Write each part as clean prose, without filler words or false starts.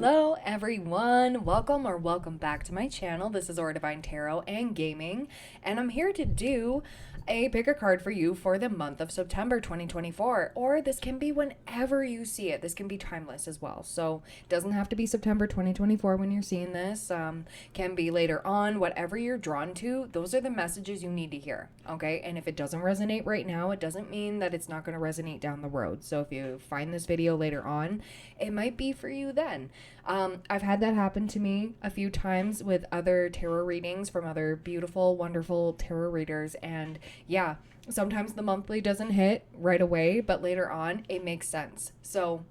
Hello everyone, welcome back to my channel. This is Aura Divine Tarot and Gaming, and I'm here to do a pick a card for you for the month of September 2024, or this can be whenever you see it. This can be timeless as well, so it doesn't have to be September 2024 when you're seeing this. Can be later on, whatever you're drawn to. Those are the messages you need to hear, okay? And if it doesn't resonate right now, it doesn't mean that it's not going to resonate down the road. So if you find this video later on, it might be for you then. I've had that happen to me a few times with other tarot readings from other beautiful, wonderful tarot readers. And yeah, sometimes the monthly doesn't hit right away, but later on it makes sense. So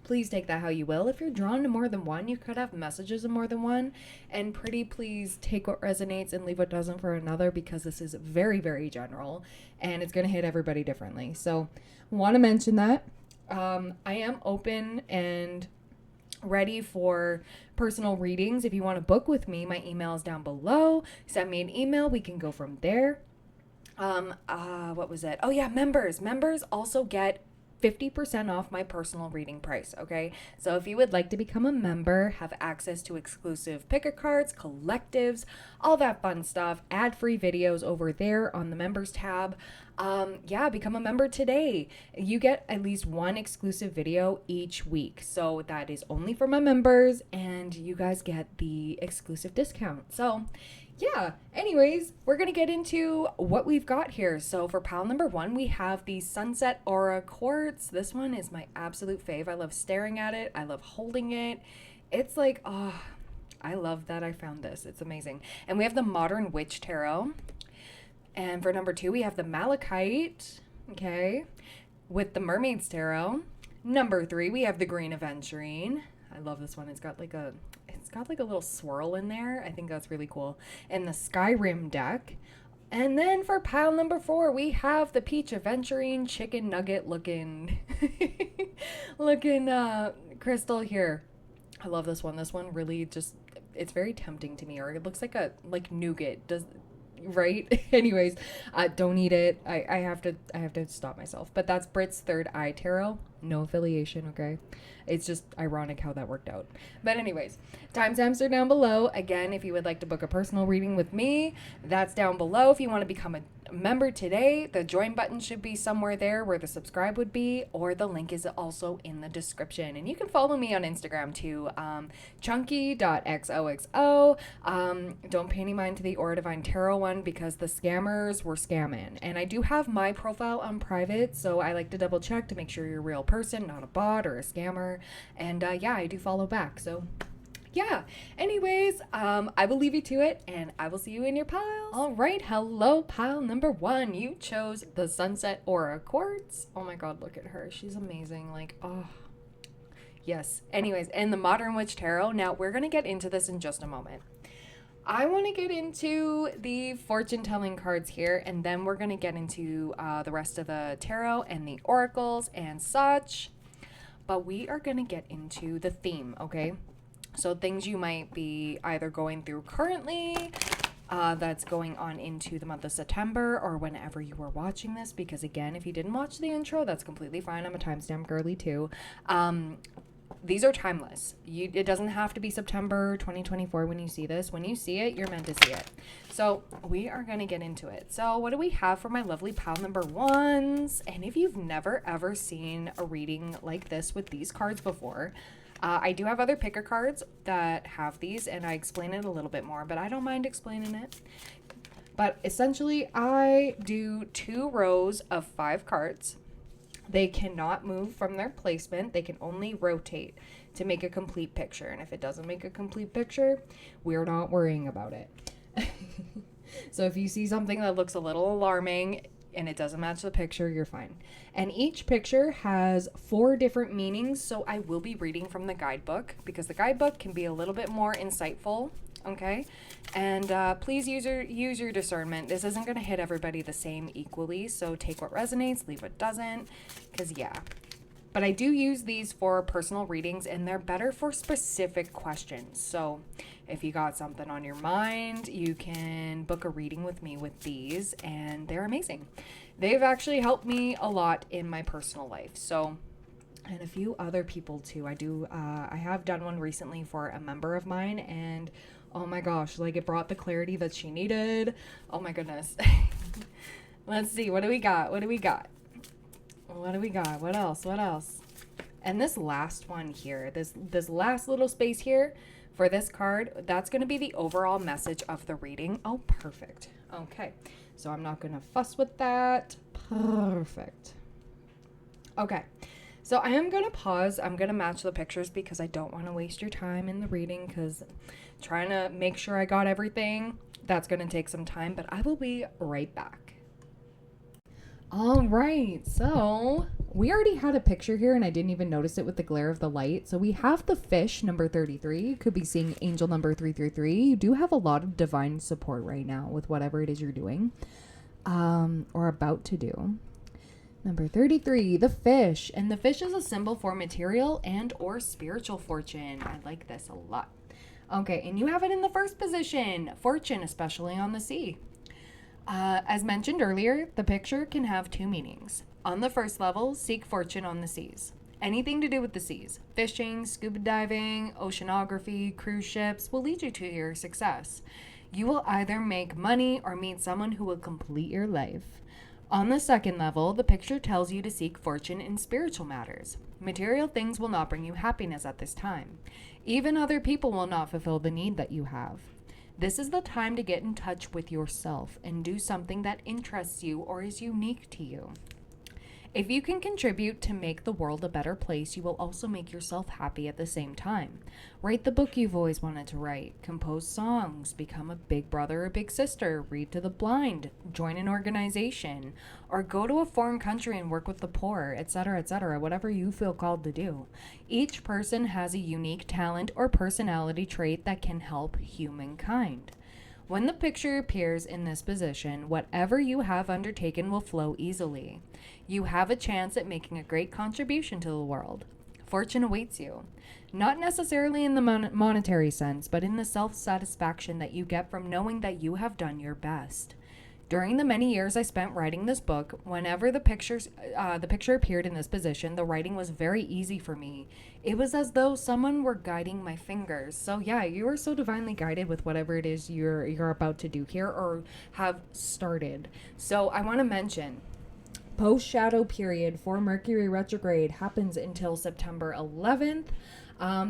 please take that how you will. If you're drawn to more than one, you could have messages of more than one. And pretty please take what resonates and leave what doesn't for another, because this is very, very general and it's going to hit everybody differently. So want to mention that. I am open and ready for personal readings. If you want to book with me, my email is down below. Send me an email. We can go from there. What was it? Oh yeah, members also get 50% off my personal reading price, okay? So if you would like to become a member, have access to exclusive picker cards, collectives, all that fun stuff, ad-free videos over there on the members tab, become a member today. You get at least one exclusive video each week. So that is only for my members, and you guys get the exclusive discount. So yeah, anyways, we're going to get into what we've got here. So for pile number one, we have the Sunset Aura Quartz. This one is my absolute fave. I love staring at it. I love holding it. It's like, oh, I love that I found this. It's amazing. And we have the Modern Witch Tarot. And for number two, we have the Malachite, okay, with the Mermaid's Tarot. Number three, we have the Green Aventurine. I love this one. It's got like a little swirl in there. I think that's really cool. And the Skyrim deck. And then for pile number four, we have the Peach Aventurine chicken nugget looking crystal here. I love this one. This one really just, it's very tempting to me, or it looks like nougat. Right? Anyways, don't eat it. I have to stop myself. But that's Brit's Third Eye Tarot. No affiliation, okay? It's just ironic how that worked out. But anyways, timestamps are down below. Again, if you would like to book a personal reading with me, that's down below. If you want to become a member today, the join button should be somewhere there where the subscribe would be, or the link is also in the description. And you can follow me on Instagram too, chunky.xoxo. Don't pay any mind to the Aura Divine Tarot one, because the scammers were scamming. And I do have my profile on private, so I like to double check to make sure you're a real person, not a bot or a scammer. And yeah, I do follow back. So yeah, anyways, I will leave you to it, and I will see you in your piles. All right, hello, pile number one. You chose the Sunset Aura Quartz. Oh my god, look at her. She's amazing. Like, oh, yes. Anyways, and the Modern Witch Tarot. Now, we're going to get into this in just a moment. I want to get into the fortune-telling cards here, and then we're going to get into the rest of the tarot and the oracles and such. But we are going to get into the theme, okay? So things you might be either going through currently, that's going on into the month of September, or whenever you were watching this, because again, if you didn't watch the intro, that's completely fine. I'm a timestamp girly too. These are timeless. It doesn't have to be September 2024 when you see this. When you see it, you're meant to see it. So we are going to get into it. So what do we have for my lovely pile number ones? And if you've never ever seen a reading like this with these cards before, I do have other picker cards that have these, and I explain it a little bit more, but I don't mind explaining it. But essentially, I do 2 rows of 5 cards. They cannot move from their placement. They can only rotate to make a complete picture. And if it doesn't make a complete picture, we're not worrying about it. So if you see something that looks a little alarming and it doesn't match the picture, you're fine. And each picture has 4 different meanings, so I will be reading from the guidebook, because the guidebook can be a little bit more insightful, okay? And please use your discernment. This isn't going to hit everybody the same equally, so take what resonates, leave what doesn't, because yeah. But I do use these for personal readings, and they're better for specific questions. So if you got something on your mind, you can book a reading with me with these, and they're amazing. They've actually helped me a lot in my personal life. So and a few other people too. I have done one recently for a member of mine, and oh my gosh, like it brought the clarity that she needed. Oh my goodness. Let's see, what do we got? What do we got? What do we got? What else? What else? And this last one here, this last little space here for this card, that's going to be the overall message of the reading. Oh, perfect. Okay. So I'm not going to fuss with that. Perfect. Okay. So I am going to pause. I'm going to match the pictures because I don't want to waste your time in the reading, because trying to make sure I got everything, that's going to take some time, but I will be right back. All right, so we already had a picture here and I didn't even notice it with the glare of the light. So we have the fish number 33. You could be seeing angel number 333. You do have a lot of divine support right now with whatever it is you're doing or about to do. Number 33, the fish. And the fish is a symbol for material and or spiritual fortune. I like this a lot. Okay, and you have it in the first position, fortune, especially on the sea. As mentioned earlier, the picture can have two meanings. On the first level, seek fortune on the seas. Anything to do with the seas, fishing, scuba diving, oceanography, cruise ships will lead you to your success. You will either make money or meet someone who will complete your life. On the second level, the picture tells you to seek fortune in spiritual matters. Material things will not bring you happiness at this time. Even other people will not fulfill the need that you have. This is the time to get in touch with yourself and do something that interests you or is unique to you. If you can contribute to make the world a better place, you will also make yourself happy at the same time. Write the book you've always wanted to write, compose songs, become a big brother or big sister, read to the blind, join an organization, or go to a foreign country and work with the poor, etc., whatever you feel called to do. Each person has a unique talent or personality trait that can help humankind. When the picture appears in this position, whatever you have undertaken will flow easily. You have a chance at making a great contribution to the world. Fortune awaits you. Not necessarily in the monetary sense, but in the self-satisfaction that you get from knowing that you have done your best. During the many years I spent writing this book, whenever the picture appeared in this position, the writing was very easy for me. It was as though someone were guiding my fingers. So yeah, you are so divinely guided with whatever it is you're about to do here or have started. So I want to mention, post-shadow period for Mercury retrograde happens until September 11th.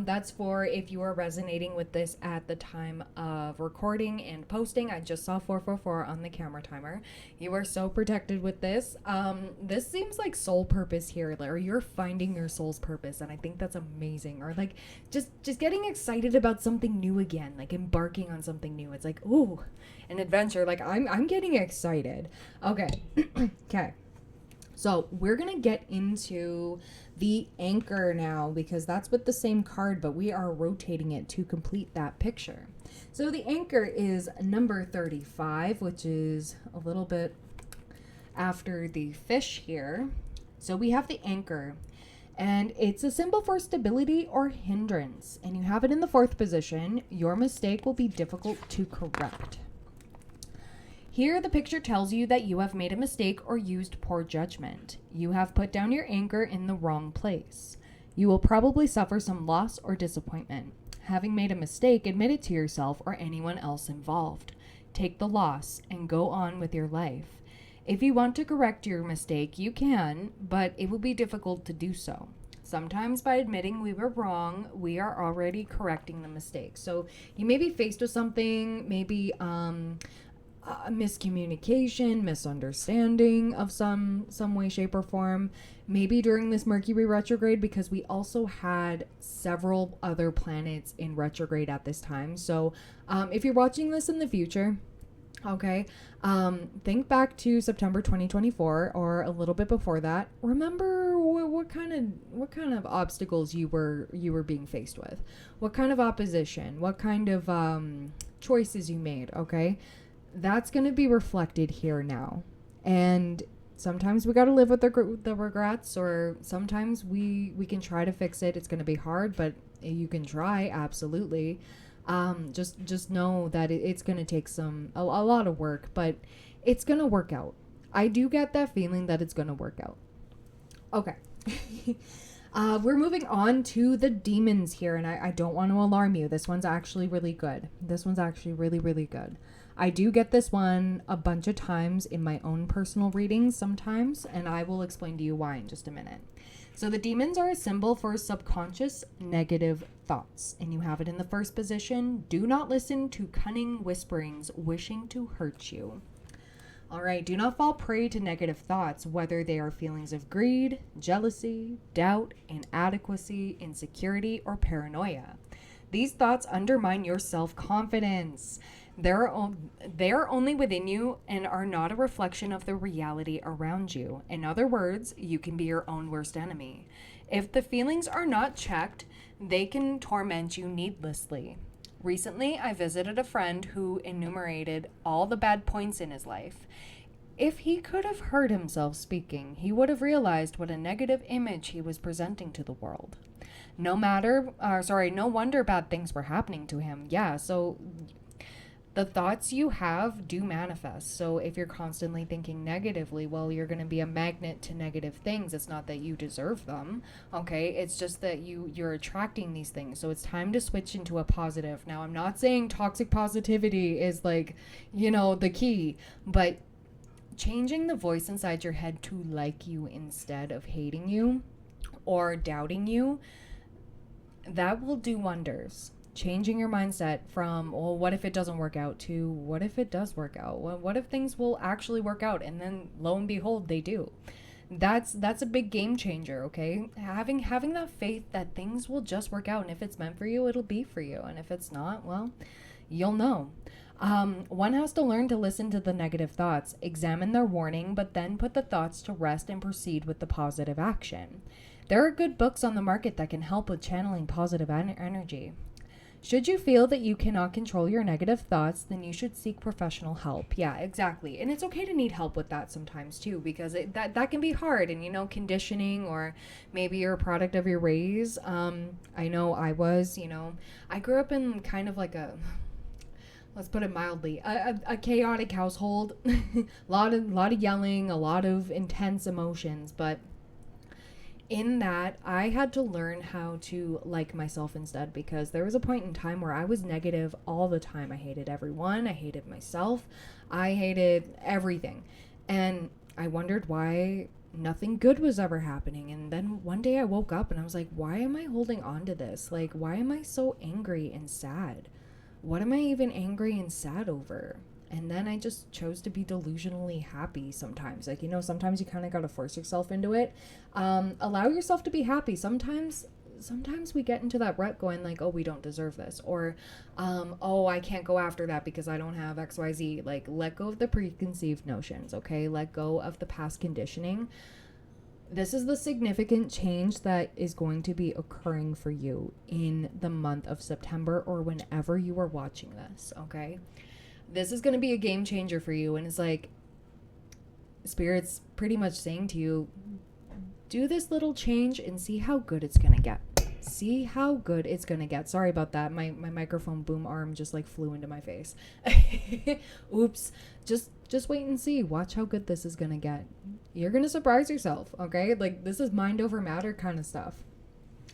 That's for if you are resonating with this at the time of recording and posting. I just saw 444 on the camera timer. You are so protected with this. This seems like soul purpose here, or you're finding your soul's purpose, and I think that's amazing. Or like just getting excited about something new again, like embarking on something new. It's like, ooh, an adventure. Like I'm getting excited. Okay. Okay. So we're going to get into the anchor now, because that's with the same card, but we are rotating it to complete that picture. So the anchor is number 35, which is a little bit after the fish here. So we have the anchor, and it's a symbol for stability or hindrance, and you have it in the fourth position. Your mistake will be difficult to correct. Here, the picture tells you that you have made a mistake or used poor judgment. You have put down your anchor in the wrong place. You will probably suffer some loss or disappointment. Having made a mistake, admit it to yourself or anyone else involved. Take the loss and go on with your life. If you want to correct your mistake, you can, but it will be difficult to do so. Sometimes by admitting we were wrong, we are already correcting the mistake. So you may be faced with something, maybe miscommunication, misunderstanding of some way, shape, or form. Maybe during this Mercury retrograde, because we also had several other planets in retrograde at this time. So if you're watching this in the future, okay, think back to September 2024 or a little bit before that. Remember what kind of obstacles you were being faced with, what kind of opposition, what kind of choices you made. Okay, that's going to be reflected here now. And sometimes we got to live with the regrets, or sometimes we can try to fix it. It's going to be hard, but you can try, absolutely. Just know that it's going to take a lot of work, but it's going to work out. I do get that feeling that it's going to work out. Okay. We're moving on to the demons here, and I don't want to alarm you. This one's actually really good. This one's actually really, really good. I do get this one a bunch of times in my own personal readings sometimes, and I will explain to you why in just a minute. So the demons are a symbol for subconscious negative thoughts, and you have it in the first position. Do not listen to cunning whisperings wishing to hurt you. All right, do not fall prey to negative thoughts, whether they are feelings of greed, jealousy, doubt, inadequacy, insecurity, or paranoia. These thoughts undermine your self-confidence. They are only within you and are not a reflection of the reality around you. In other words, you can be your own worst enemy. If the feelings are not checked, they can torment you needlessly. Recently, I visited a friend who enumerated all the bad points in his life. If he could have heard himself speaking, he would have realized what a negative image he was presenting to the world. No wonder bad things were happening to him. Yeah, so the thoughts you have do manifest. So if you're constantly thinking negatively, well, you're going to be a magnet to negative things. It's not that you deserve them, okay? It's just that you're attracting these things. So it's time to switch into a positive. Now, I'm not saying toxic positivity is like, the key, but changing the voice inside your head to like you instead of hating you or doubting you, that will do wonders. Changing your mindset from, well, what if it doesn't work out, to what if it does work out? What if things will actually work out? And then lo and behold, they do. That's a big game changer, okay? Having that faith that things will just work out, and if it's meant for you, it'll be for you. And if it's not, well, you'll know. One has to learn to listen to the negative thoughts, examine their warning, but then put the thoughts to rest and proceed with the positive action. There are good books on the market that can help with channeling positive energy. Should you feel that you cannot control your negative thoughts, then you should seek professional help. Yeah, exactly. And it's okay to need help with that sometimes too, because that can be hard. And, conditioning, or maybe you're a product of your raise. I know I was, I grew up in kind of like let's put it mildly, a chaotic household. a lot of yelling, a lot of intense emotions, but in that, I had to learn how to like myself instead, because there was a point in time where I was negative all the time. I hated everyone. I hated myself. I hated everything. And I wondered why nothing good was ever happening. And then one day I woke up and I was like, why am I holding on to this? Like, why am I so angry and sad? What am I even angry and sad over? And then I just chose to be delusionally happy sometimes. Like, sometimes you kind of got to force yourself into it. Allow yourself to be happy. Sometimes we get into that rut going like, oh, we don't deserve this. Or, oh, I can't go after that because I don't have XYZ. Like, let go of the preconceived notions, okay? Let go of the past conditioning. This is the significant change that is going to be occurring for you in the month of September, or whenever you are watching this, okay? This is going to be a game changer for you. And it's like, Spirit's pretty much saying to you, do this little change and see how good it's going to get. See how good it's going to get. Sorry about that. My microphone boom arm just like flew into my face. Oops. Just wait and see. Watch how good this is going to get. You're going to surprise yourself, okay? Like, this is mind over matter kind of stuff.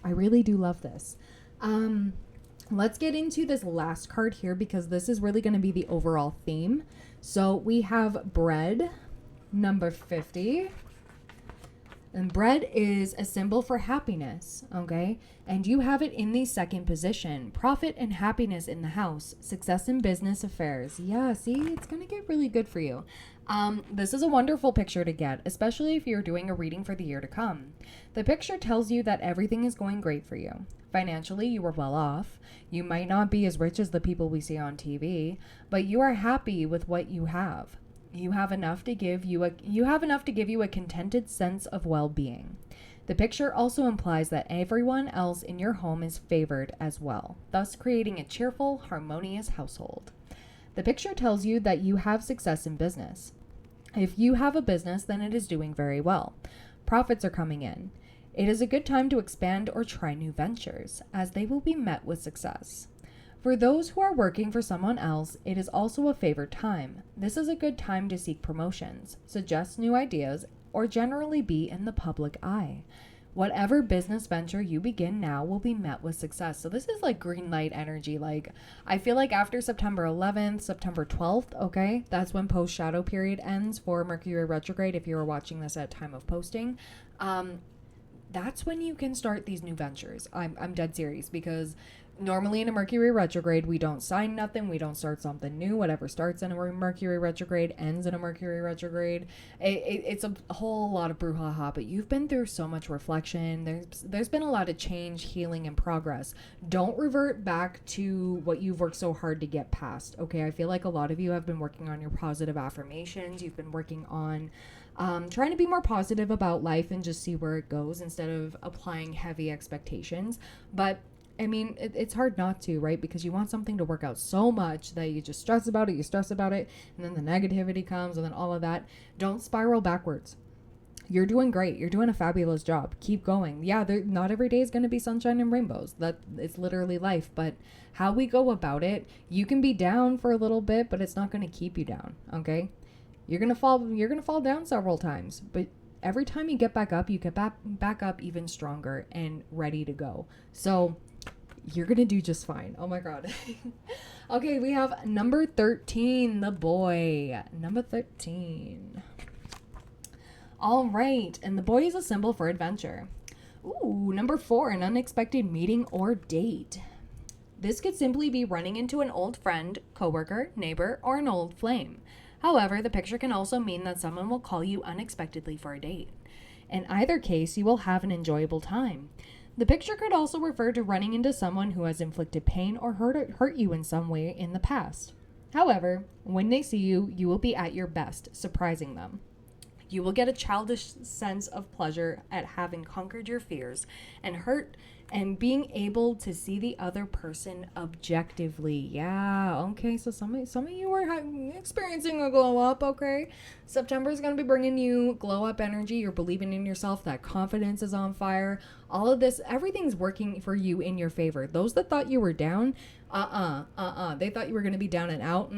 I really do love this. Let's get into this last card here, because this is really going to be the overall theme. So we have bread, number 50. And bread is a symbol for happiness, okay? And you have it in the second position. Profit and happiness in the house. Success in business affairs. Yeah, see, it's going to get really good for you. This is a wonderful picture to get, especially if you're doing a reading for the year to come. The picture tells you that everything is going great for you. Financially, you are well off. You might not be as rich as the people we see on TV, but you are happy with what you have. You have enough to give you a contented sense of well-being. The picture also implies that everyone else in your home is favored as well, thus creating a cheerful, harmonious household. The picture tells you that you have success in business. If you have a business, then it is doing very well. Profits are coming in. It is a good time to expand or try new ventures, as they will be met with success. For those who are working for someone else, it is also a favored time. This is a good time to seek promotions, suggest new ideas, or generally be in the public eye. Whatever business venture you begin now will be met with success. So this is like green light energy. Like, I feel like after September 11th, September 12th, okay, that's when post shadow period ends for Mercury retrograde. If you were watching this at time of posting, that's when you can start these new ventures. I'm dead serious, because normally in a Mercury retrograde, we don't sign nothing. We don't start something new. Whatever starts in a Mercury retrograde ends in a Mercury retrograde. It's a whole lot of brouhaha, but you've been through so much reflection. There's been a lot of change, healing, and progress. Don't revert back to what you've worked so hard to get past. Okay, I feel like a lot of you have been working on your positive affirmations. You've been working on trying to be more positive about life and just see where it goes instead of applying heavy expectations. But I mean, it's hard not to, right? Because you want something to work out so much that you just stress about it, and then the negativity comes, and then all of that. Don't spiral backwards. You're doing great. You're doing a fabulous job. Keep going. Yeah, not every day is going to be sunshine and rainbows. It's literally life. But how we go about it, you can be down for a little bit, but it's not going to keep you down, okay? You're going to fall down several times, but every time you get back up, you get back up even stronger and ready to go. So you're going to do just fine. Oh my God. Okay, we have number 13, the boy. Number 13. All right, and the boy is a symbol for adventure. Ooh, number 4, an unexpected meeting or date. This could simply be running into an old friend, coworker, neighbor, or an old flame. However, the picture can also mean that someone will call you unexpectedly for a date. In either case, you will have an enjoyable time. The picture could also refer to running into someone who has inflicted pain or hurt you in some way in the past. However, when they see you, you will be at your best, surprising them. You will get a childish sense of pleasure at having conquered your fears and hurt and being able to see the other person objectively. Yeah, okay, so some of you are experiencing a glow up, okay? September is going to be bringing you glow up energy. You're believing in yourself. That confidence is on fire. All of this, everything's working for you in your favor. Those that thought you were down, they thought you were going to be down and out.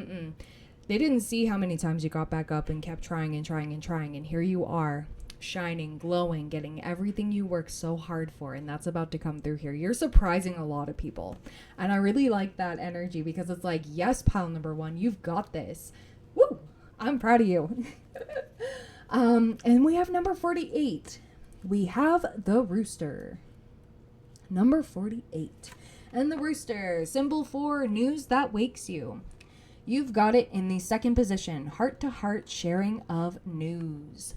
They didn't see how many times you got back up and kept trying and trying and trying. And here you are, shining, glowing, getting everything you worked so hard for. And that's about to come through here. You're surprising a lot of people. And I really like that energy, because it's like, yes, pile number 1, you've got this. Woo! I'm proud of you. And we have number 48. We have the rooster. Number 48. And the rooster, symbol for news that wakes you. You've got it in the second position, heart-to-heart sharing of news.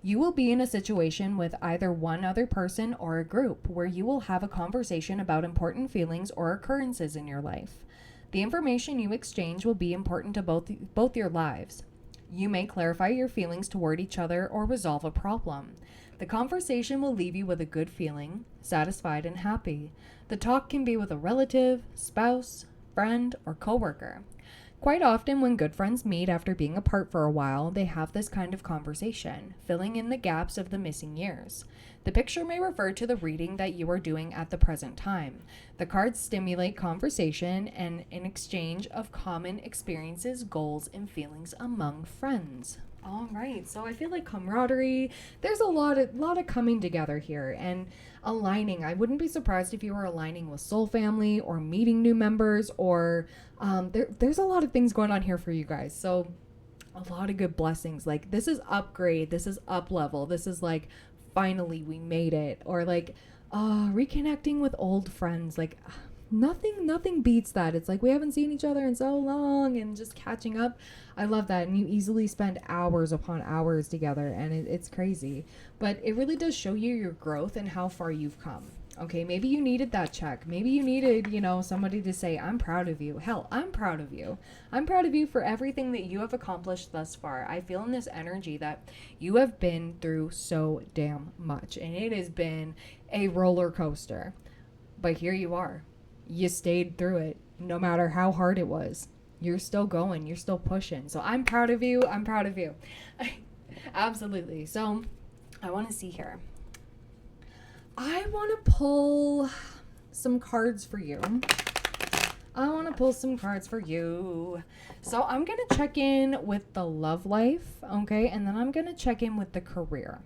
You will be in a situation with either one other person or a group where you will have a conversation about important feelings or occurrences in your life. The information you exchange will be important to both your lives. You may clarify your feelings toward each other or resolve a problem. The conversation will leave you with a good feeling, satisfied and happy. The talk can be with a relative, spouse, friend, or coworker. Quite often when good friends meet after being apart for a while, they have this kind of conversation, filling in the gaps of the missing years. The picture may refer to the reading that you are doing at the present time. The cards stimulate conversation and an exchange of common experiences, goals, and feelings among friends. All right, so I feel like camaraderie, there's a lot of coming together here and aligning. I wouldn't be surprised if you were aligning with soul family or meeting new members, or there's a lot of things going on here for you guys. So a lot of good blessings. Like, this is upgrade, this is up level, this is like finally we made it, or like reconnecting with old friends. Like, nothing beats that. It's like we haven't seen each other in so long and just catching up. I love that. And you easily spend hours upon hours together, and it's crazy, but it really does show you your growth and how far you've come. Okay, maybe you needed that check. Maybe you needed, somebody to say, I'm proud of you. Hell, I'm proud of you. I'm proud of you for everything that you have accomplished thus far. I feel in this energy that you have been through so damn much, and it has been a roller coaster, but here you are. You stayed through it, no matter how hard it was. You're still going. You're still pushing. So I'm proud of you. I'm proud of you. Absolutely. So I want to see here. I want to pull some cards for you. So I'm going to check in with the love life, okay? And then I'm going to check in with the career.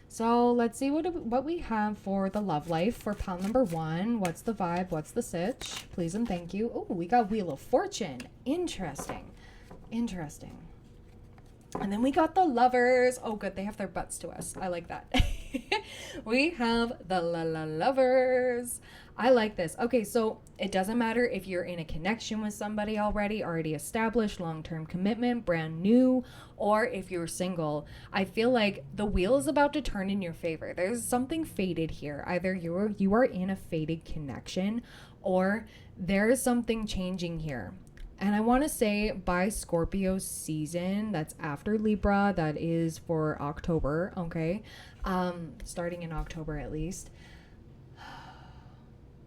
So let's see what we have for the love life for pile number 1. What's the vibe? What's the sitch? Please and thank you. Oh, we got Wheel of Fortune. Interesting. Interesting. And then we got the lovers. Oh, good. They have their butts to us. I like that. We have the lovers. I like this. Okay, so it doesn't matter if you're in a connection with somebody already established, long-term commitment, brand new, or if you're single. I feel like the wheel is about to turn in your favor. There's something fated here. Either you are in a fated connection, or there is something changing here. And I want to say by Scorpio season, that's after Libra, that is for October, okay? Starting in October at least.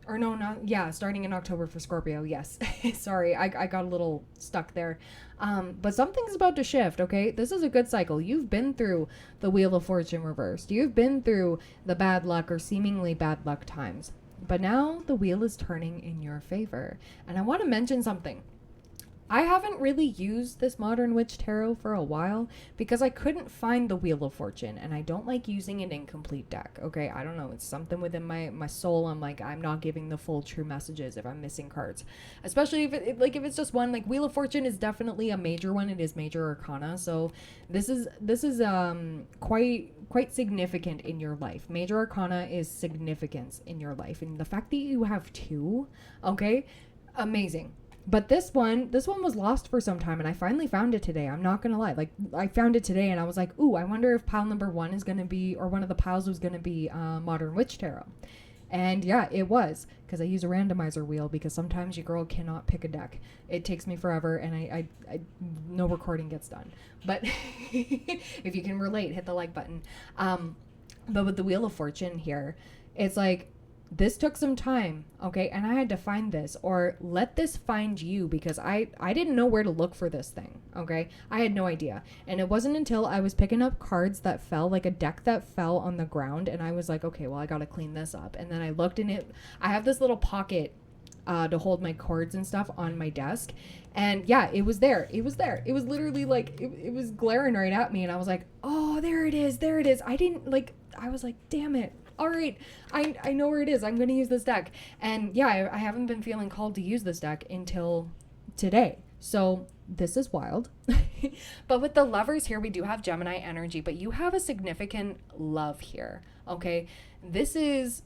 Or no, not, yeah, starting in October for Scorpio, yes. Sorry, I got a little stuck there. But something's about to shift, okay? This is a good cycle. You've been through the Wheel of Fortune reversed. You've been through the bad luck or seemingly bad luck times. But now the wheel is turning in your favor. And I want to mention something. I haven't really used this Modern Witch Tarot for a while because I couldn't find the Wheel of Fortune, and I don't like using an incomplete deck, okay? I don't know. It's something within my soul. I'm like, I'm not giving the full true messages if I'm missing cards. Especially if it's just one. Like, Wheel of Fortune is definitely a major one. It is major arcana, so this is quite significant in your life. Major arcana is significance in your life, and the fact that you have 2, okay? Amazing. But this one was lost for some time, and I finally found it today. I'm not gonna lie. Like, I found it today, and I was like, ooh, I wonder if pile number 1 is gonna be, or one of the piles was gonna be Modern Witch Tarot. And yeah, it was, because I use a randomizer wheel, because sometimes your girl cannot pick a deck. It takes me forever, and I no recording gets done. But if you can relate, hit the like button. But with the Wheel of Fortune here, it's like, this took some time, okay? And I had to find this, or let this find you, because I didn't know where to look for this thing, okay? I had no idea. And it wasn't until I was picking up cards that fell, like a deck that fell on the ground, and I was like, okay, well, I gotta clean this up. And then I looked in it. I have this little pocket to hold my cords and stuff on my desk. And yeah, it was there. It was there. It was literally like, it was glaring right at me. And I was like, oh, there it is. There it is. I was like, damn it. All right, I know where it is. I'm going to use this deck. And yeah, I haven't been feeling called to use this deck until today. So this is wild. But with the lovers here, we do have Gemini energy, but you have a significant love here, okay? This is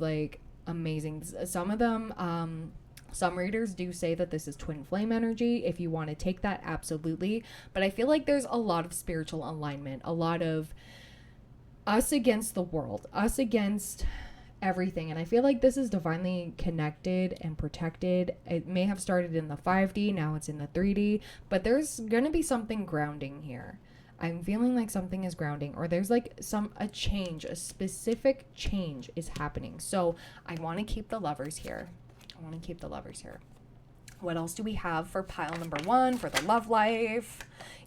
like amazing. Some of them, some readers do say that this is twin flame energy. If you want to take that, absolutely. But I feel like there's a lot of spiritual alignment, a lot of us against the world, us against everything. And I feel like this is divinely connected and protected. It may have started in the 5D, now it's in the 3D, but there's going to be something grounding here. I'm feeling like something is grounding, or there's like a change, a specific change is happening. So I want to keep the lovers here. What else do we have for pile number 1 for the love life?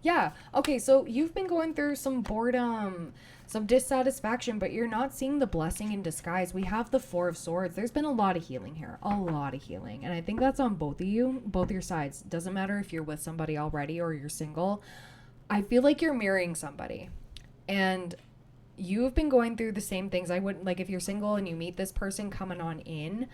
Yeah. Okay. So you've been going through some boredom, some dissatisfaction, but you're not seeing the blessing in disguise. We have the 4 of Swords. There's been a lot of healing here, a lot of healing. And I think that's on both of you, both your sides. Doesn't matter if you're with somebody already or you're single. I feel like you're mirroring somebody, and you have been going through the same things. I wouldn't, like, if you're single and you meet this person coming on in,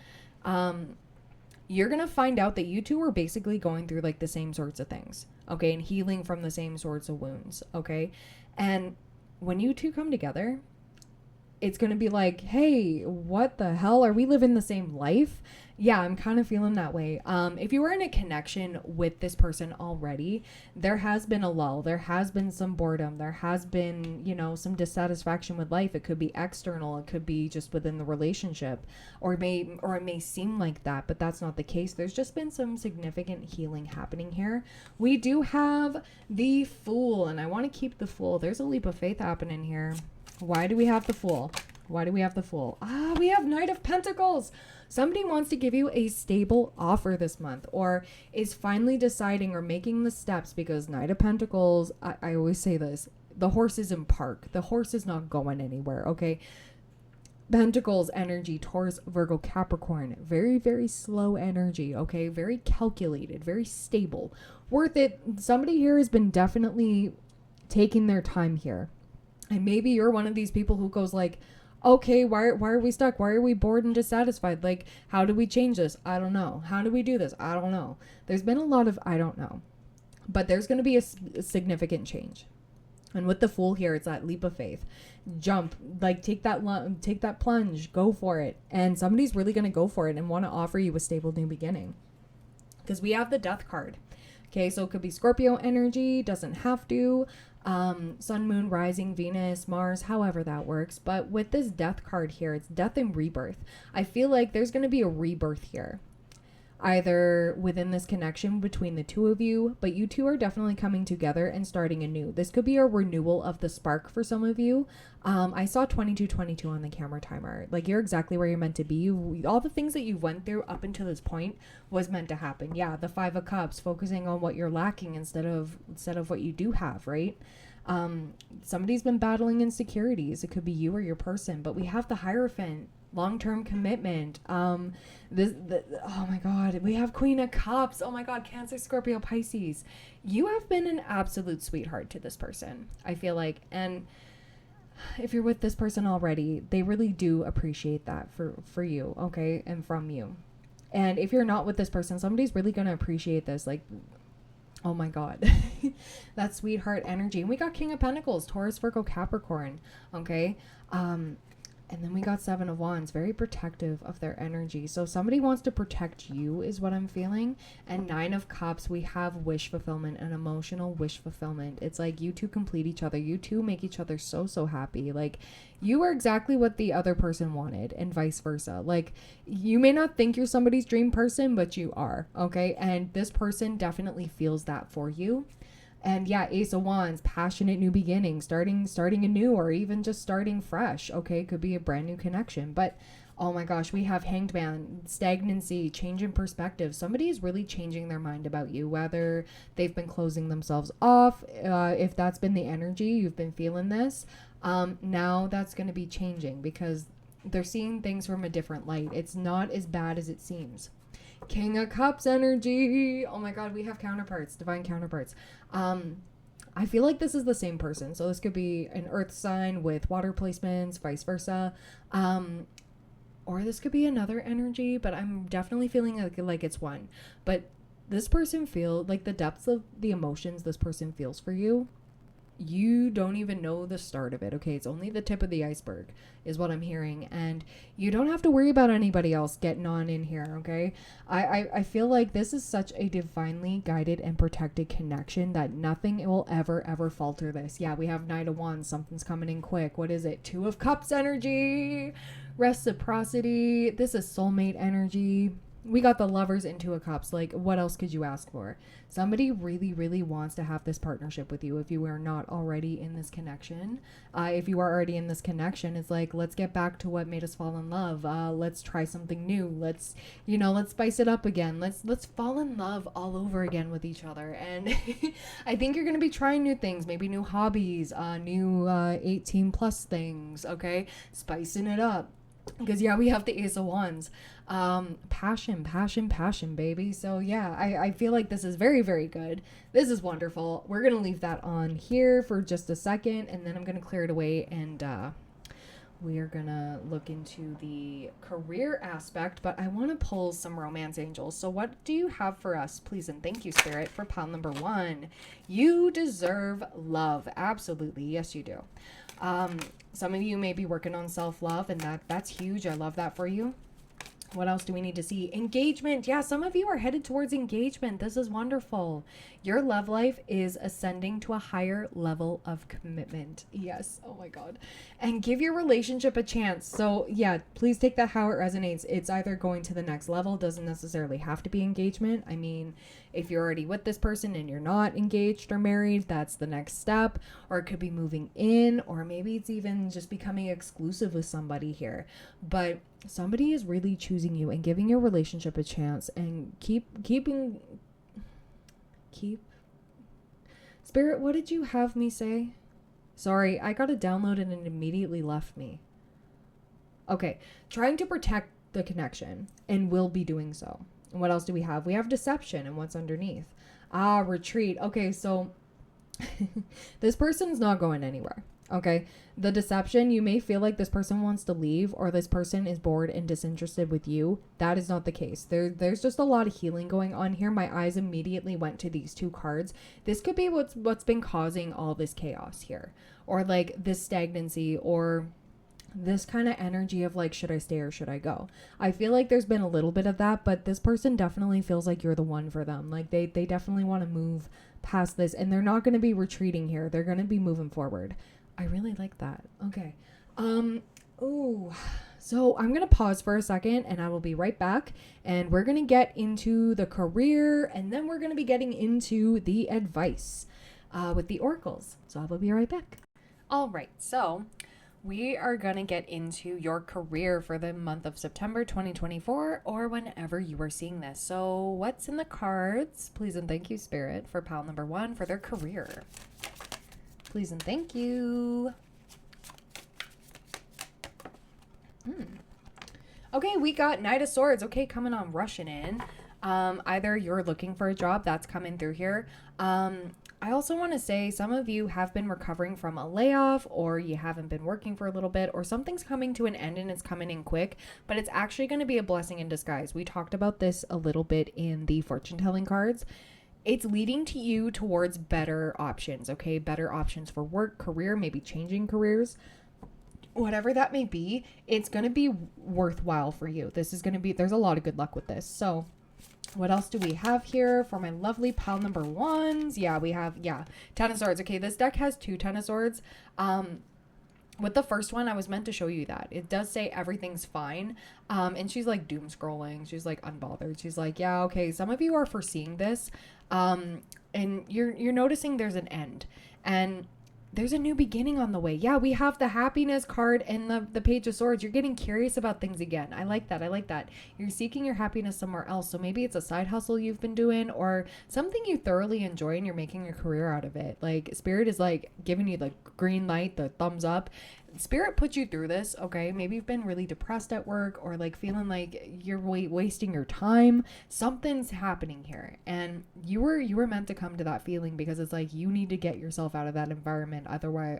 you're going to find out that you two are basically going through like the same sorts of things, okay? And healing from the same sorts of wounds, okay? And when you two come together, it's going to be like, hey, what the hell? Are we living the same life? Yeah, I'm kind of feeling that way. If you were in a connection with this person already, there has been a lull. There has been some boredom. There has been, some dissatisfaction with life. It could be external. It could be just within the relationship, or it may seem like that, but that's not the case. There's just been some significant healing happening here. We do have the Fool, and I want to keep the Fool. There's a leap of faith happening here. Why do we have the Fool? We have Knight of Pentacles. Somebody wants to give you a stable offer this month, or is finally deciding or making the steps, because Knight of Pentacles, I always say this, the horse is in park. The horse is not going anywhere, okay? Pentacles energy, Taurus, Virgo, Capricorn, very, very slow energy, okay? Very calculated, very stable. Worth it. Somebody here has been definitely taking their time here. And maybe you're one of these people who goes like, okay, why are we stuck? Why are we bored and dissatisfied? Like, how do we change this? I don't know. How do we do this? I don't know. There's been a lot of I don't know. But there's going to be a significant change. And with the Fool here, it's that leap of faith. Jump, like take that plunge, go for it. And somebody's really going to go for it and want to offer you a stable new beginning. Because we have the Death card. Okay, so it could be Scorpio energy, doesn't have to. Sun, Moon, Rising, Venus, Mars, however that works. But with this Death card here, it's death and rebirth. I feel like there's going to be a rebirth here, either within this connection between the two of you, but you two are definitely coming together and starting anew. This could be a renewal of the spark for some of you. I saw 2222 on the camera timer. Like, you're exactly where you're meant to be. All the things that you went through up until this point was meant to happen. Yeah, the 5 of Cups, focusing on what you're lacking instead of what you do have, right? Somebody's been battling insecurities. It could be you or your person, but we have the Hierophant, long-term commitment. Oh my god, we have Queen of Cups. Oh my god, Cancer, Scorpio, Pisces. You have been an absolute sweetheart to this person, I feel like. And if you're with this person already, they really do appreciate that for you, okay, and from you. And if you're not with this person, somebody's really gonna appreciate this. Like, oh my god, that sweetheart energy. And we got King of Pentacles, Taurus, Virgo, Capricorn, okay. And then we got 7 of Wands, very protective of their energy. So somebody wants to protect you is what I'm feeling. And 9 of Cups, we have wish fulfillment and emotional wish fulfillment. It's like you two complete each other. You two make each other so, so happy. Like, you are exactly what the other person wanted and vice versa. Like, you may not think you're somebody's dream person, but you are, okay? And this person definitely feels that for you. And yeah, Ace of Wands, passionate new beginning, starting anew, or even just starting fresh. Okay, could be a brand new connection. But oh my gosh, we have Hanged Man, stagnancy, change in perspective. Somebody is really changing their mind about you, whether they've been closing themselves off, if that's been the energy, you've been feeling this. Now that's going to be changing because they're seeing things from a different light. It's not as bad as it seems. King of Cups energy. Oh my god, we have counterparts, divine counterparts. I feel like this is the same person. So this could be an earth sign with water placements, vice versa. Or this could be another energy, but I'm definitely feeling like it's one. But this person feels like the depths of the emotions this person feels for you. You don't even know the start of it, okay? It's only the tip of the iceberg is what I'm hearing. And you don't have to worry about anybody else getting on in here, okay? I feel like this is such a divinely guided and protected connection that nothing will ever falter this. Yeah, we have Knight of Wands. Something's coming in quick. What is it? 2 of Cups energy. Reciprocity. This is soulmate energy. We got the Lovers and 2 of Cups. Like, what else could you ask for? Somebody really wants to have this partnership with you if you are not already in this connection. If you are already in this connection, it's like, let's get back to what made us fall in love. Let's try something new. Let's spice it up again. Let's fall in love all over again with each other. And I think you're going to be trying new things, maybe new hobbies, new 18 plus things, okay? Spicing it up. Because yeah, we have the Ace of Wands. Passion, baby. So yeah, I feel like this is very good. This is wonderful. We're gonna leave that on here for just a second, and then I'm gonna clear it away, and we are gonna look into the career aspect. But I want to pull some romance angels. So what do you have for us, please? And thank you, Spirit, for pile number 1. You deserve love. Absolutely, yes you do. Some of you may be working on self-love, and that's huge. I love that for you. What else do we need to see? Engagement. Yeah, some of you are headed towards engagement. This is wonderful. Your love life is ascending to a higher level of commitment. Yes. Oh my God. And give your relationship a chance. So yeah, please take that how it resonates. It's either going to the next level, doesn't necessarily have to be engagement. I mean, if you're already with this person and you're not engaged or married, that's the next step. Or it could be moving in, or maybe it's even just becoming exclusive with somebody here. But somebody is really choosing you and giving your relationship a chance, and keep Spirit, what did you have me say? Sorry, I got it downloaded and it immediately left me. Okay, trying to protect the connection, and will be doing so. And what else do we have? We have deception, and what's underneath? Retreat. Okay, so this person's not going anywhere. Okay. The deception, you may feel like this person wants to leave or this person is bored and disinterested with you. That is not the case. There's just a lot of healing going on here. My eyes immediately went to these two cards. This could be what's been causing all this chaos here, or like this stagnancy, or this kind of energy of like, should I stay or should I go? I feel like there's been a little bit of that, but this person definitely feels like you're the one for them. Like they definitely want to move past this, and they're not going to be retreating here. They're going to be moving forward. I really like that. Okay. Ooh. So I'm going to pause for a second and I will be right back, and we're going to get into the career, and then we're going to be getting into the advice with the oracles. So I will be right back. All right. So we are going to get into your career for the month of September 2024, or whenever you are seeing this. So what's in the cards? Please and thank you, Spirit, for pile number 1 for their career. Please and thank you. Okay, we got Knight of Swords. Okay, coming on, rushing in. Either you're looking for a job, that's coming through here. I also want to say some of you have been recovering from a layoff, or you haven't been working for a little bit, or something's coming to an end and it's coming in quick, but it's actually going to be a blessing in disguise. We talked about this a little bit in the fortune telling cards. It's leading to you towards better options, okay? Better options for work, career, maybe changing careers. Whatever that may be, it's going to be worthwhile for you. This is going to be, there's a lot of good luck with this. So what else do we have here for my lovely pile number 1s? Yeah, we have, 10 of Swords. Okay, this deck has 2 10 of Swords. With the first one, I was meant to show you that. It does say everything's fine. And she's like doom scrolling. She's like unbothered. She's like, yeah, okay, some of you are foreseeing this. And you're noticing there's an end. And there's a new beginning on the way. Yeah, we have the happiness card and the Page of Swords. You're getting curious about things again. I like that. You're seeking your happiness somewhere else. So maybe it's a side hustle you've been doing, or something you thoroughly enjoy and you're making a career out of it. Like Spirit is like giving you the green light, the thumbs up. Spirit put you through this, okay? Maybe you've been really depressed at work, or like feeling like you're wasting your time. Something's happening here, and you were meant to come to that feeling, because it's like you need to get yourself out of that environment. Otherwise,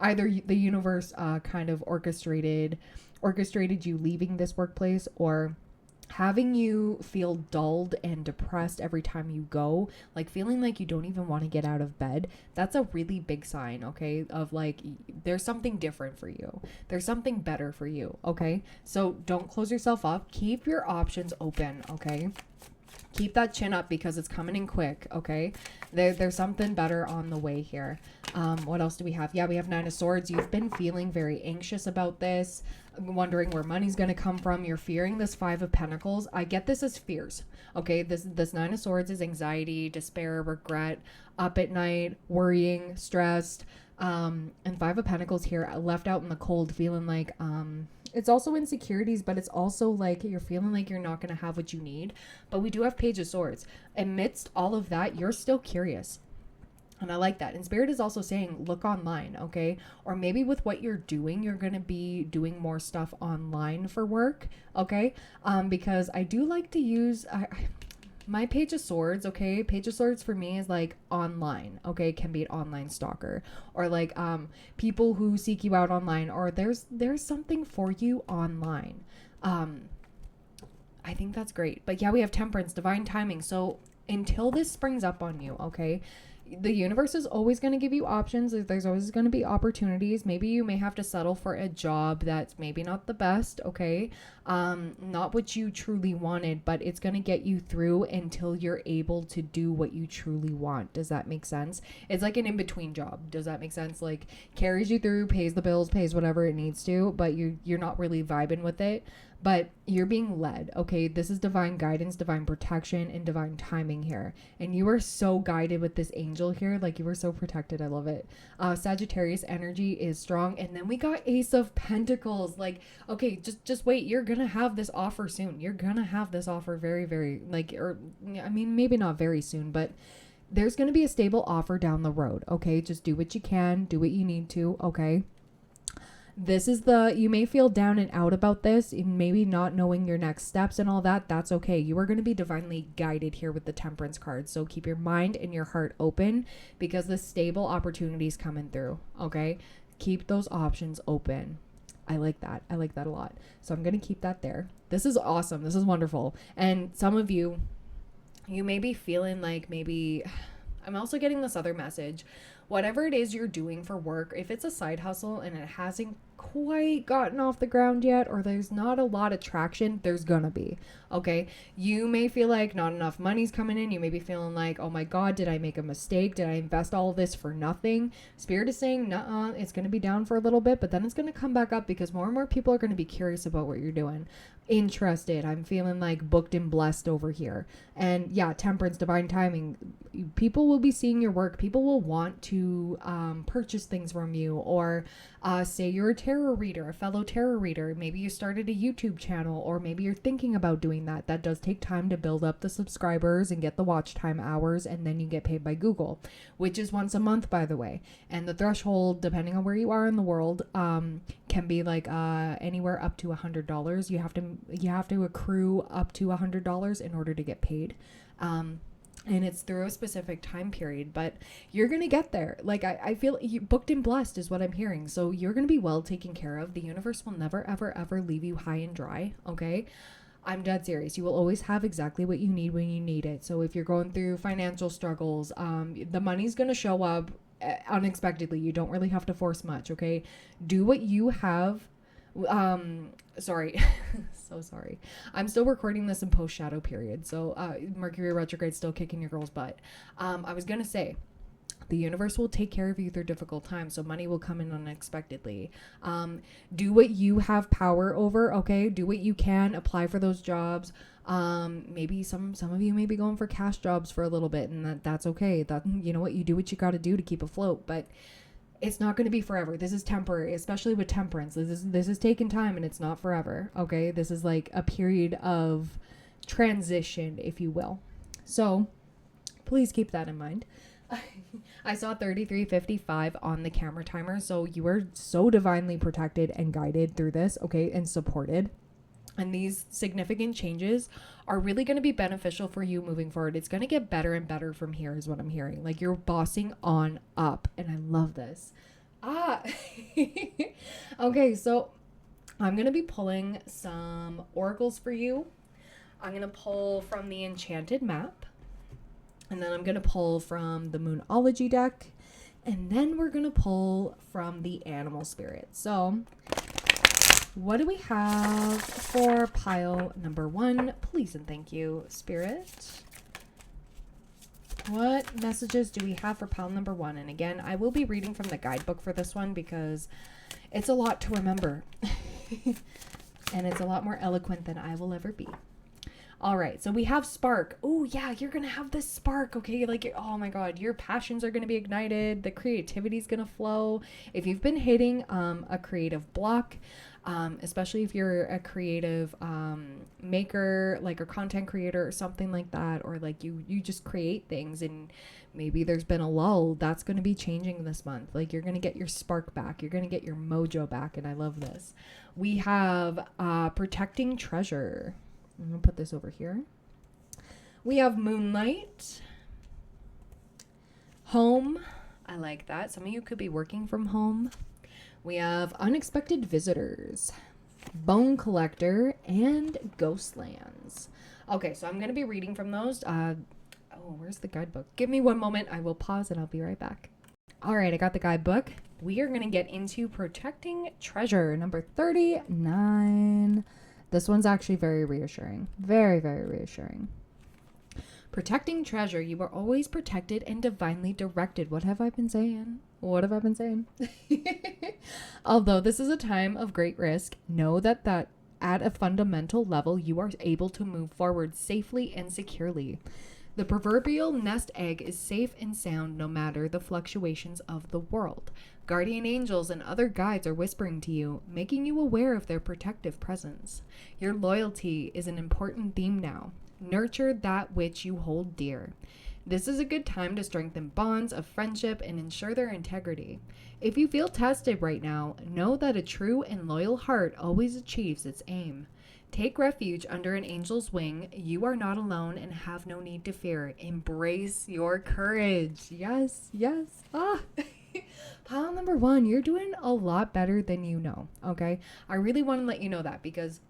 either the universe kind of orchestrated you leaving this workplace, or having you feel dulled and depressed every time you go, like feeling like you don't even want to get out of bed. That's a really big sign, okay, of like there's something different for you. There's something better for you, okay? So don't close yourself up. Keep your options open, okay? Keep that chin up, because it's coming in quick, okay? There's something better on the way here. What else do we have? Yeah, we have 9 of Swords. You've been feeling very anxious about this, wondering where money's going to come from. You're fearing this 5 of Pentacles. I get this as fears, okay? This 9 of Swords is anxiety, despair, regret, up at night, worrying, stressed. And 5 of Pentacles here, left out in the cold, feeling like it's also insecurities, but it's also like you're feeling like you're not going to have what you need. But we do have Page of Swords. Amidst all of that, you're still curious. And I like that. And Spirit is also saying, look online, okay? Or maybe with what you're doing, you're going to be doing more stuff online for work, okay? Because I do like to use... my Page of Swords, okay? Page of Swords for me is like online, okay? Can be an online stalker, or like people who seek you out online, or there's something for you online. I think that's great. But yeah, we have Temperance, divine timing. So until this springs up on you, okay? The universe is always going to give you options. There's always going to be opportunities. Maybe you may have to settle for a job that's maybe not the best, okay? Not what you truly wanted, but it's going to get you through until you're able to do what you truly want. Does that make sense? It's like an in-between job. Does that make sense? Like carries you through, pays the bills, pays whatever it needs to, but you're not really vibing with it. But you're being led, okay? This is divine guidance, divine protection, and divine timing here. And you are so guided with this angel here. Like, you are so protected. I love it. Sagittarius energy is strong. And then we got Ace of Pentacles. Like, okay, just wait. You're going to have this offer soon. You're going to have this offer very, very, like, or, I mean, maybe not very soon, but there's going to be a stable offer down the road, okay? Just do what you can. Do what you need to, okay? This is you may feel down and out about this, and maybe not knowing your next steps and all that. That's okay. You are going to be divinely guided here with the Temperance card. So keep your mind and your heart open, because the stable opportunities coming through. Okay. Keep those options open. I like that. I like that a lot. So I'm going to keep that there. This is awesome. This is wonderful. And some of you may be feeling like maybe, I'm also getting this other message. Whatever it is you're doing for work, if it's a side hustle and it hasn't quite gotten off the ground yet, or there's not a lot of traction, there's gonna be, okay? You may feel like not enough money's coming in. You may be feeling like, oh my God, did I make a mistake? Did I invest all of this for nothing? Spirit is saying, nuh-uh, it's gonna be down for a little bit, but then it's gonna come back up, because more and more people are gonna be curious about what you're doing. Interested. I'm feeling like booked and blessed over here. And yeah, Temperance, divine timing. People will be seeing your work. People will want to purchase things from you, or say you're a tarot reader, a fellow tarot reader. Maybe you started a YouTube channel, or maybe you're thinking about doing that. That does take time to build up the subscribers and get the watch time hours, and then you get paid by Google, which is once a month, by the way. And the threshold, depending on where you are in the world, can be like anywhere up to $100. You have to accrue up to $100 in order to get paid. And it's through a specific time period, but you're going to get there. Like, I feel you booked and blessed is what I'm hearing. So you're going to be well taken care of. The universe will never, ever, ever leave you high and dry. Okay. I'm dead serious. You will always have exactly what you need when you need it. So if you're going through financial struggles, the money's going to show up unexpectedly. You don't really have to force much. Okay. Do what you have. Sorry. So sorry. I'm still recording this in post shadow period. So, Mercury retrograde still kicking your girl's butt. I was going to say, the universe will take care of you through difficult times. So money will come in unexpectedly. Do what you have power over. Okay. Do what you can. Apply for those jobs. Maybe some of you may be going for cash jobs for a little bit, and that's okay. That, you know what, you do what you got to do to keep afloat, but it's not going to be forever. This is temporary, especially with Temperance. This is taking time, and it's not forever. Okay. This is like a period of transition, if you will. So please keep that in mind. I saw 33:55 on the camera timer. So you are so divinely protected and guided through this. Okay. And supported. And these significant changes are really going to be beneficial for you moving forward. It's going to get better and better from here is what I'm hearing. Like, you're bossing on up. And I love this. Okay, so I'm going to be pulling some oracles for you. I'm going to pull from the Enchanted Map. And then I'm going to pull from the Moonology deck. And then we're going to pull from the Animal Spirit. So what do we have for pile number 1? Please and thank you, Spirit. What messages do we have for pile number 1? And again, I will be reading from the guidebook for this one because it's a lot to remember. And it's a lot more eloquent than I will ever be. All right, so we have spark. Oh, yeah, you're going to have this spark, okay? Like, oh my God, your passions are going to be ignited. The creativity is going to flow. If you've been hitting a creative block, especially if you're a creative maker, like a content creator or something like that, or like you just create things and maybe there's been a lull, that's going to be changing this month. Like, you're going to get your spark back. You're going to get your mojo back, and I love this. We have protecting treasure. I'm going to put this over here. We have moonlight. Home. I like that. Some of you could be working from home. We have unexpected visitors, bone collector, and ghostlands. Okay, so I'm going to be reading from those. Where's the guidebook? Give me one moment. I will pause and I'll be right back. All right, I got the guidebook. We are going to get into protecting treasure, number 39. This one's actually very reassuring. Very, very reassuring. Protecting treasure. You are always protected and divinely directed. What have I been saying? What have I been saying? Although this is a time of great risk, know that at a fundamental level, you are able to move forward safely and securely. The proverbial nest egg is safe and sound no matter the fluctuations of the world. Guardian angels and other guides are whispering to you, making you aware of their protective presence. Your loyalty is an important theme now. Nurture that which you hold dear. This is a good time to strengthen bonds of friendship and ensure their integrity. If you feel tested right now, know that a true and loyal heart always achieves its aim. Take refuge under an angel's wing. You are not alone and have no need to fear. Embrace your courage. Yes, yes. Pile number 1, you're doing a lot better than you know, okay? I really want to let you know that because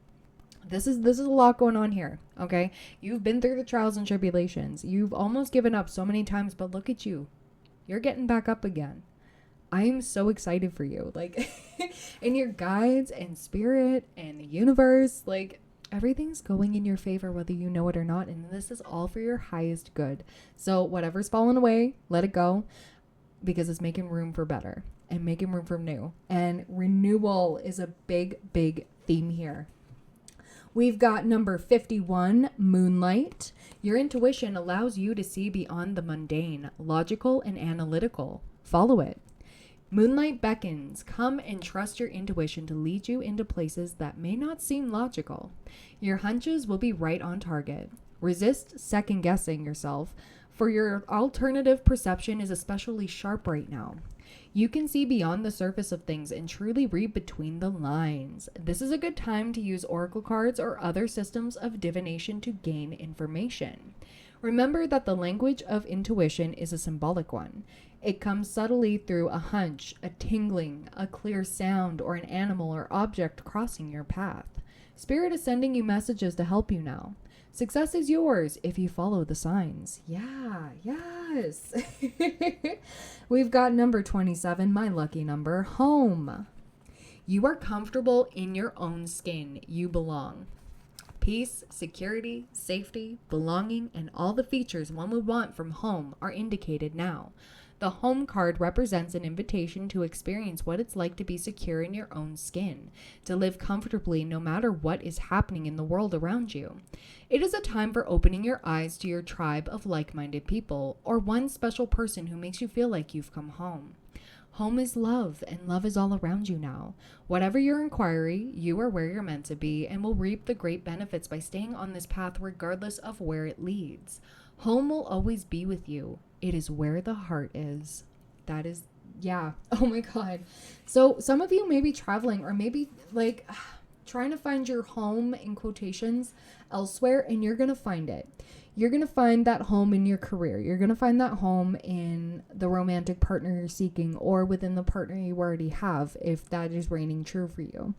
this is a lot going on here, okay? You've been through the trials and tribulations. You've almost given up so many times, but look at you. You're getting back up again. I am so excited for you. Like, and your guides and spirit and the universe, like, everything's going in your favor, whether you know it or not. And this is all for your highest good. So whatever's fallen away, let it go, because it's making room for better and making room for new. And renewal is a big, big theme here. We've got number 51, Moonlight. Your intuition allows you to see beyond the mundane, logical and analytical. Follow it. Moonlight beckons. Come and trust your intuition to lead you into places that may not seem logical. Your hunches will be right on target. Resist second-guessing yourself, for your alternative perception is especially sharp right now. You can see beyond the surface of things and truly read between the lines. This is a good time to use oracle cards or other systems of divination to gain information. Remember that the language of intuition is a symbolic one. It comes subtly through a hunch, a tingling, a clear sound, or an animal or object crossing your path. Spirit is sending you messages to help you now. Success is yours if you follow the signs. Yeah, yes. We've got number 27, my lucky number, home. You are comfortable in your own skin. You belong. Peace, security, safety, belonging, and all the features one would want from home are indicated now. The home card represents an invitation to experience what it's like to be secure in your own skin, to live comfortably no matter what is happening in the world around you. It is a time for opening your eyes to your tribe of like-minded people, or one special person who makes you feel like you've come home. Home is love, and love is all around you now. Whatever your inquiry, you are where you're meant to be and will reap the great benefits by staying on this path regardless of where it leads. Home will always be with you. It is where the heart is. That is, yeah. Oh my God. So some of you may be traveling or maybe like trying to find your home in quotations elsewhere, and you're going to find it. You're going to find that home in your career. You're going to find that home in the romantic partner you're seeking or within the partner you already have, if that is reigning true for you.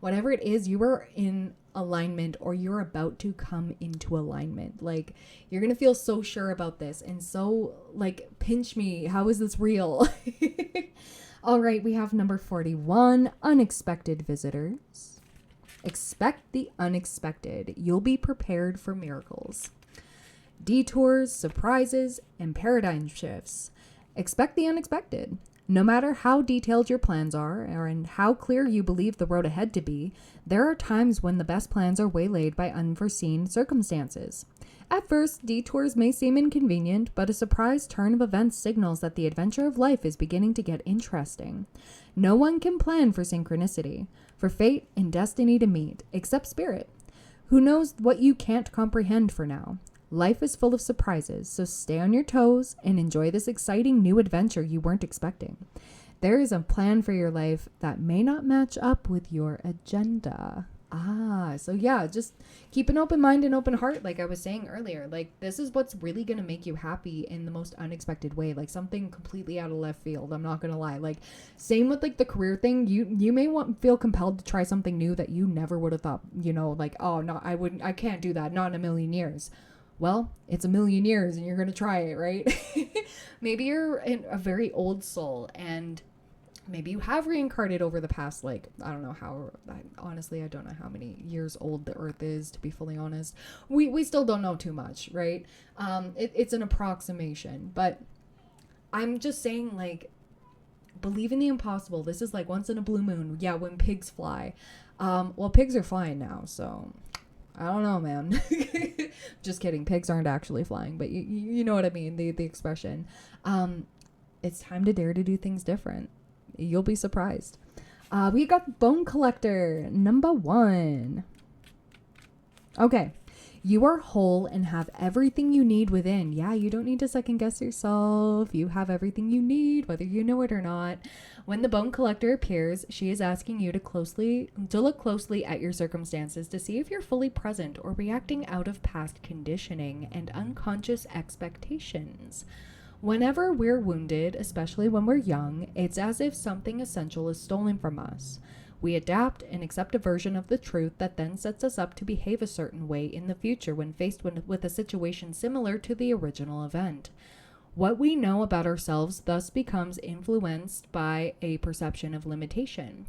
Whatever it is, you are in alignment or you're about to come into alignment. Like, you're going to feel so sure about this and so like, pinch me. How is this real? All right, we have number 41, unexpected visitors. Expect the unexpected. You'll be prepared for miracles. Detours, surprises, and paradigm shifts. Expect the unexpected. No matter how detailed your plans are and how clear you believe the road ahead to be, there are times when the best plans are waylaid by unforeseen circumstances. At first, detours may seem inconvenient, but a surprise turn of events signals that the adventure of life is beginning to get interesting. No one can plan for synchronicity, for fate and destiny to meet, except spirit, who knows what you can't comprehend for now. Life is full of surprises, so stay on your toes and enjoy this exciting new adventure you weren't expecting. There is a plan for your life that may not match up with your agenda. So yeah, just keep an open mind and open heart, like I was saying earlier. Like, this is what's really going to make you happy in the most unexpected way, like something completely out of left field. I'm not going to lie. Like, same with like the career thing. You may feel compelled to try something new that you never would have thought, like, oh no, I can't do that. Not in a million years. Well, it's a million years and you're going to try it, right? Maybe you're a very old soul and maybe you have reincarnated over the past, like, I don't know how, honestly, I don't know how many years old the earth is, to be fully honest. We still don't know too much, right? It's an approximation, but I'm just saying, like, believe in the impossible. This is like once in a blue moon. Yeah, when pigs fly. Well, pigs are flying now, so I don't know, man. Just kidding. Pigs aren't actually flying, but you know what I mean, the expression. It's time to dare to do things different. You'll be surprised. We got Bone Collector, number 1. Okay. You are whole and have everything you need within. Yeah, you don't need to second guess yourself. You have everything you need, whether you know it or not. When the bone collector appears, she is asking you to look closely at your circumstances to see if you're fully present or reacting out of past conditioning and unconscious expectations. Whenever we're wounded, especially when we're young, it's as if something essential is stolen from us. We adapt and accept a version of the truth that then sets us up to behave a certain way in the future when faced with a situation similar to the original event. What we know about ourselves thus becomes influenced by a perception of limitation.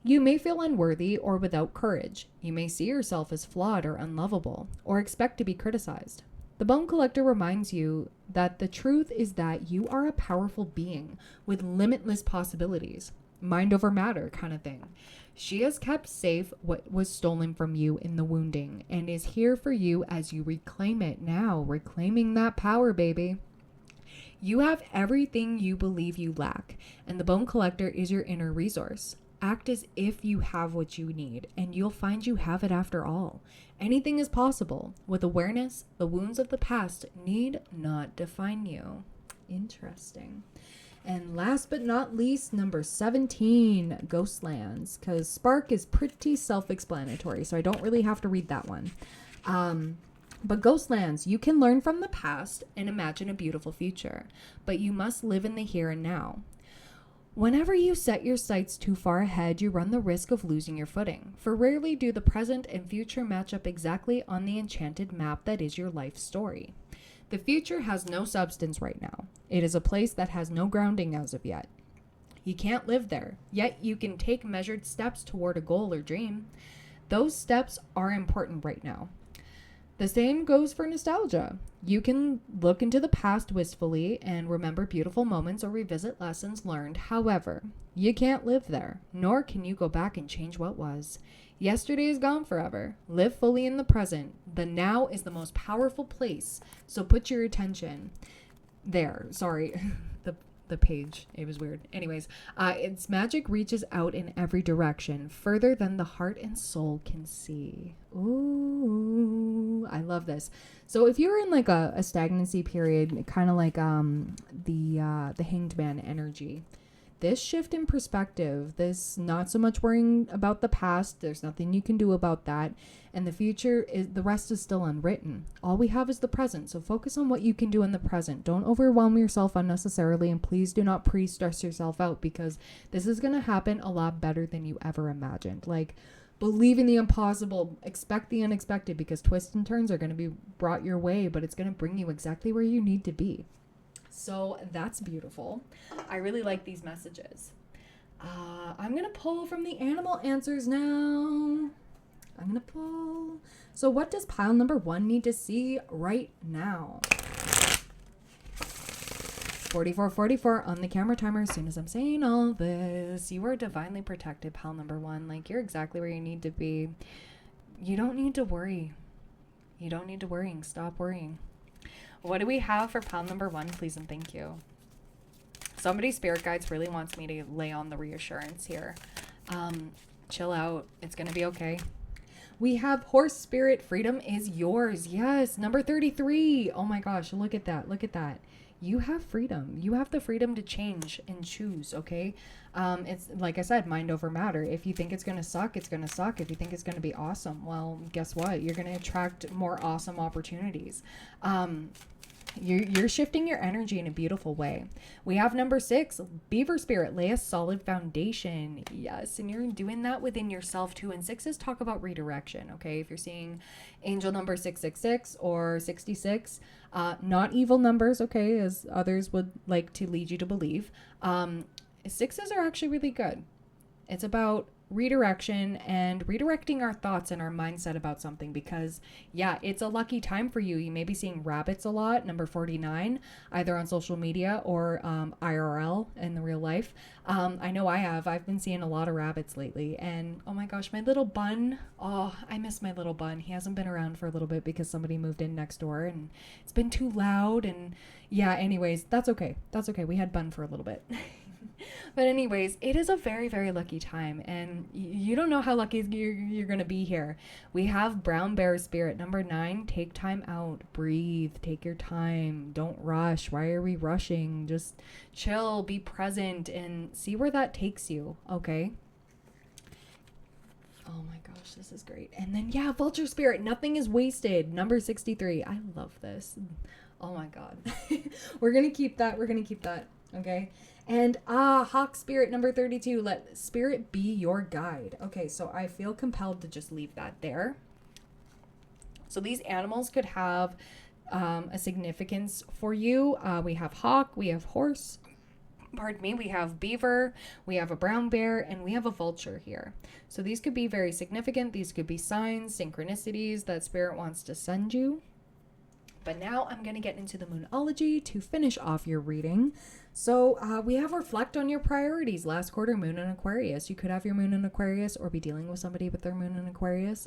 You may feel unworthy or without courage. You may see yourself as flawed or unlovable, or expect to be criticized. The bone collector reminds you that the truth is that you are a powerful being with limitless possibilities. Mind over matter kind of thing. She has kept safe what was stolen from you in the wounding and is here for you as you reclaim it now, reclaiming that power, baby. You have everything you believe you lack, and the bone collector is your inner resource. Act as if you have what you need, and you'll find you have it after all. Anything is possible. With awareness, the wounds of the past need not define you. Interesting. And last but not least, number 17, Ghostlands, because Spark is pretty self-explanatory, so I don't really have to read that one. But Ghostlands, you can learn from the past and imagine a beautiful future, but you must live in the here and now. Whenever you set your sights too far ahead, you run the risk of losing your footing, for rarely do the present and future match up exactly on the enchanted map that is your life story. The future has no substance right now. It is a place that has no grounding as of yet. You can't live there, yet you can take measured steps toward a goal or dream. Those steps are important right now. The same goes for nostalgia. You can look into the past wistfully and remember beautiful moments or revisit lessons learned. However, you can't live there, nor can you go back and change what was. Yesterday is gone forever. Live fully in the present. The now is the most powerful place, so put your attention there. Sorry, the page, it was weird. Anyways, its magic reaches out in every direction, further than the heart and soul can see. Ooh, I love this. So if you're in like a stagnancy period, kind of like the Hanged Man energy, this shift in perspective, this not so much worrying about the past, there's nothing you can do about that, and the future is, the rest is still unwritten. All we have is the present, so focus on what you can do in the present. Don't overwhelm yourself unnecessarily, and please do not pre-stress yourself out, because this is going to happen a lot better than you ever imagined. Like, believe in the impossible, expect the unexpected, because twists and turns are going to be brought your way, but it's going to bring you exactly where you need to be. So that's beautiful. I really like these messages. I'm going to pull from the animal answers now. I'm going to pull. So what does pile number 1 need to see right now? 4444 on the camera timer. As soon as I'm saying all this, you are divinely protected, pile number 1. Like, you're exactly where you need to be. You don't need to worry. You don't need to worry. Stop worrying. What do we have for pile number 1, please and thank you? Somebody, spirit guides, really wants me to lay on the reassurance here. Chill out. It's going to be okay. We have horse spirit. Freedom is yours. Yes. Number 33. Oh my gosh. Look at that. Look at that. You have freedom. You have the freedom to change and choose. Okay. It's like I said, mind over matter. If you think it's going to suck, it's going to suck. If you think it's going to be awesome, well, guess what? You're going to attract more awesome opportunities. You're shifting your energy in a beautiful way. We have number 6, beaver spirit, lay a solid foundation. Yes, and you're doing that within yourself too. And 6s talk about redirection. Okay, if you're seeing angel number 666 or 66, not evil numbers. Okay, as others would like to lead you to believe. 6s are actually really good. It's about redirection and redirecting our thoughts and our mindset about something, because yeah, it's a lucky time for you. You may be seeing rabbits a lot, number 49, either on social media or IRL in the real life. I know I've been seeing a lot of rabbits lately, and oh my gosh, my little bun, oh, I miss my little bun. He hasn't been around for a little bit because somebody moved in next door and it's been too loud, and yeah, anyways, that's okay. We had bun for a little bit. But anyways, it is a very, very lucky time, and you don't know how lucky you're going to be here. We have brown bear spirit number 9. Take time out, breathe, take your time, don't rush. Why are we rushing? Just chill, be present, and see where that takes you, okay? Oh my gosh, this is great. And then, yeah, vulture spirit, nothing is wasted, number 63. I love this. Oh my god. We're gonna keep that, okay? And hawk spirit number 32, let spirit be your guide. Okay, so I feel compelled to just leave that there. So these animals could have a significance for you. We have hawk, we have horse, pardon me, we have beaver, we have a brown bear, and we have a vulture here. So these could be very significant. These could be signs, synchronicities that spirit wants to send you. But now I'm going to get into the Moonology to finish off your reading. So we have reflect on your priorities. Last quarter, moon in Aquarius. You could have your moon in Aquarius or be dealing with somebody with their moon in Aquarius.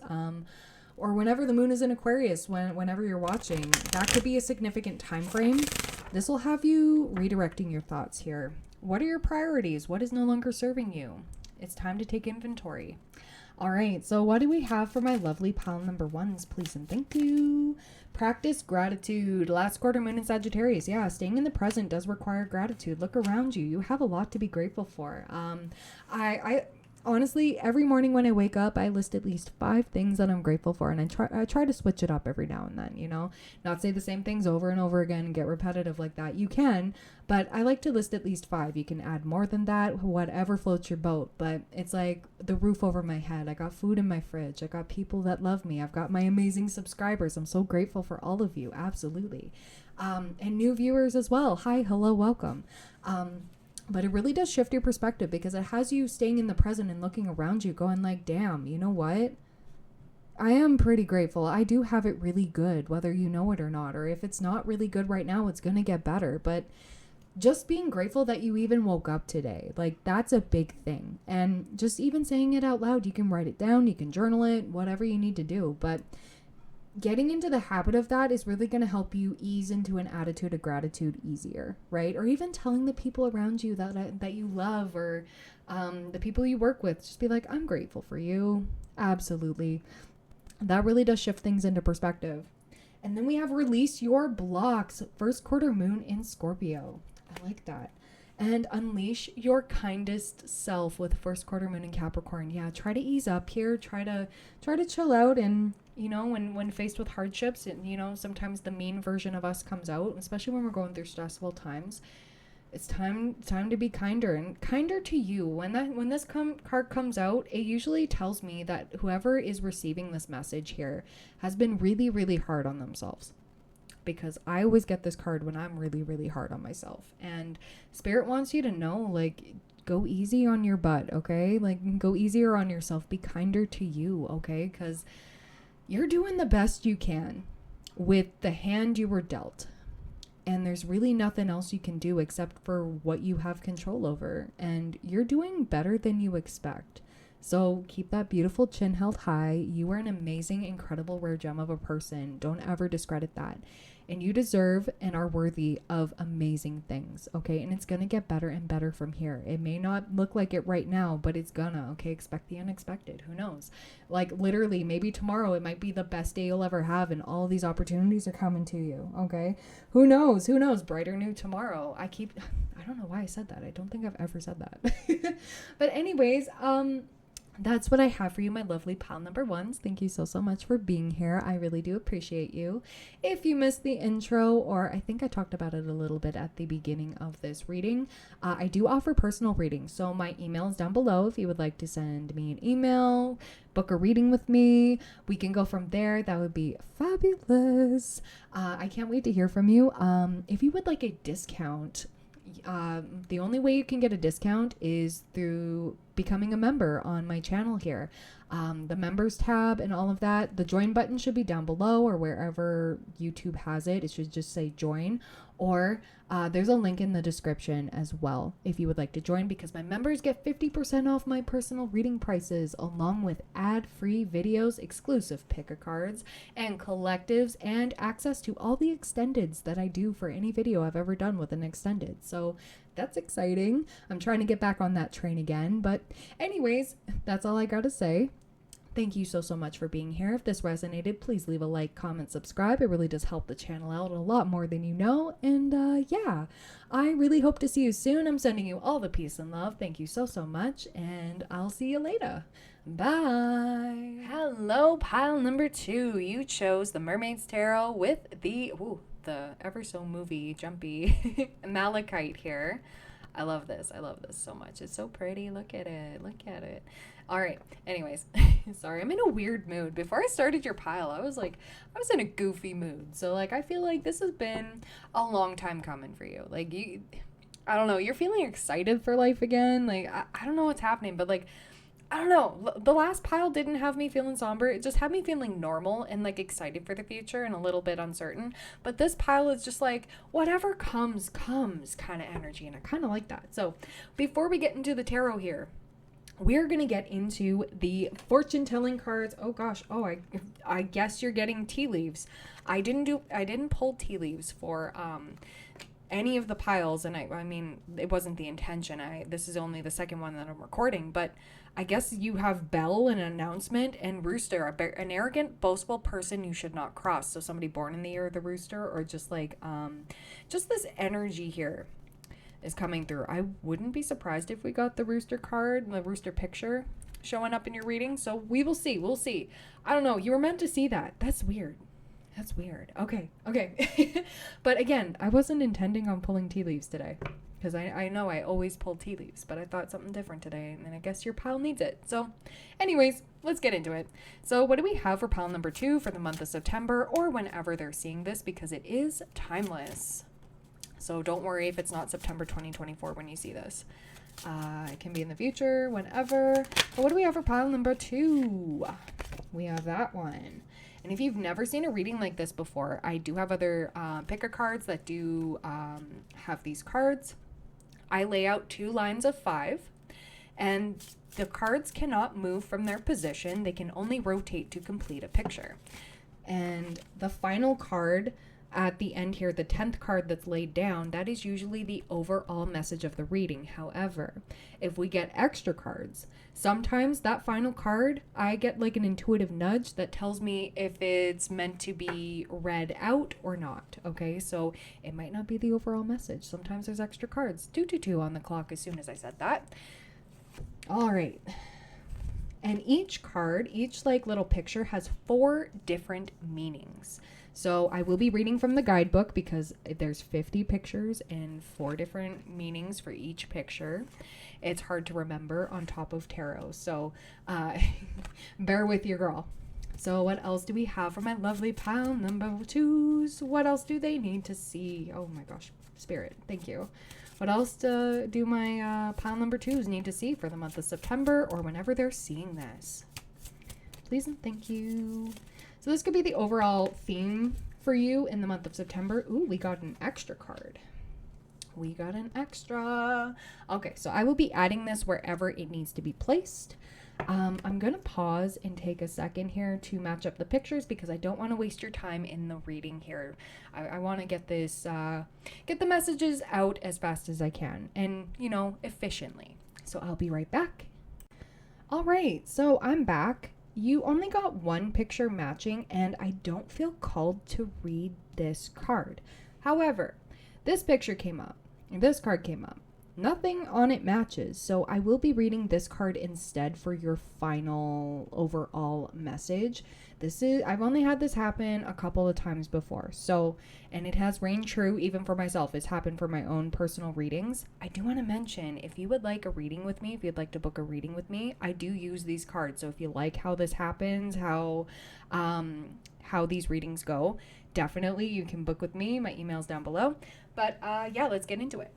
Or whenever the moon is in Aquarius, whenever you're watching, that could be a significant time frame. This will have you redirecting your thoughts here. What are your priorities? What is no longer serving you? It's time to take inventory. All right, so what do we have for my lovely pile number 1s? Please and thank you. Practice gratitude. Last quarter, moon in Sagittarius. Yeah, staying in the present does require gratitude. Look around you. You have a lot to be grateful for. I honestly, every morning when I wake up, I list at least 5 things that I'm grateful for, and I try to switch it up every now and then, you know, not say the same things over and over again and get repetitive like that. You can, but I like to list at least 5. You can add more than that, whatever floats your boat, but it's like the roof over my head. I got food in my fridge. I got people that love me. I've got my amazing subscribers. I'm so grateful for all of you. Absolutely. And new viewers as well. Hi, hello, welcome. But it really does shift your perspective because it has you staying in the present and looking around you going like, damn, you know what? I am pretty grateful. I do have it really good, whether you know it or not. Or if it's not really good right now, it's going to get better. But just being grateful that you even woke up today, like that's a big thing. And just even saying it out loud, you can write it down, you can journal it, whatever you need to do. But getting into the habit of that is really going to help you ease into an attitude of gratitude easier, right? Or even telling the people around you that you love, or the people you work with, just be like, I'm grateful for you. Absolutely. That really does shift things into perspective. And then we have release your blocks. First quarter moon in Scorpio. I like that. And unleash your kindest self with first quarter moon in Capricorn. Yeah, try to ease up here. Try to chill out. And you know, when faced with hardships, and you know, sometimes the mean version of us comes out, especially when we're going through stressful times. It's time to be kinder and kinder to you. When this card comes out, it usually tells me that whoever is receiving this message here has been really, really hard on themselves. Because I always get this card when I'm really, really hard on myself. And Spirit wants you to know, like, go easy on your butt, okay? Like, go easier on yourself. Be kinder to you, okay? Because you're doing the best you can with the hand you were dealt. And there's really nothing else you can do except for what you have control over. And you're doing better than you expect. So keep that beautiful chin held high. You are an amazing, incredible, rare gem of a person. Don't ever discredit that. And you deserve and are worthy of amazing things, okay? And it's going to get better and better from here. It may not look like it right now, but it's gonna, okay? Expect the unexpected. Who knows? Like, literally, maybe tomorrow it might be the best day you'll ever have, and all these opportunities are coming to you, okay? Who knows? Who knows? Brighter new tomorrow. I don't know why I said that. I don't think I've ever said that. But anyways, that's what I have for you, my lovely pal number 1s. Thank you so much for being here. I really do appreciate you. If you missed the intro, or I think I talked about it a little bit at the beginning of this reading, I do offer personal readings. So my email is down below if you would like to send me an email, book a reading with me. We can go from there. That would be fabulous. I can't wait to hear from you. If you would like a discount, the only way you can get a discount is through becoming a member on my channel here. The members tab and all of that, the join button should be down below or wherever YouTube has it. It should just say join, or there's a link in the description as well if you would like to join, because my members get 50% off my personal reading prices, along with ad-free videos, exclusive pick-a cards and collectives, and access to all the extendeds that I do for any video I've ever done with an extended. So that's exciting. I'm trying to get back on that train again. But anyways, that's all I got to say. Thank you so much for being here. If this resonated, please leave a like, comment, subscribe. It really does help the channel out a lot more than you know. And yeah, I really hope to see you soon. I'm sending you all the peace and love. Thank you so much. And I'll see you later. Bye. Hello, pile number 2. You chose the Mermaid's Tarot with the ever so movie jumpy Malachite here. I love this. I love this so much. It's so pretty. Look at it. Look at it. All right. Anyways, sorry. I'm in a weird mood. Before I started your pile, I was in a goofy mood. So like, I feel like this has been a long time coming for you. Like I don't know. You're feeling excited for life again. Like, I don't know what's happening, but like, I don't know. The last pile didn't have me feeling somber. It just had me feeling normal and like excited for the future and a little bit uncertain. But this pile is just like whatever comes kind of energy. And I kind of like that. So before we get into the tarot here, we're going to get into the fortune telling cards. Oh gosh. Oh, I guess you're getting tea leaves. I didn't pull tea leaves for, any of the piles. And I mean, it wasn't the intention. This is only the second one that I'm recording, but I guess you have bell, an announcement, and rooster, an arrogant, boastful person you should not cross. So somebody born in the year of the rooster, or just like, just this energy here is coming through. I wouldn't be surprised if we got the rooster card, the rooster picture showing up in your reading. So we will see. We'll see. I don't know. You were meant to see that. That's weird. That's weird. Okay. But again, I wasn't intending on pulling tea leaves today. Because I know I always pull tea leaves, but I thought something different today, and I guess your pile needs it. So anyways, let's get into it. So what do we have for pile number 2 for the month of September, or whenever they're seeing this, because it is timeless. So don't worry if it's not September 2024 when you see this. It can be in the future, whenever. But what do we have for pile number 2? We have that one. And if you've never seen a reading like this before, I do have other picker cards that do have these cards. I lay out 2 lines of 5, and the cards cannot move from their position. They can only rotate to complete a picture. And the final card at the end here, the 10th card that's laid down, that is usually the overall message of the reading. However, if we get extra cards, sometimes that final card, I get like an intuitive nudge that tells me if it's meant to be read out or not. Okay, so it might not be the overall message. Sometimes there's extra cards. 222 on the clock as soon as I said that. All right. And each card, each like little picture has 4 different meanings. So I will be reading from the guidebook because there's 50 pictures and 4 different meanings for each picture. It's hard to remember on top of tarot. So bear with your girl. So what else do we have for my lovely pile number 2s? What else do they need to see? Oh my gosh, Spirit, thank you. What else do my pile number 2s need to see for the month of September, or whenever they're seeing this? Please and thank you. So this could be the overall theme for you in the month of September. Ooh, we got an extra card. We got an extra. Okay, so I will be adding this wherever it needs to be placed. I'm going to pause and take a second here to match up the pictures because I don't want to waste your time in the reading here. I want to get this, get the messages out as fast as I can and, you know, efficiently. So I'll be right back. All right, so I'm back. You only got 1 picture matching, and I don't feel called to read this card. However, this picture came up, and this card came up. Nothing on it matches, so I will be reading this card instead for your final overall message. I've only had this happen a couple of times before, so, and it has rang true even for myself. It's happened for my own personal readings. I do want to mention, if you would like a reading with me, if you'd like to book a reading with me, I do use these cards. So if you like how this happens, how these readings go, definitely you can book with me. My email's down below. But yeah, let's get into it.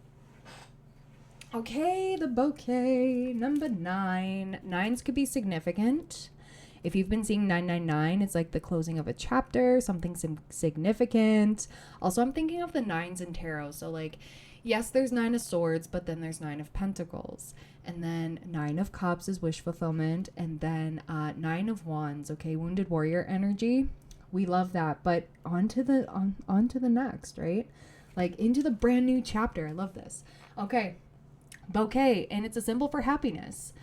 Okay, the bouquet, number 9. 9s could be significant. If you've been seeing 999, it's like the closing of a chapter, something significant. Also, I'm thinking of the 9s in tarot. So like, yes, there's 9 of swords, but then there's 9 of pentacles. And then 9 of cups is wish fulfillment. And then 9 of wands, okay, wounded warrior energy. We love that. But on to the next, right? like into the brand new chapter. I love this. Okay. Bouquet, and it's a symbol for happiness.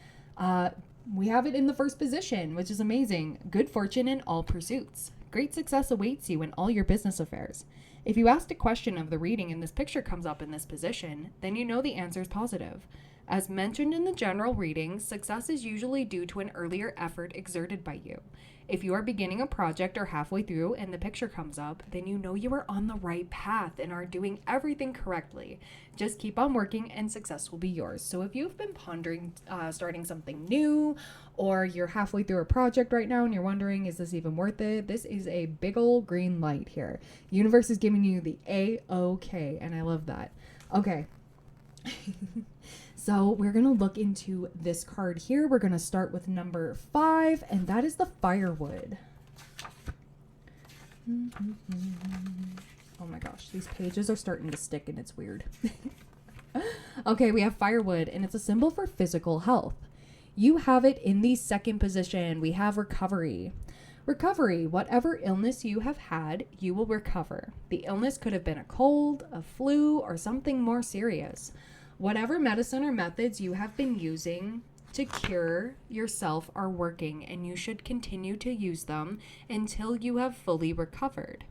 We have it in the first position, which is amazing. Good fortune in all pursuits. Great success awaits you in all your business affairs. If you asked a question of the reading and this picture comes up in this position, then you know the answer is positive. As mentioned in the general reading, success is usually due to an earlier effort exerted by you. If you are beginning a project or halfway through and the picture comes up, then you know you are on the right path and are doing everything correctly. Just keep on working and success will be yours. So if you've been pondering starting something new, or you're halfway through a project right now and you're wondering, is this even worth it? This is a big old green light here. Universe is giving you the A-OK, and I love that. Okay. So we're going to look into this card here. We're going to start with number 5, and that is the firewood. Oh my gosh, these pages are starting to stick and it's weird. Okay, we have firewood, and it's a symbol for physical health. You have it in the second position. We have recovery. Recovery, whatever illness you have had, you will recover. The illness could have been a cold, a flu, or something more serious. Whatever medicine or methods you have been using to cure yourself are working, and you should continue to use them until you have fully recovered.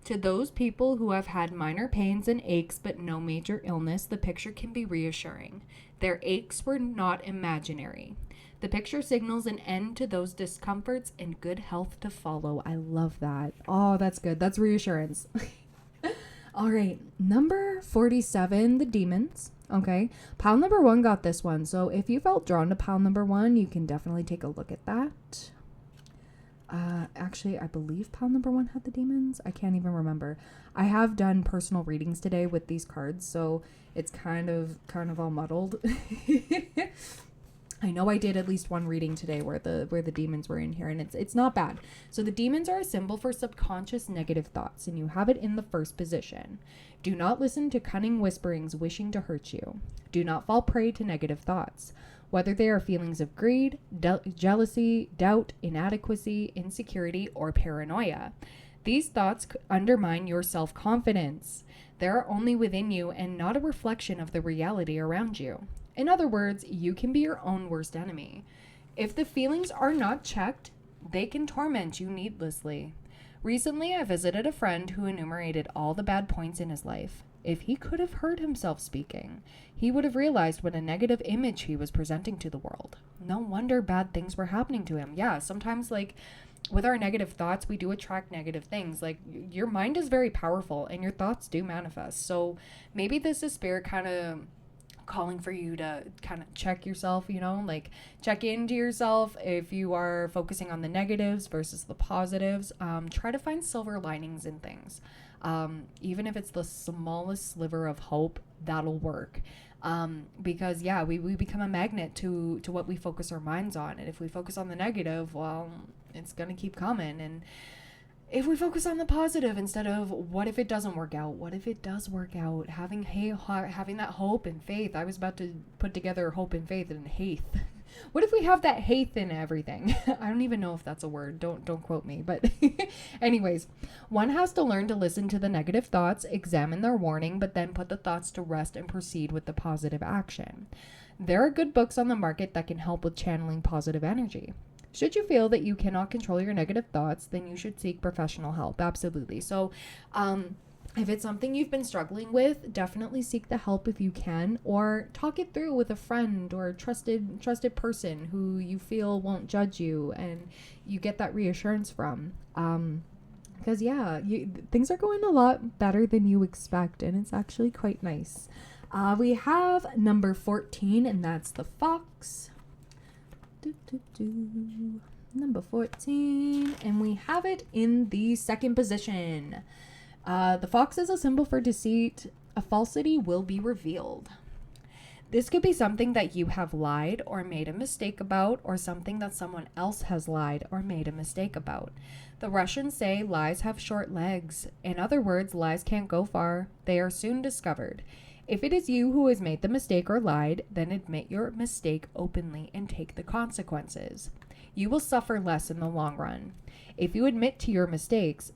To those people who have had minor pains and aches but no major illness, the picture can be reassuring. Their aches were not imaginary. The picture signals an end to those discomforts and good health to follow. I love that. Oh, that's good. That's reassurance. All right, number 47, the demons. Okay, pile number 1 got this one. So if you felt drawn to pile number 1, you can definitely take a look at that. Actually, I believe pile number 1 had the demons. I can't even remember. I have done personal readings today with these cards, so it's kind of all muddled. I know I did at least one reading today where the demons were in here, and it's not bad. So the demons are a symbol for subconscious negative thoughts, and you have it in the first position. Do not listen to cunning whisperings wishing to hurt you. Do not fall prey to negative thoughts, whether they are feelings of greed, jealousy, doubt, inadequacy, insecurity, or paranoia. These thoughts undermine your self-confidence. They are only within you and not a reflection of the reality around you. In other words, you can be your own worst enemy. If the feelings are not checked, they can torment you needlessly. Recently, I visited a friend who enumerated all the bad points in his life. If he could have heard himself speaking, he would have realized what a negative image he was presenting to the world. No wonder bad things were happening to him. Yeah, sometimes with our negative thoughts, we do attract negative things. Your mind is very powerful and your thoughts do manifest. So maybe this is spirit kind of calling for you to kind of check yourself, check into yourself. If you are focusing on the negatives versus the positives, try to find silver linings in things. Even if it's the smallest sliver of hope, that'll work. Because we become a magnet to what we focus our minds on. And if we focus on the negative, well, it's going to keep coming. And if we focus on the positive instead of what if it doesn't work out? What if it does work out? Having that hope and faith. I was about to put together hope and faith and haith. What if we have that haith in everything? I don't even know if that's a word. Don't quote me. But anyways, one has to learn to listen to the negative thoughts, examine their warning, but then put the thoughts to rest and proceed with the positive action. There are good books on the market that can help with channeling positive energy. Should you feel that you cannot control your negative thoughts, then you should seek professional help. Absolutely. So, if it's something you've been struggling with, definitely seek the help if you can, or talk it through with a friend or a trusted person who you feel won't judge you and you get that reassurance from. Because things are going a lot better than you expect, and it's actually quite nice. We have number 14, and that's the fox. Number 14, and we have it in the second position. The fox is a symbol for deceit. A falsity will be revealed. This could be something that you have lied or made a mistake about, or something that someone else has lied or made a mistake about. The Russians say lies have short legs. In other words, lies can't go far. They are soon discovered. If it is you who has made the mistake or lied, then admit your mistake openly and take the consequences. You will suffer less in the long run. If you admit to your mistakes,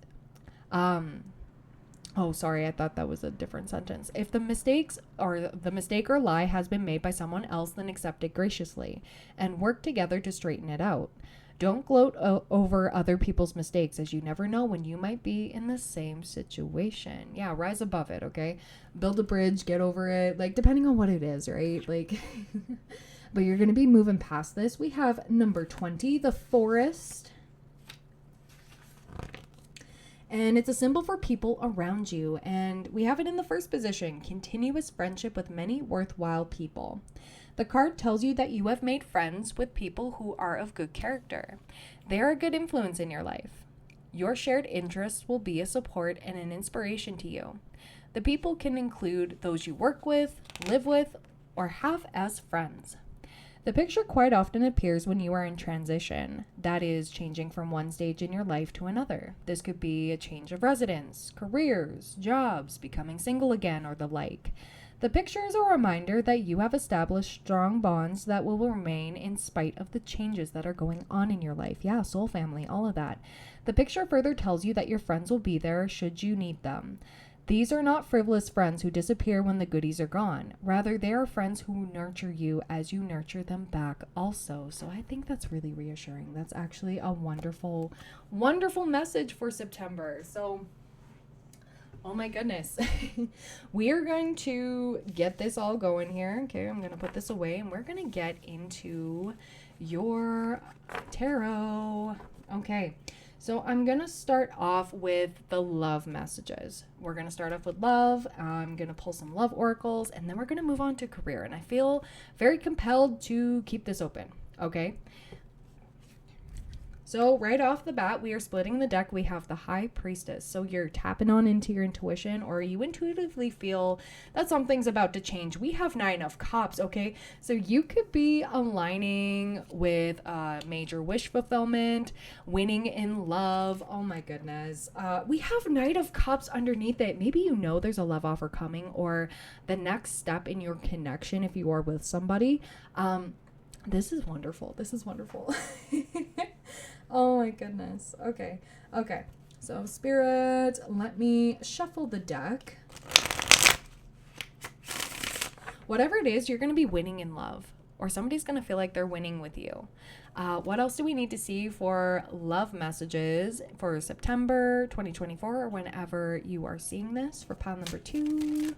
Oh, sorry, I thought that was a different sentence. If the mistake or lie has been made by someone else, then accept it graciously and work together to straighten it out. Don't gloat over other people's mistakes, as you never know when you might be in the same situation. Yeah, rise above it, okay? Build a bridge, get over it, like depending on what it is, right? Like but you're going to be moving past this. We have number 20, the forest. And it's a symbol for people around you. And we have it in the first position, continuous friendship with many worthwhile people. The card tells you that you have made friends with people who are of good character. They are a good influence in your life. Your shared interests will be a support and an inspiration to you. The people can include those you work with, live with, or have as friends. The picture quite often appears when you are in transition, that is, changing from one stage in your life to another. This could be a change of residence, careers, jobs, becoming single again, or the like. The picture is a reminder that you have established strong bonds that will remain in spite of the changes that are going on in your life. Yeah, soul family, all of that. The picture further tells you that your friends will be there should you need them. These are not frivolous friends who disappear when the goodies are gone. Rather, they are friends who nurture you as you nurture them back also. So I think that's really reassuring. That's actually a wonderful, wonderful message for September. So, oh my goodness. We are going to get this all going here. Okay, I'm going to put this away and we're going to get into your tarot. Okay. So I'm going to start off with the love messages. We're going to start off with love. I'm going to pull some love oracles, and then we're going to move on to career. And I feel very compelled to keep this open, okay? So right off the bat, we are splitting the deck. We have the High Priestess. So you're tapping on into your intuition, or you intuitively feel that something's about to change. We have Nine of Cups, okay? So you could be aligning with major wish fulfillment, winning in love. Oh my goodness. We have Knight of Cups underneath it. Maybe you know there's a love offer coming, or the next step in your connection if you are with somebody. This is wonderful. This is wonderful. Oh my goodness. Okay. So Spirit, let me shuffle the deck. Whatever it is, you're going to be winning in love, or somebody's going to feel like they're winning with you. What else do we need to see for love messages for September 2024, or whenever you are seeing this for pile number 2?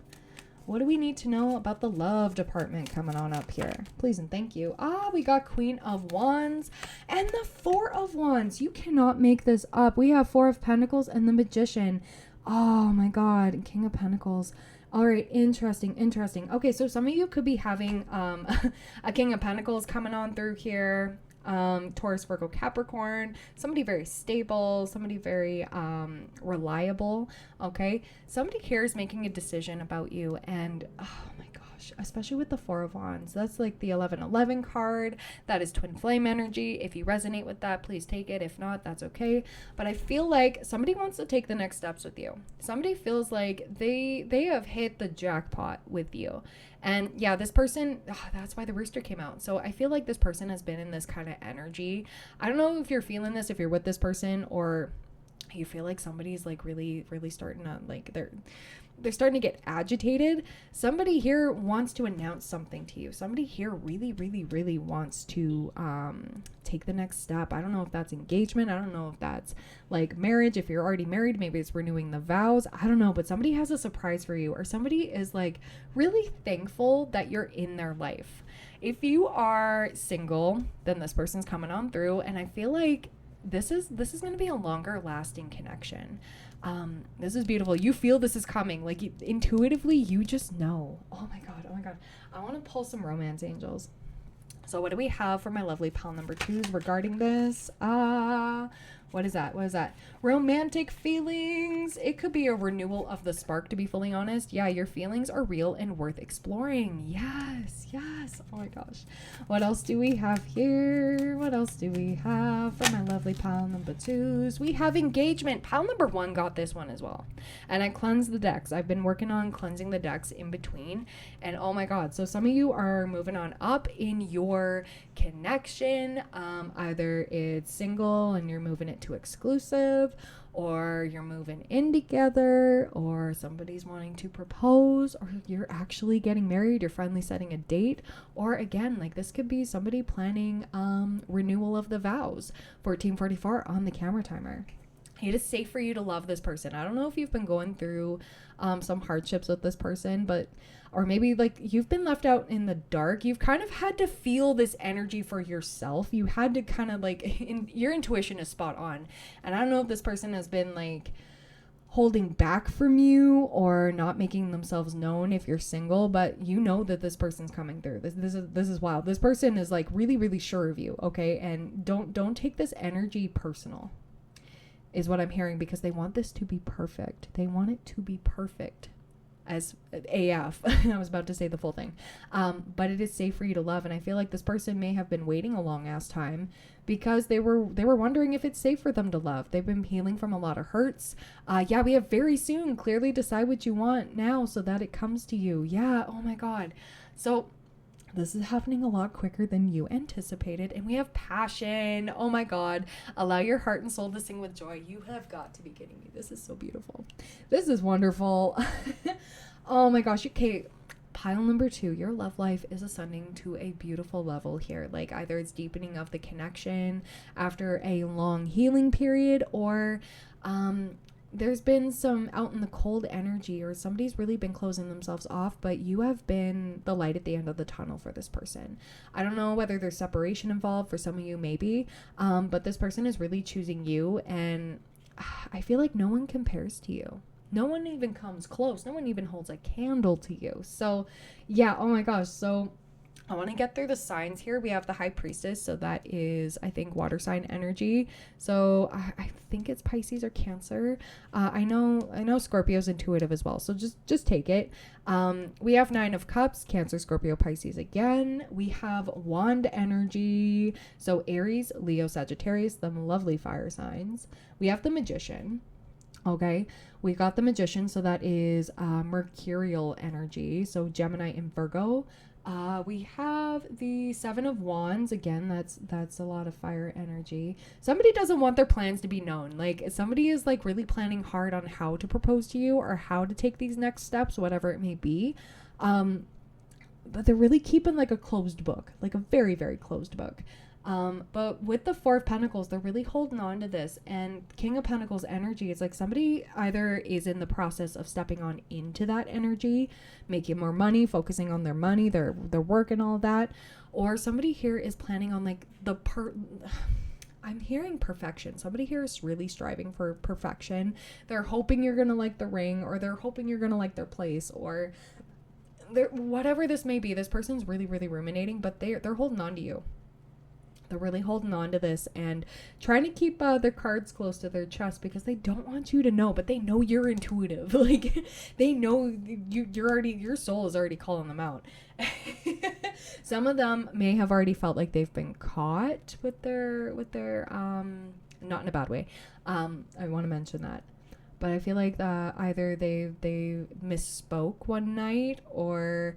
What do we need to know about the love department coming on up here? Please and thank you. We got Queen of Wands and the Four of Wands. You cannot make this up. We have Four of Pentacles and the Magician. Oh my God. King of Pentacles. All right. Interesting. Okay. So some of you could be having a King of Pentacles coming on through here. Taurus, Virgo, Capricorn, somebody very stable, somebody very reliable, okay? Somebody here is making a decision about you, and oh my gosh, especially with the Four of Wands, that's like the 1111 card. That is twin flame energy. If you resonate with that, please take it. If not, that's okay. But I feel like somebody wants to take the next steps with you. Somebody feels like they have hit the jackpot with you. And yeah, this person, that's why the rooster came out. So I feel like this person has been in this kind of energy. I don't know if you're feeling this, if you're with this person, or you feel like somebody's like really, really starting to like, they're starting to get agitated. Somebody here wants to announce something to you. Somebody here really, really, really wants to take the next step. I don't know if that's engagement. I don't know if that's like marriage. If you're already married, maybe it's renewing the vows. I don't know, but somebody has a surprise for you, or somebody is like really thankful that you're in their life. If you are single, then this person's coming on through, and I feel like this is going to be a longer lasting connection. This is beautiful. You feel this is coming. Like intuitively, you just know. Oh my God. I want to pull some romance angels. So what do we have for my lovely pal number 2s regarding this? What is that? Romantic feelings. It could be a renewal of the spark, to be fully honest. Yeah, your feelings are real and worth exploring. Yes. Oh my gosh. What else do we have here? What else do we have for my lovely pile number 2s? We have engagement. Pile number 1 got this one as well. And I cleansed the decks. I've been working on cleansing the decks in between. And oh my God. So some of you are moving on up in your connection. Either it's single and you're moving it it too exclusive, or you're moving in together, or somebody's wanting to propose, or you're actually getting married, you're finally setting a date, or again, like this could be somebody planning renewal of the vows. 1444 on the camera timer. It is safe for you to love this person. I don't know if you've been going through some hardships with this person, but or maybe like you've been left out in the dark. You've kind of had to feel this energy for yourself. You had to kind of like, your intuition is spot on. And I don't know if this person has been like holding back from you or not making themselves known if you're single, but you know that this person's coming through. This is wild. This person is like really, really sure of you, okay? And don't take this energy personal, is what I'm hearing, because they want this to be perfect. They want it to be perfect as AF. I was about to say the full thing. But it is safe for you to love. And I feel like this person may have been waiting a long ass time because they were wondering if it's safe for them to love. They've been healing from a lot of hurts. Yeah, we have very soon. Clearly decide what you want now so that it comes to you. Yeah. Oh my God. So this is happening a lot quicker than you anticipated. And we have passion. Oh my God. Allow your heart and soul to sing with joy. You have got to be kidding me. This is so beautiful. This is wonderful. Oh my gosh. Okay. Pile number 2, your love life is ascending to a beautiful level here. Like either it's deepening of the connection after a long healing period, or there's been some out in the cold energy, or somebody's really been closing themselves off, but you have been the light at the end of the tunnel for this person. I don't know whether there's separation involved. For some of you, maybe, but this person is really choosing you, and I feel like no one compares to you. No one even comes close. No one even holds a candle to you. So yeah, oh my gosh. So I want to get through the signs here. We have the High Priestess. So that is, I think, water sign energy. So I think it's Pisces or Cancer. I know Scorpio's intuitive as well. So just take it. We have 9 of Cups, Cancer, Scorpio, Pisces again. We have Wand energy. So Aries, Leo, Sagittarius, them lovely fire signs. We have the Magician. Okay, we got the Magician, so that is mercurial energy, so Gemini and Virgo. We have the 7 of Wands. Again, that's a lot of fire energy. Somebody doesn't want their plans to be known. Like somebody is like really planning hard on how to propose to you or how to take these next steps, whatever it may be. But they're really keeping like a closed book, like a very, very closed book. But with the 4 of Pentacles, they're really holding on to this. And King of Pentacles energy, it's like somebody either is in the process of stepping on into that energy, making more money, focusing on their money, their work and all that. Or somebody here is planning on like I'm hearing perfection. Somebody here is really striving for perfection. They're hoping you're going to like the ring, or they're hoping you're going to like their place, or whatever this may be. This person's really, really ruminating, but they're holding on to you. They're really holding on to this and trying to keep their cards close to their chest because they don't want you to know, but they know you're intuitive. Like they know your soul is already calling them out. Some of them may have already felt like they've been caught with their not in a bad way. I want to mention that. But I feel like either they misspoke one night, or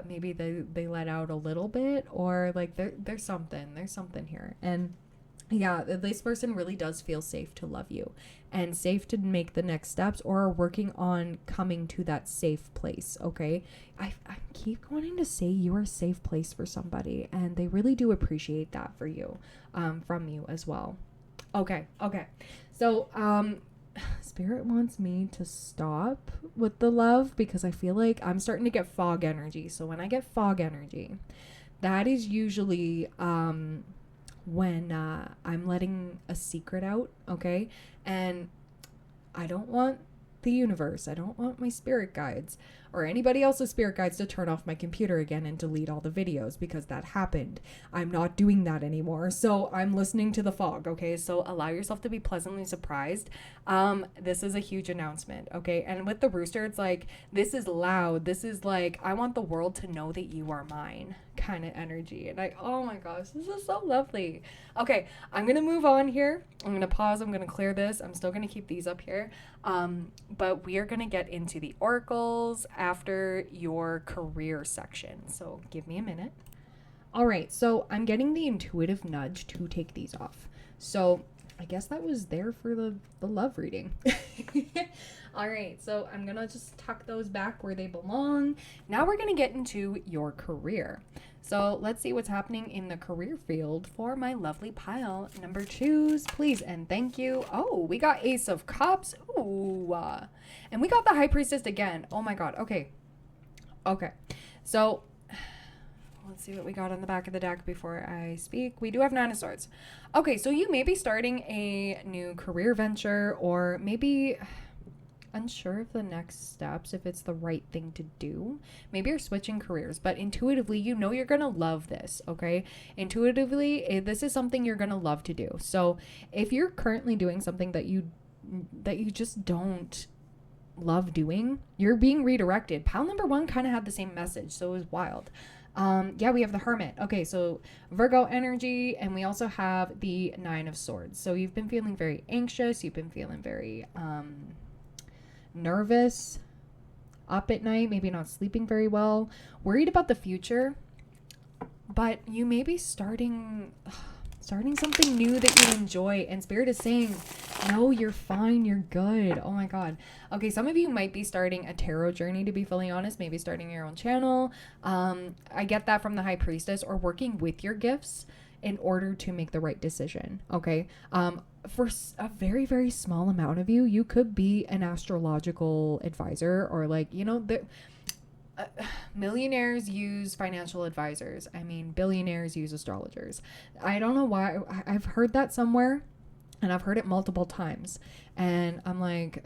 maybe they let out a little bit, or like there's something here. And yeah, this person really does feel safe to love you and safe to make the next steps, or are working on coming to that safe place. Okay, I keep wanting to say you are a safe place for somebody, and they really do appreciate that for you, from you as well. Okay, so Spirit wants me to stop with the love because I feel like I'm starting to get fog energy. So when I get fog energy, that is usually when I'm letting a secret out, okay? And I don't want the universe, I don't want my spirit guides or anybody else's spirit guides to turn off my computer again and delete all the videos, because that happened. I'm not doing that anymore. So I'm listening to the fog, okay? So allow yourself to be pleasantly surprised. This is a huge announcement, okay? And with the rooster, it's like, this is loud. This is like, I want the world to know that you are mine kind of energy. And oh my gosh, this is so lovely. Okay, I'm going to move on here. I'm going to pause. I'm going to clear this. I'm still going to keep these up here. But we are going to get into the oracles after your career section. So give me a minute. All right, so I'm getting the intuitive nudge to take these off. So I guess that was there for the love reading. All right, so I'm gonna just tuck those back where they belong. Now we're gonna get into your career. So let's see what's happening in the career field for my lovely pile number 2s, please and thank you. Oh, we got Ace of Cups. Ooh, and we got the High Priestess again. Oh my God. Okay. So let's see what we got on the back of the deck before I speak. We do have 9 of Swords. Okay, so you may be starting a new career venture, or maybe unsure of the next steps, if it's the right thing to do. Maybe you're switching careers, but intuitively, you know you're going to love this, okay? Intuitively, this is something you're going to love to do. So if you're currently doing something that you just don't love doing, you're being redirected. Pile number 1 kind of had the same message, so it was wild. Yeah, we have the Hermit. Okay, so Virgo energy, and we also have the 9 of Swords. So you've been feeling very anxious. You've been feeling very nervous, up at night, maybe not sleeping very well, worried about the future. But you may be starting something new that you enjoy, and Spirit is saying, no, you're fine, you're good. Oh my God. Okay, some of you might be starting a tarot journey, to be fully honest, maybe starting your own channel. I get that from the High Priestess, or working with your gifts in order to make the right decision. Okay. For a very, very small amount of you, you could be an astrological advisor, or millionaires use financial advisors. I mean, billionaires use astrologers. I don't know why. I've heard that somewhere, and I've heard it multiple times. And I'm like,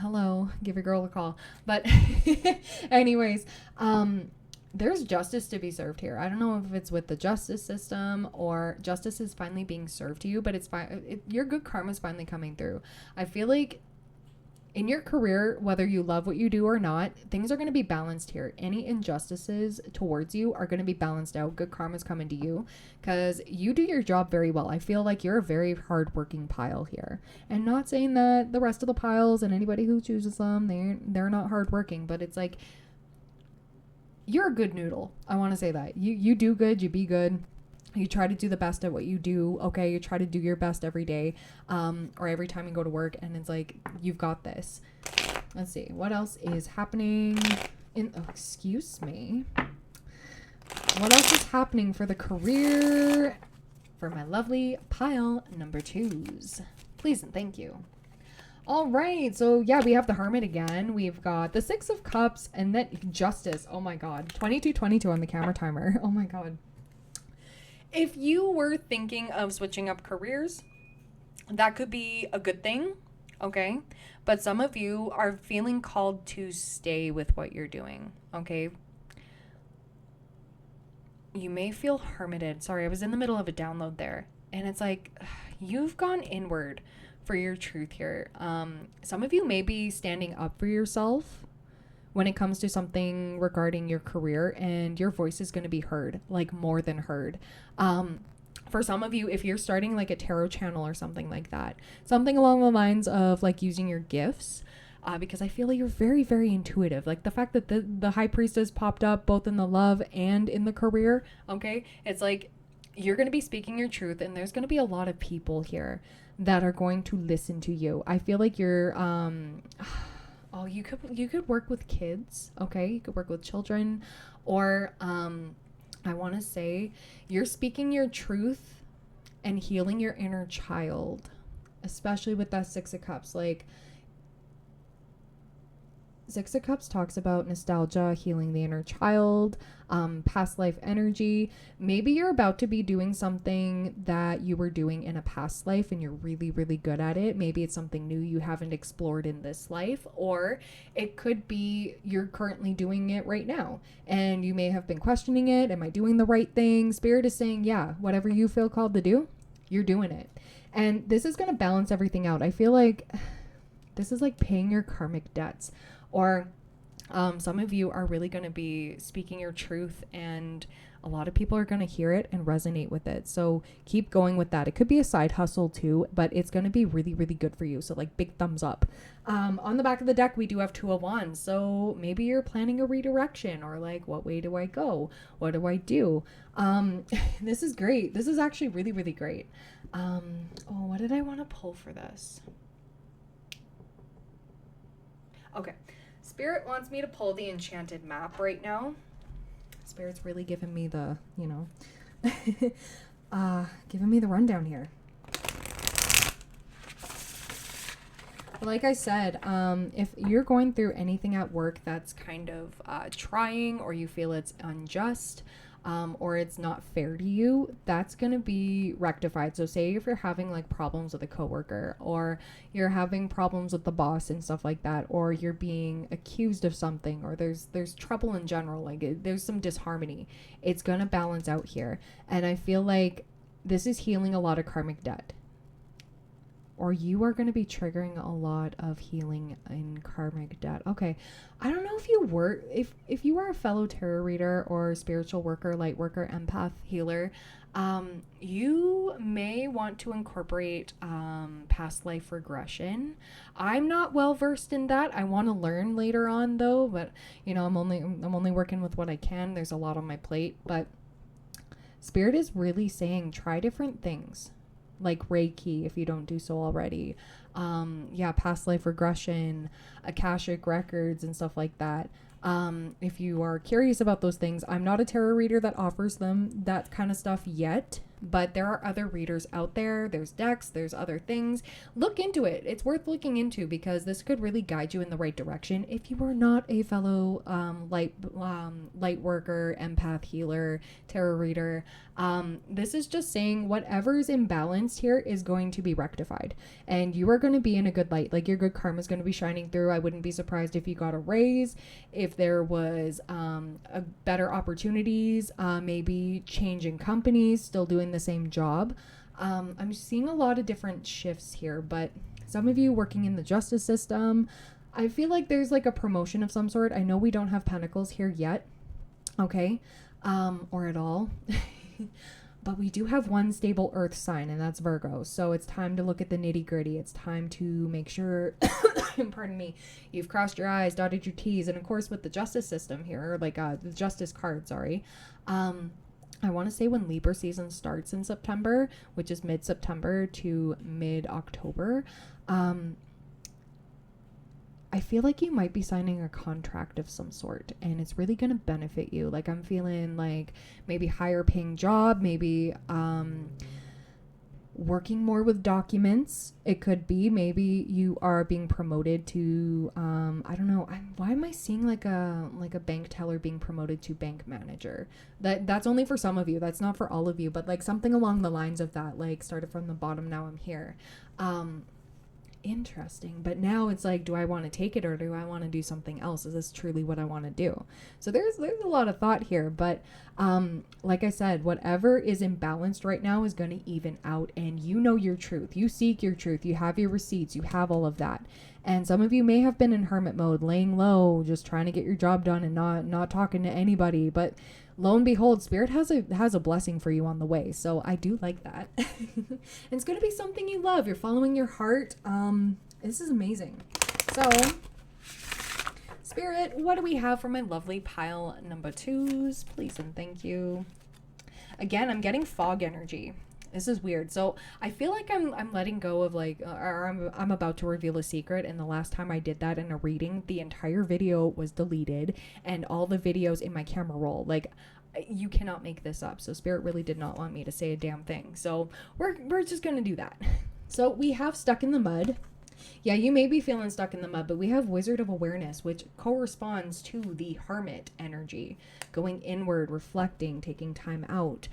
hello, give your girl a call. But anyways, there's justice to be served here. I don't know if it's with the justice system, or justice is finally being served to you, but it's fine. Your good karma is finally coming through. I feel like in your career, whether you love what you do or not, things are going to be balanced here. Any injustices towards you are going to be balanced out. Good karma's coming to you because you do your job very well. I feel like you're a very hardworking pile here. And not saying that the rest of the piles and anybody who chooses them, they're not hardworking, but it's like, you're a good noodle. I want to say that. You do good, you be good. You try to do the best at what you do, okay? You try to do your best every day, or every time you go to work, and it's like, you've got this. Let's see, what else is happening excuse me. What else is happening for the career for my lovely pile number 2s? Please and thank you. All right, so yeah, we have the Hermit again. We've got the 6 of Cups, and then Justice. Oh my God, 2222 on the camera timer. Oh my God. If you were thinking of switching up careers, that could be a good thing, okay? But some of you are feeling called to stay with what you're doing, okay? You may feel hermited. Sorry, I was in the middle of a download there. And it's like, you've gone inward for your truth here. Some of you may be standing up for yourself when it comes to something regarding your career, and your voice is going to be heard, like more than heard. For some of you, if you're starting like a tarot channel or something like that, something along the lines of like using your gifts, because I feel like you're very, very intuitive. Like the fact that the High Priestess popped up both in the love and in the career, okay? It's like you're going to be speaking your truth, and there's going to be a lot of people here that are going to listen to you. I feel like you're, oh, you could work with kids, okay? You could work with children, or I want to say you're speaking your truth and healing your inner child, especially with that 6 of Cups. Like, 6 of Cups talks about nostalgia, healing the inner child, past life energy. Maybe you're about to be doing something that you were doing in a past life and you're really, really good at it. Maybe it's something new you haven't explored in this life, or it could be you're currently doing it right now and you may have been questioning it. Am I doing the right thing? Spirit is saying, yeah, whatever you feel called to do, you're doing it. And this is going to balance everything out. I feel like this is like paying your karmic debts. Or some of you are really going to be speaking your truth and a lot of people are going to hear it and resonate with it. So keep going with that. It could be a side hustle too, but it's going to be really, really good for you. So like big thumbs up. On the back of the deck, we do have Two of Wands. So maybe you're planning a redirection, or like, what way do I go? What do I do? This is great. This is actually really, really great. What did I want to pull for this? Okay. Spirit wants me to pull the enchanted map right now. Spirit's really giving me the, giving me the rundown here. Like I said, if you're going through anything at work that's kind of trying, or you feel it's unjust, or it's not fair to you, that's going to be rectified. So say if you're having like problems with a coworker, or you're having problems with the boss and stuff like that, or you're being accused of something, or there's trouble in general, like there's some disharmony, it's going to balance out here. And I feel like this is healing a lot of karmic debt. Or you are going to be triggering a lot of healing in karmic debt. Okay. I don't know if you were, if you are a fellow tarot reader or spiritual worker, light worker, empath, healer, you may want to incorporate past life regression. I'm not well versed in that. I want to learn later on though, but I'm only working with what I can. There's a lot on my plate, but Spirit is really saying try different things. Like Reiki, if you don't do so already. Past life regression, Akashic records and stuff like that. If you are curious about those things, I'm not a tarot reader that offers them that kind of stuff yet, but there are other readers out there. There's decks, there's other things. Look into it. It's worth looking into, because this could really guide you in the right direction if you are not a fellow light worker, empath, healer, tarot reader. This is just saying whatever's imbalanced here is going to be rectified, and you are going to be in a good light. Like your good karma is going to be shining through. I wouldn't be surprised if you got a raise, if there was a better opportunities, maybe changing companies, still doing the same job. I'm seeing a lot of different shifts here, but some of you working in the justice system, I feel like there's like a promotion of some sort. I know we don't have pentacles here yet, okay, or at all. But we do have one stable earth sign, and that's Virgo. So it's time to look at the nitty gritty. It's time to make sure, pardon me, you've crossed your I's, dotted your T's. And of course, with the justice system here, like the justice card, sorry. I want to say when Libra season starts in September, which is mid-September to mid-October, I feel like you might be signing a contract of some sort, and it's really going to benefit you. Like I'm feeling like maybe higher paying job, maybe working more with documents. It could be maybe you are being promoted to I don't know. Why am I seeing like a bank teller being promoted to bank manager? That's only for some of you. That's not for all of you, but like something along the lines of that, like started from the bottom, now I'm here. Interesting. But now it's like, do I want to take it, or do I want to do something else? Is this truly what I want to do? So there's a lot of thought here, but like I said, whatever is imbalanced right now is going to even out, and you know your truth. You seek your truth. You have your receipts. You have all of that. And some of you may have been in hermit mode, laying low, just trying to get your job done and not talking to anybody, but lo and behold, Spirit has a blessing for you on the way. So I do like that. And it's going to be something you love. You're following your heart. This is amazing. So Spirit, what do we have for my lovely pile number 2s? Please and thank you. Again, I'm getting fog energy. This is weird. So I feel like I'm letting go of like, or I'm about to reveal a secret. And the last time I did that in a reading, the entire video was deleted and all the videos in my camera roll. Like, you cannot make this up. So Spirit really did not want me to say a damn thing. So we're just going to do that. So we have Stuck in the Mud. Yeah, you may be feeling stuck in the mud, but we have Wizard of Awareness, which corresponds to the Hermit energy, going inward, reflecting, taking time out.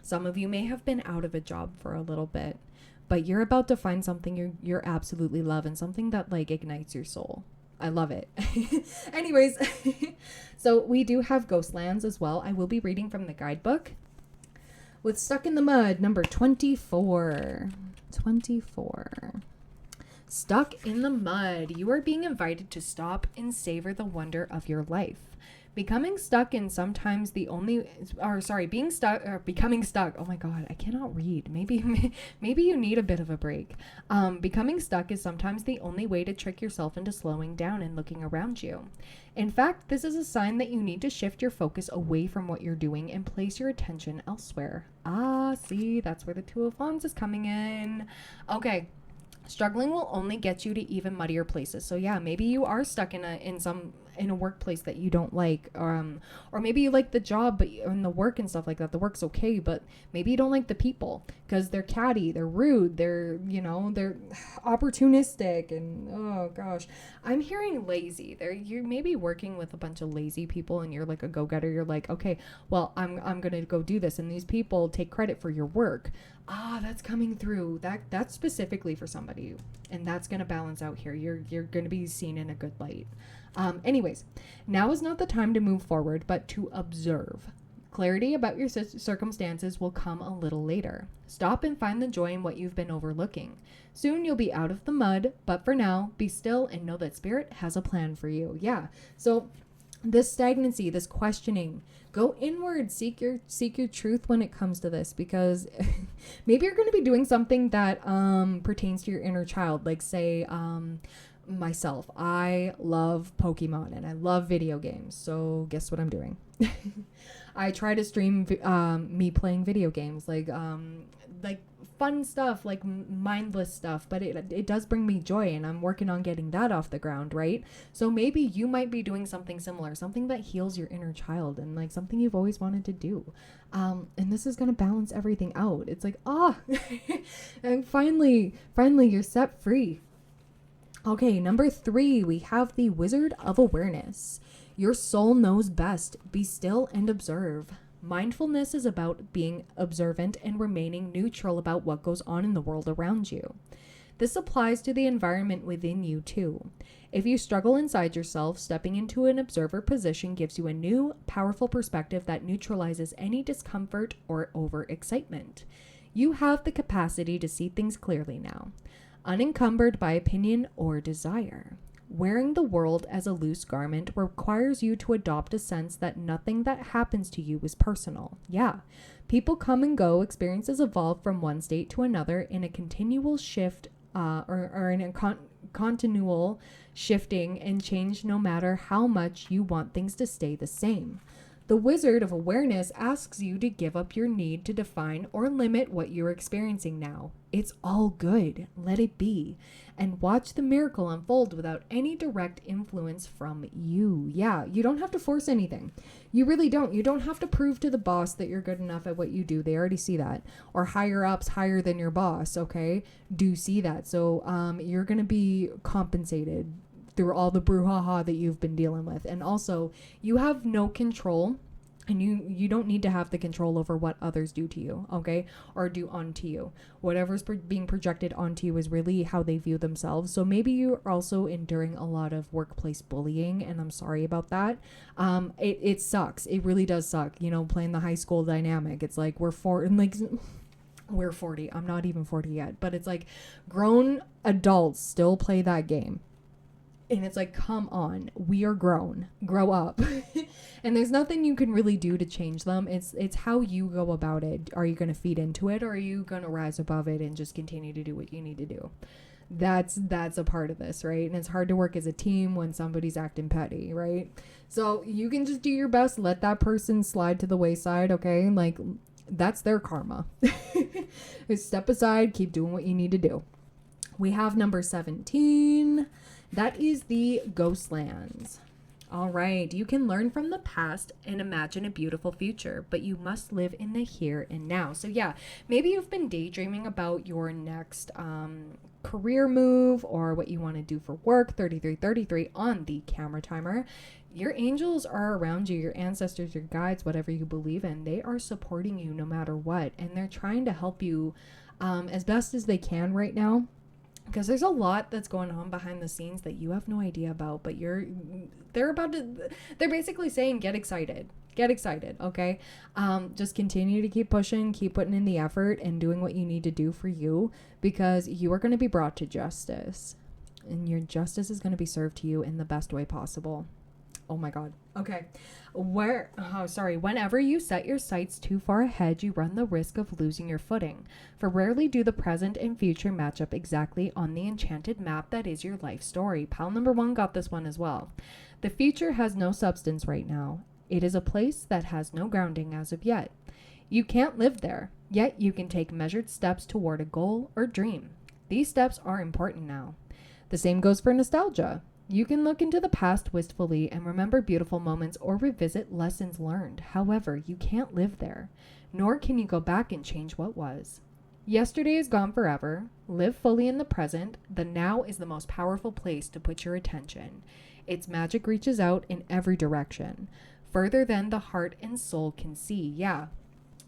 Some of you may have been out of a job for a little bit, but you're about to find something you're absolutely love, and something that like ignites your soul. I love it. Anyways, so we do have Ghostlands as well. I will be reading from the guidebook with Stuck in the Mud, number 24. 24. Stuck in the mud. You are being invited to stop and savor the wonder of your life. Becoming stuck in sometimes the only, or sorry, being stuck or becoming stuck. Oh my God, I cannot read. Maybe you need a bit of a break. Becoming stuck is sometimes the only way to trick yourself into slowing down and looking around you. In fact, this is a sign that you need to shift your focus away from what you're doing and place your attention elsewhere. See, that's where the Two of Wands is coming in. Okay. Struggling will only get you to even muddier places. So yeah, maybe you are stuck in a workplace that you don't like, or maybe you like the job, but in the work and stuff like that, the work's okay, but maybe you don't like the people because they're catty, they're rude, they're opportunistic, and oh gosh, I'm hearing lazy. You're maybe working with a bunch of lazy people, and you're like a go-getter. You're like, okay, well, I'm gonna go do this, and these people take credit for your work. That's coming through. That's specifically for somebody, and that's gonna balance out here. You're gonna be seen in a good light. Anyways, now is not the time to move forward, but to observe. Clarity about your circumstances will come a little later. Stop and find the joy in what you've been overlooking. Soon you'll be out of the mud, but for now, be still and know that Spirit has a plan for you. Yeah. So this stagnancy, this questioning, go inward, seek your truth when it comes to this, because maybe you're going to be doing something that pertains to your inner child. Like say, myself, I love Pokemon and I love video games. So guess what I'm doing? I try to stream me playing video games, like fun stuff, like mindless stuff, but it does bring me joy, and I'm working on getting that off the ground, right? So maybe you might be doing something similar, something that heals your inner child and like something you've always wanted to do. And this is going to balance everything out. It's like, and finally you're set free. Okay, number 3, we have the Wizard of Awareness. Your soul knows best. Be still and observe. Mindfulness is about being observant and remaining neutral about what goes on in the world around you. This applies to the environment within you too. If you struggle inside yourself, stepping into an observer position gives you a new, powerful perspective that neutralizes any discomfort or overexcitement. You have the capacity to see things clearly now, unencumbered by opinion or desire. Wearing the world as a loose garment requires you to adopt a sense that nothing that happens to you is personal. Yeah, people come and go, experiences evolve from one state to another in a continual shift or in a continual shifting and change, no matter how much you want things to stay the same. The Wizard of Awareness asks you to give up your need to define or limit what you're experiencing now. It's all good. Let it be. And watch the miracle unfold without any direct influence from you. Yeah, you don't have to force anything. You really don't. You don't have to prove to the boss that you're good enough at what you do. They already see that. Or higher ups higher than your boss, okay? Do see that. So you're going to be compensated through all the brouhaha that you've been dealing with. And also, you have no control, and you don't need to have the control over what others do to you, okay? Or do onto you. Whatever's being projected onto you is really how they view themselves. So maybe you're also enduring a lot of workplace bullying, and I'm sorry about that. It sucks. It really does suck, playing the high school dynamic. It's like we're 40. I'm not even 40 yet, but it's like grown adults still play that game. And it's like, come on, we are grown. Grow up. And there's nothing you can really do to change them. It's how you go about it. Are you going to feed into it, or are you going to rise above it and just continue to do what you need to do? That's a part of this, right? And it's hard to work as a team when somebody's acting petty, right? So you can just do your best. Let that person slide to the wayside, okay? Like, that's their karma. Step aside, keep doing what you need to do. We have number 17. That is the Ghostlands. All right, you can learn from the past and imagine a beautiful future, but you must live in the here and now. So yeah, maybe you've been daydreaming about your next career move or what you want to do for work. 3333 on the camera timer. Your angels are around you, your ancestors, your guides, whatever you believe in. They are supporting you no matter what, and they're trying to help you as best as they can right now. Because there's a lot that's going on behind the scenes that you have no idea about, but they're basically saying, get excited, okay? Just continue to keep pushing, keep putting in the effort and doing what you need to do for you, because you are going to be brought to justice, and your justice is going to be served to you in the best way possible. Oh my God. Okay. Whenever you set your sights too far ahead, you run the risk of losing your footing. For rarely do the present and future match up exactly on the enchanted map that is your life story. Pile number 1 got this one as well. The future has no substance right now. It is a place that has no grounding as of yet. You can't live there, yet you can take measured steps toward a goal or dream. These steps are important now. The same goes for nostalgia. You can look into the past wistfully and remember beautiful moments or revisit lessons learned. However, you can't live there, nor can you go back and change what was. Yesterday is gone forever. Live fully in the present. The now is the most powerful place to put your attention. Its magic reaches out in every direction, further than the heart and soul can see. Yeah.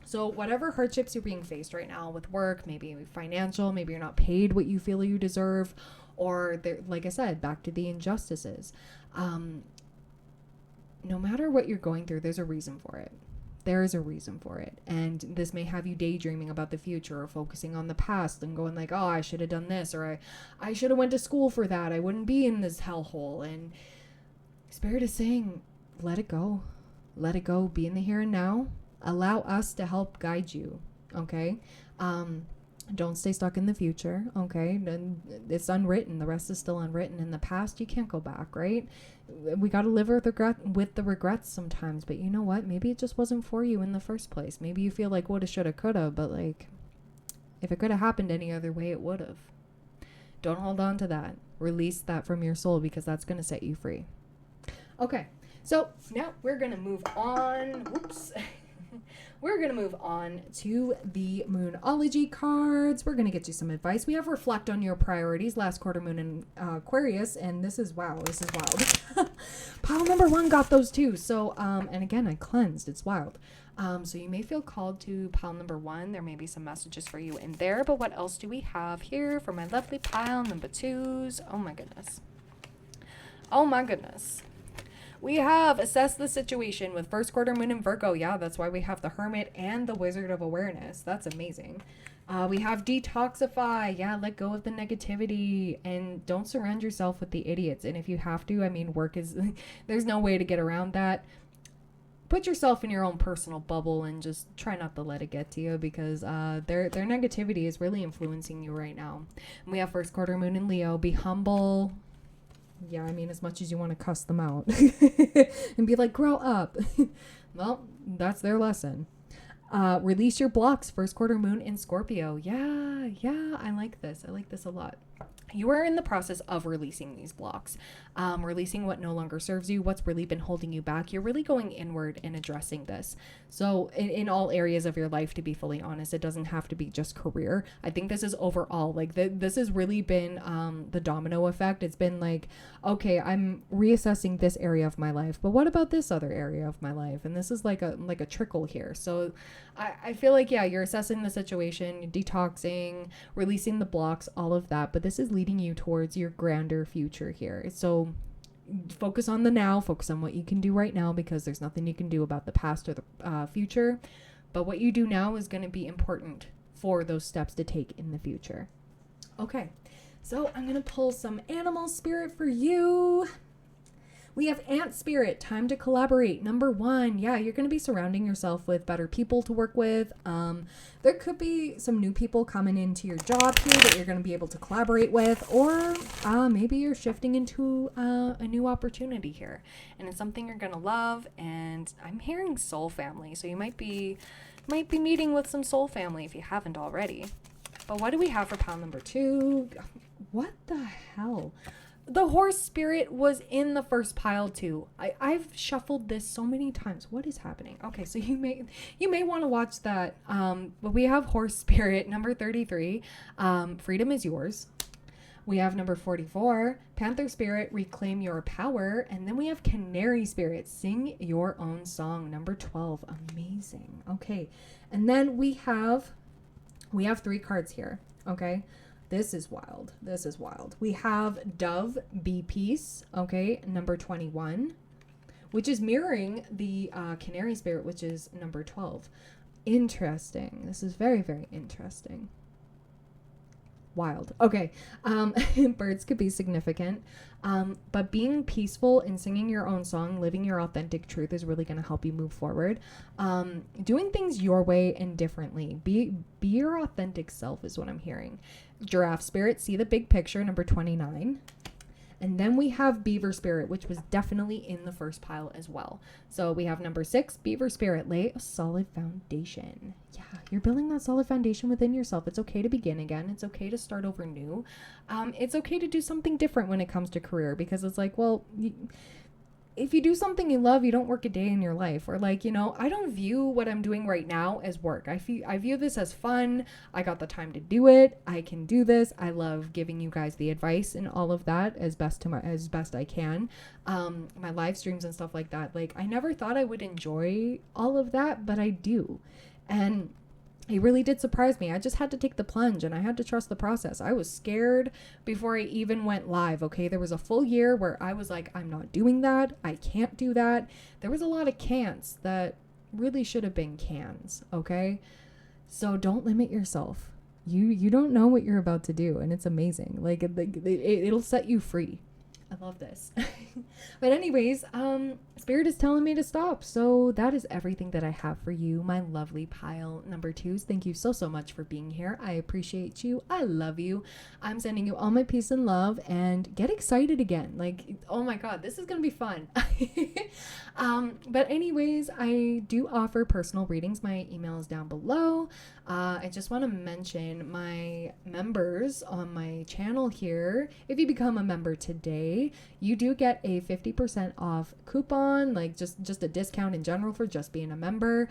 So whatever hardships you're being faced right now with work, maybe financial, maybe you're not paid what you feel you deserve, or like I said, back to the injustices. No matter what you're going through, there's a reason for it. There is a reason for it. And this may have you daydreaming about the future or focusing on the past and going like, oh, I should have done this, or I should have went to school for that. I wouldn't be in this hellhole. And Spirit is saying, let it go. Let it go. Be in the here and now. Allow us to help guide you. Okay? Don't stay stuck in the future, okay? It's unwritten. The rest is still unwritten. In the past, you can't go back, right? We got to live with the regrets sometimes. But you know what? Maybe it just wasn't for you in the first place. Maybe you feel like woulda, shoulda, coulda. But like, if it could have happened any other way, it would have. Don't hold on to that. Release that from your soul, because that's going to set you free. Okay, so now we're going to move on. Whoops. We're going to move on to the Moonology cards. We're going to get you some advice. We have Reflect on Your Priorities, last quarter moon in Aquarius, and this is wild. Pile number 1 got those too. So, and again, I cleansed. It's wild. So you may feel called to pile number 1. There may be some messages for you in there, but what else do we have here for my lovely pile number 2s? Oh my goodness. Oh my goodness. We have Assess the Situation with first quarter moon in Virgo. Yeah, that's why we have the Hermit and the Wizard of Awareness. That's amazing. We have Detoxify. Yeah, let go of the negativity and don't surround yourself with the idiots. And if you have to, I mean, work is, there's no way to get around that. Put yourself in your own personal bubble and just try not to let it get to you, because their negativity is really influencing you right now. And we have first quarter moon in Leo. Be humble. Yeah, I mean, as much as you want to cuss them out and be like, grow up. Well, that's their lesson. Release your blocks, first quarter moon in Scorpio. Yeah, I like this. I like this a lot. You are in the process of releasing these blocks, releasing what no longer serves you, what's really been holding you back. You're really going inward and addressing this. So in all areas of your life, to be fully honest, it doesn't have to be just career. I think this is overall, like this has really been the domino effect. It's been like, okay, I'm reassessing this area of my life, but what about this other area of my life? And this is like a trickle here. So I feel like, yeah, you're assessing the situation, detoxing, releasing the blocks, all of that, but this is leading you towards your grander future here. So focus on the now, focus on what you can do right now, because there's nothing you can do about the past or the future, but what you do now is going to be important for those steps to take in the future. Okay, so I'm going to pull some animal spirit for you. We have Ant Spirit, time to collaborate. Number 1, yeah, you're going to be surrounding yourself with better people to work with. There could be some new people coming into your job here that you're going to be able to collaborate with, or maybe you're shifting into a new opportunity here, and it's something you're going to love. And I'm hearing soul family, so you might be meeting with some soul family if you haven't already. But what do we have for pile number 2? What the hell? The horse spirit was in the first pile too. I've shuffled this so many times. What is happening? Okay, so you may want to watch that. But we have horse spirit number 33. Freedom is yours. We have number 44, panther spirit, reclaim your power. And then we have canary spirit, sing your own song, number 12. Amazing. Okay, and then we have 3 cards here. Okay. This is wild. We have Dove, Be Peace, okay, number 21, which is mirroring the Canary Spirit, which is number 12. Interesting. This is very, very interesting. wild. Okay. Birds could be significant. But being peaceful and singing your own song, living your authentic truth is really going to help you move forward. Doing things your way and differently. Be your authentic self is what I'm hearing. Giraffe spirit, see the big picture, number 29. And then we have Beaver Spirit, which was definitely in the first pile as well. So we have number 6, Beaver Spirit, lay a solid foundation. Yeah, you're building that solid foundation within yourself. It's okay to begin again. It's okay to start over new. It's okay to do something different when it comes to career, because it's like, well, if you do something you love, you don't work a day in your life. Or like, I don't view what I'm doing right now as work. I view this as fun. I got the time to do it. I can do this. I love giving you guys the advice and all of that as best I can. My live streams and stuff like that. Like, I never thought I would enjoy all of that, but I do. And it really did surprise me. I just had to take the plunge and I had to trust the process. I was scared before I even went live. Okay. There was a full year where I was like, I'm not doing that. I can't do that. There was a lot of can'ts that really should have been cans. Okay. So don't limit yourself. You don't know what you're about to do. And it's amazing. Like it'll set you free. I love this. But anyways, Spirit is telling me to stop. So that is everything that I have for you, my lovely pile number 2s. Thank you so so much for being here. I appreciate you. I love you. I'm sending you all my peace and love, and get excited again. Like, oh my God, this is going to be fun. But anyways, I do offer personal readings. My email is down below. I just want to mention my members on my channel here. If you become a member today, you do get a 50% off coupon, like just a discount in general for just being a member.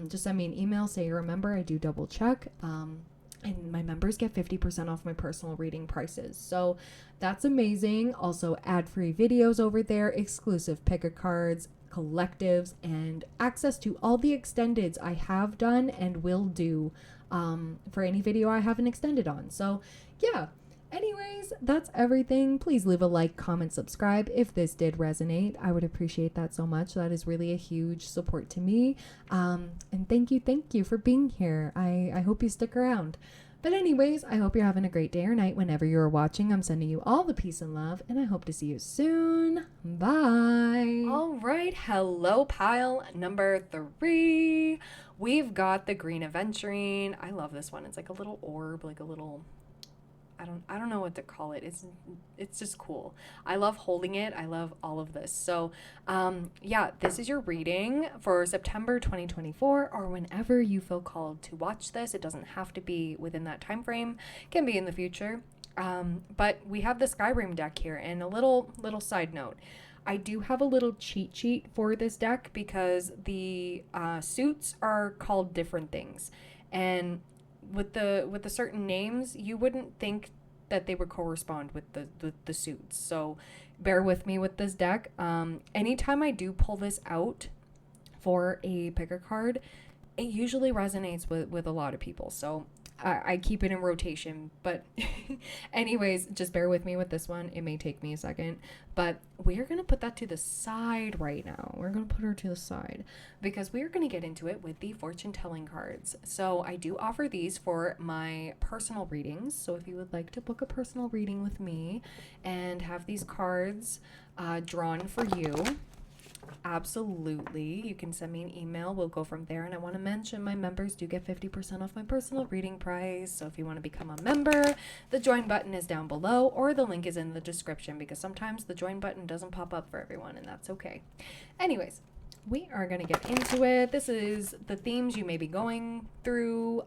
Just send me an email, say you're a member. I do double check. And my members get 50% off my personal reading prices. So that's amazing. Also, ad-free videos over there, exclusive pick a cards, collectives, and access to all the extendeds I have done and will do for any video I haven't extended on. So yeah. Anyways, that's everything. Please leave a like, comment, subscribe if this did resonate. I would appreciate that so much. That is really a huge support to me. And thank you for being here. I hope you stick around. But anyways, I hope you're having a great day or night whenever you're watching. I'm sending you all the peace and love, and I hope to see you soon. Bye. All right. Hello, pile number 3. We've got the green aventurine. I love this one. It's like a little orb, like a little... I don't know what to call it. It's just cool. I love holding it. I love all of this. So, yeah, this is your reading for September 2024, or whenever you feel called to watch this. It doesn't have to be within that time frame. It can be in the future. But we have the Skyrim deck here, and a little side note. I do have a little cheat sheet for this deck because the suits are called different things, and with the certain names, you wouldn't think that they would correspond with the suits. So bear with me with this deck. Anytime I do pull this out for a picker card, it usually resonates with a lot of people. So I keep it in rotation. But anyways, just bear with me with this one. It may take me a second, but we're going to put that to the side right now. We're going to put her to the side because we're going to get into it with the fortune telling cards. So I do offer these for my personal readings. So if you would like to book a personal reading with me and have these cards drawn for you, absolutely, you can send me an email. We'll go from there. And I want to mention my members do get 50% off my personal reading price. So if you want to become a member, the join button is down below, or the link is in the description, because sometimes the join button doesn't pop up for everyone, and that's okay. Anyways, we are going to get into it. This is the themes you may be going through.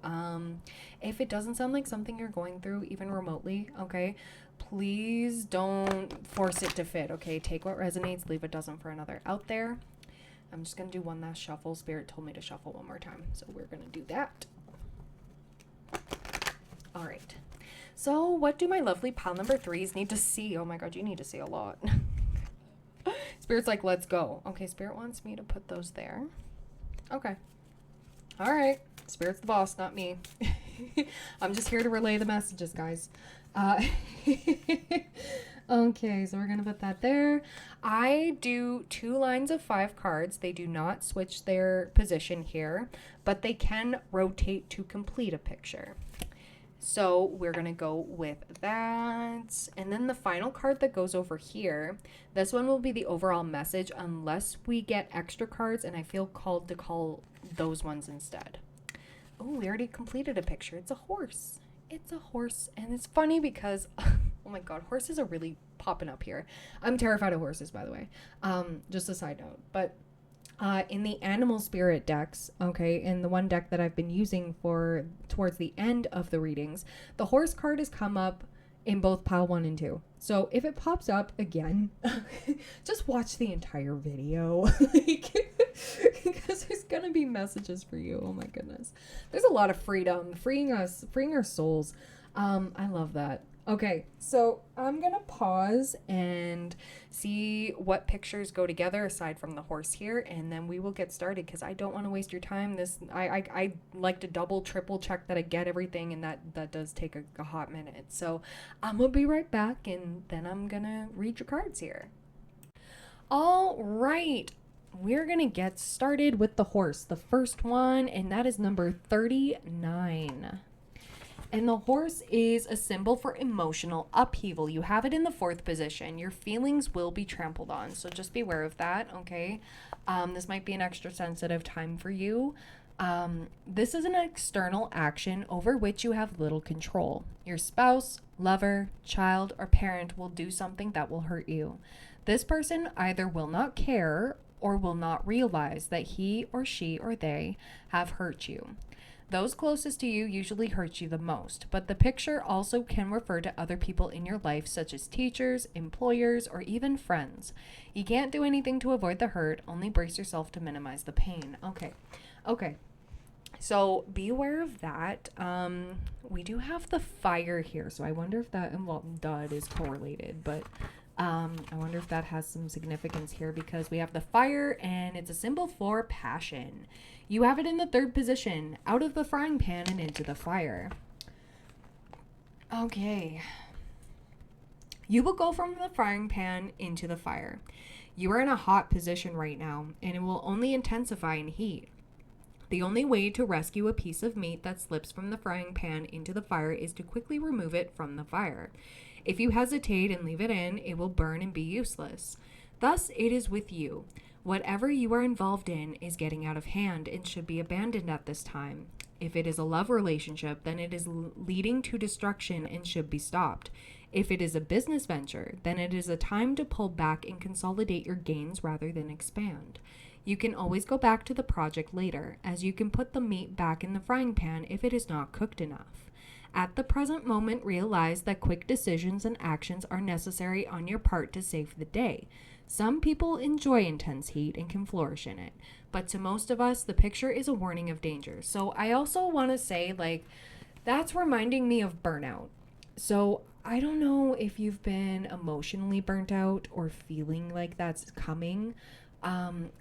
If it doesn't sound like something you're going through even remotely, okay, please don't force it to fit, okay? Take what resonates, leave what doesn't for another out there. I'm just going to do one last shuffle. Spirit told me to shuffle one more time, so we're going to do that. All right. So what do my lovely pile number 3s need to see? Oh my God, you need to see a lot. Spirit's like, let's go. Okay, Spirit wants me to put those there. Okay. All right. Spirit's the boss, not me. I'm just here to relay the messages, guys. Okay, so we're going to put that there. I do 2 lines of 5 cards. They do not switch their position here, but they can rotate to complete a picture. So we're going to go with that. And then the final card that goes over here, this one will be the overall message unless we get extra cards, and I feel called to call those ones instead. Oh, we already completed a picture. It's a horse. It's a horse. And it's funny because, oh my God, horses are really popping up here. I'm terrified of horses, by the way. Just a side note. But in the animal spirit decks, okay, in the one deck that I've been using for towards the end of the readings, the horse card has come up in both pile 1 and 2. So if it pops up again, just watch the entire video. Because there's gonna be messages for you. Oh my goodness. There's a lot of freedom, freeing us, freeing our souls. I love that. Okay, so I'm gonna pause and see what pictures go together aside from the horse here, and then we will get started because I don't want to waste your time. I like to double, triple check that I get everything, and that does take a hot minute. So I'm gonna be right back, and then I'm gonna read your cards here. All right. We're going to get started with the horse, the first one, and that is number 39. And the horse is a symbol for emotional upheaval. You have it in the 4th position. Your feelings will be trampled on, so just be aware of that, okay? This might be an extra sensitive time for you. This is an external action over which you have little control. Your spouse, lover, child, or parent will do something that will hurt you. This person either will not care or will not realize that he or she or they have hurt you. Those closest to you usually hurt you the most, but the picture also can refer to other people in your life, such as teachers, employers, or even friends. You can't do anything to avoid the hurt, only brace yourself to minimize the pain. Okay. So be aware of that. We do have the fire here, so I wonder if that, well, it is correlated, but I wonder if that has some significance here because we have the fire and it's a symbol for passion. You have it in the 3rd position, out of the frying pan and into the fire. Okay. You will go from the frying pan into the fire. You are in a hot position right now, and it will only intensify in heat. The only way to rescue a piece of meat that slips from the frying pan into the fire is to quickly remove it from the fire. If you hesitate and leave it in, it will burn and be useless. Thus, it is with you. Whatever you are involved in is getting out of hand and should be abandoned at this time. If it is a love relationship, then it is leading to destruction and should be stopped. If it is a business venture, then it is a time to pull back and consolidate your gains rather than expand. You can always go back to the project later, as you can put the meat back in the frying pan if it is not cooked enough. At the present moment, realize that quick decisions and actions are necessary on your part to save the day. Some people enjoy intense heat and can flourish in it, but to most of us, the picture is a warning of danger. So I also want to say, that's reminding me of burnout. So I don't know if you've been emotionally burnt out or feeling like that's coming,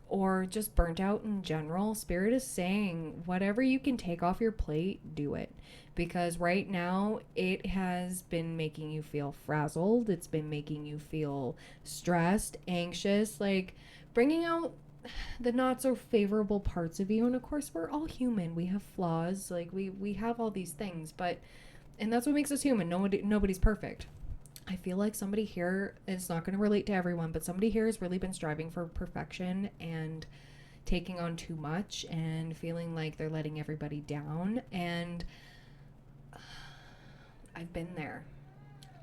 or just burnt out in general. Spirit is saying whatever you can take off your plate, do it. Because right now it has been making you feel frazzled. It's been making you feel stressed, anxious, bringing out the not so favorable parts of you. And of course, we're all human. We have flaws. We have all these things, and that's what makes us human. Nobody's perfect. I feel like somebody here, it's not going to relate to everyone, but somebody here has really been striving for perfection and taking on too much and feeling like they're letting everybody down. And I've been there.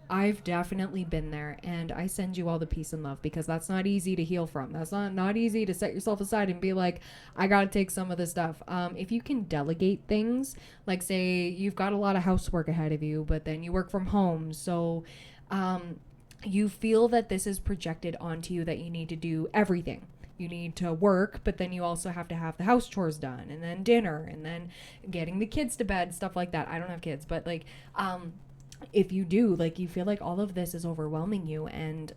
I've definitely been there, and I send you all the peace and love because that's not easy to heal from. That's not easy to set yourself aside and be like, I gotta take some of this stuff. If you can delegate things, like say you've got a lot of housework ahead of you, but then you work from home, so you feel that this is projected onto you that you need to do everything. You need to work, but then you also have to have the house chores done, and then dinner, and then getting the kids to bed, stuff like that. I don't have kids, but if you do, you feel like all of this is overwhelming you, and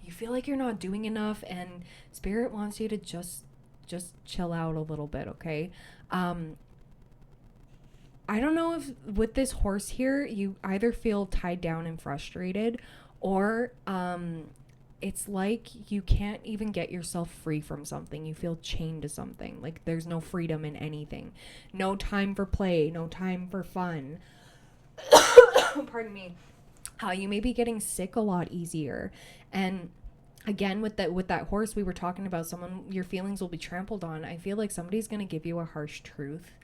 you feel like you're not doing enough, and Spirit wants you to just chill out a little bit, okay? I don't know if with this horse here, you either feel tied down and frustrated, or it's like you can't even get yourself free from something. You feel chained to something. There's no freedom in anything. No time for play, no time for fun. pardon me, how you may be getting sick a lot easier. And again, with that horse we were talking about, someone, your feelings will be trampled on. I feel like somebody's going to give you a harsh truth,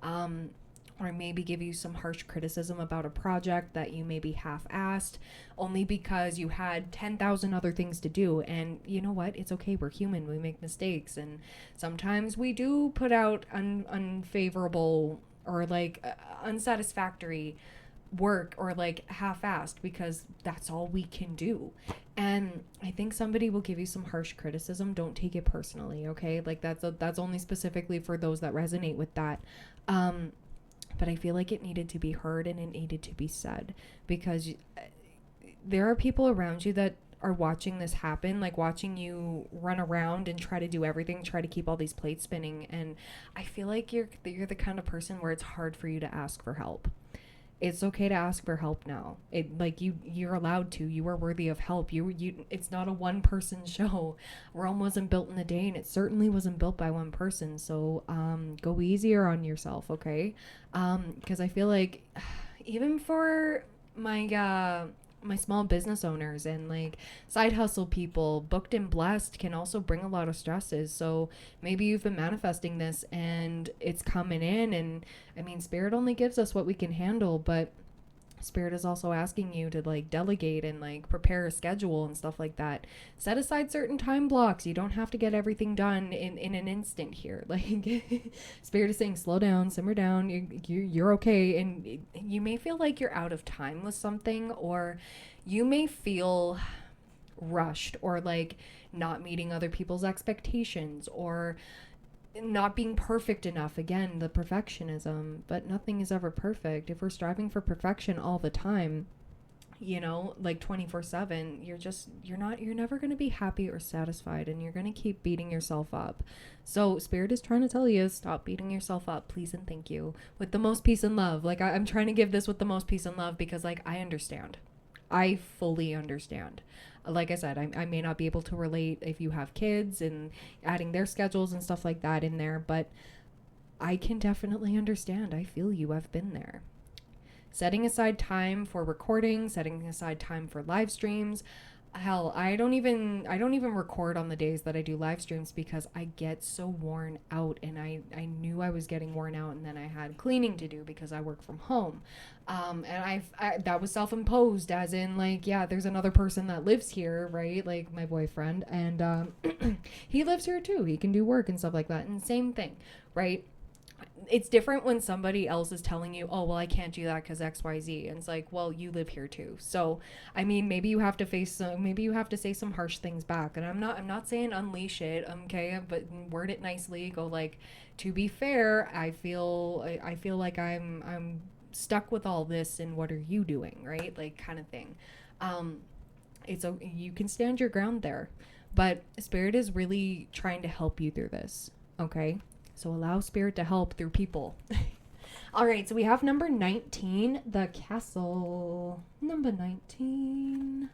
or maybe give you some harsh criticism about a project that you maybe half-assed, only because you had 10,000 other things to do. And you know what? It's okay. We're human. We make mistakes. And sometimes we do put out unfavorable or like unsatisfactory work, or like half-assed, because that's all we can do. And I think somebody will give you some harsh criticism. Don't take it personally, okay? Like that's only specifically for those that resonate with that. But I feel like it needed to be heard and it needed to be said, because there are people around you that are watching this happen, like watching you run around and try to do everything, try to keep all these plates spinning. And I feel like you're the kind of person where it's hard for you to ask for help. It's okay to ask for help now. It like you're allowed to. You are worthy of help. You it's not a one person show. Rome wasn't built in a day, and it certainly wasn't built by one person. So go easier on yourself, okay? Because I feel like even for my small business owners and like side hustle people, booked and blessed can also bring a lot of stresses. So maybe you've been manifesting this and it's coming in, and I mean, spirit only gives us what we can handle, but spirit is also asking you to like delegate and like prepare a schedule and stuff like that. Set aside certain time blocks. You don't have to get everything done in an instant here. Like spirit is saying, slow down, simmer down. You're okay. And you may feel like you're out of time with something, or you may feel rushed, or like not meeting other people's expectations, or not being perfect enough. Again, the perfectionism, but nothing is ever perfect. If we're striving for perfection all the time, you know, like 24/7, you're never going to be happy or satisfied, and you're going to keep beating yourself up. So spirit is trying to tell you, stop beating yourself up, please and thank you, with the most peace and love. Like I'm trying to give this with the most peace and love, because like I understand. I fully understand. Like I said, I may not be able to relate if you have kids and adding their schedules and stuff like that in there, but I can definitely understand. I feel you. I've been there. Setting aside time for recording, setting aside time for live streams. Hell, I don't even record on the days that I do live streams, because I get so worn out, and I knew I was getting worn out, and then I had cleaning to do because I work from home. And I that was self-imposed, as in like, yeah, there's another person that lives here, right? Like my boyfriend, and he lives here too. He can do work and stuff like that. And same thing, right? It's different when somebody else is telling you, oh, well, I can't do that because XYZ. And it's like, well, you live here too. So, I mean, maybe you have to say some harsh things back. And I'm not saying unleash it, okay, but word it nicely. Go like, to be fair, I feel like I'm stuck with all this, and what are you doing, right? Like, kind of thing. You can stand your ground there, but spirit is really trying to help you through this, okay? So allow spirit to help through people. All right, so we have number 19, the castle. Number 19.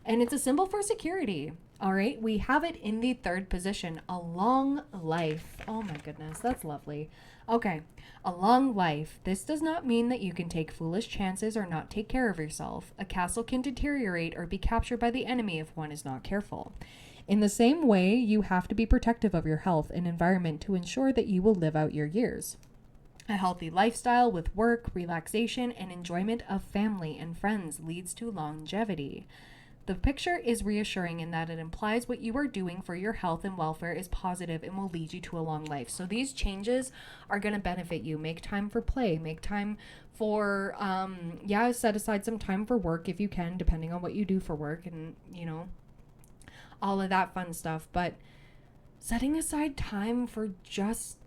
And it's a symbol for security. All right, we have it in the third position, a long life. Oh my goodness, that's lovely. Okay, a long life. This does not mean that you can take foolish chances or not take care of yourself. A castle can deteriorate or be captured by the enemy if one is not careful. In the same way, you have to be protective of your health and environment to ensure that you will live out your years. A healthy lifestyle with work, relaxation, and enjoyment of family and friends leads to longevity. The picture is reassuring in that it implies what you are doing for your health and welfare is positive and will lead you to a long life. So these changes are going to benefit you. Make time for play. Make time for, set aside some time for work if you can, depending on what you do for work, and, you know, all of that fun stuff. But setting aside time for just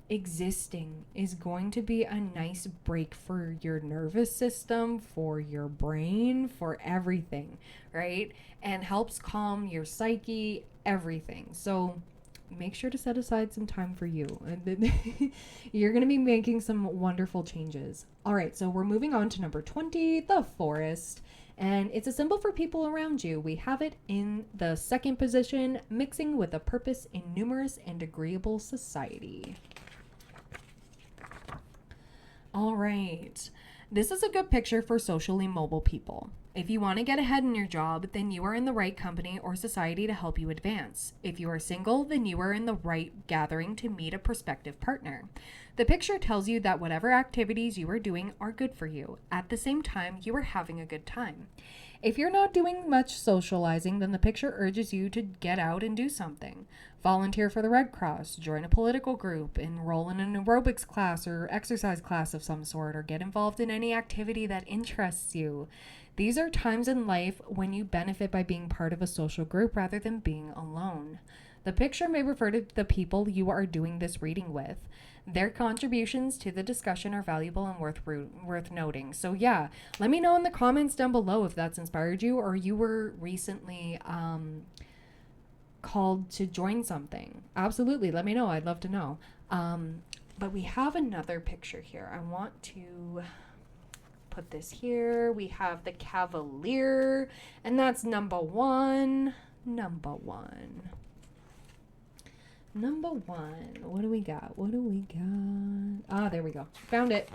existing is going to be a nice break for your nervous system, for your brain, for everything, right? And helps calm your psyche, everything. So make sure to set aside some time for you. You're going to be making some wonderful changes. All right, so we're moving on to number 20, the forest. And it's a symbol for people around you. We have it in the second position, mixing with a purpose in numerous and agreeable society. All right. This is a good picture for socially mobile people. If you want to get ahead in your job, then you are in the right company or society to help you advance. If you are single, then you are in the right gathering to meet a prospective partner. The picture tells you that whatever activities you are doing are good for you. At the same time, you are having a good time. If you're not doing much socializing, then the picture urges you to get out and do something. Volunteer for the Red Cross, join a political group, enroll in an aerobics class or exercise class of some sort, or get involved in any activity that interests you. These are times in life when you benefit by being part of a social group rather than being alone. The picture may refer to the people you are doing this reading with. Their contributions to the discussion are valuable and worth noting. So yeah, let me know in the comments down below if that's inspired you or you were recently called to join something. Absolutely, let me know. I'd love to know. But we have another picture here. I want to put this here. We have the Cavalier, and that's number one. What do we got? Ah, there we go. Found it.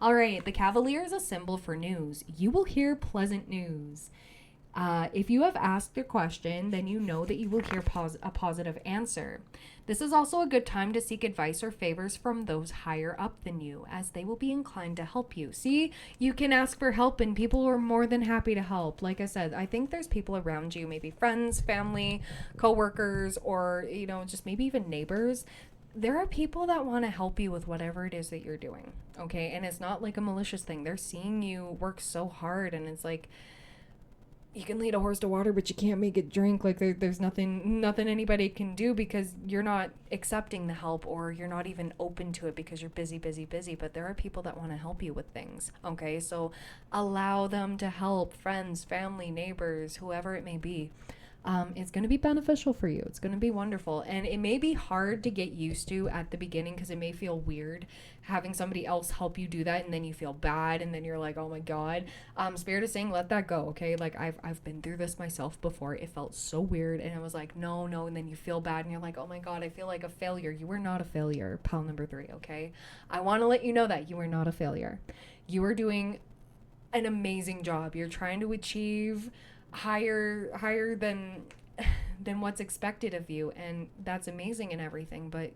All right. The Cavalier is a symbol for news. You will hear pleasant news. If you have asked a question, then you know that you will hear a positive answer. This is also a good time to seek advice or favors from those higher up than you, as they will be inclined to help you. See, you can ask for help and people are more than happy to help. Like I said, I think there's people around you, maybe friends, family, coworkers, or, just maybe even neighbors. There are people that want to help you with whatever it is that you're doing, okay? And it's not like a malicious thing. They're seeing you work so hard, and it's like, you can lead a horse to water, but you can't make it drink. Like there's nothing anybody can do because you're not accepting the help or you're not even open to it because you're busy. But there are people that want to help you with things. Okay, so allow them to help. Friends, family, neighbors, whoever it may be. It's going to be beneficial for you. It's going to be wonderful. And it may be hard to get used to at the beginning because it may feel weird having somebody else help you do that. And then you feel bad. And then you're like, oh my God. Spirit is saying, let that go. Okay. Like I've been through this myself before. It felt so weird. And I was like, no. And then you feel bad and you're like, oh my God, I feel like a failure. You are not a failure. Pal number 3. Okay. I want to let you know that you are not a failure. You are doing an amazing job. You're trying to achieve higher than what's expected of you, and that's amazing and everything, but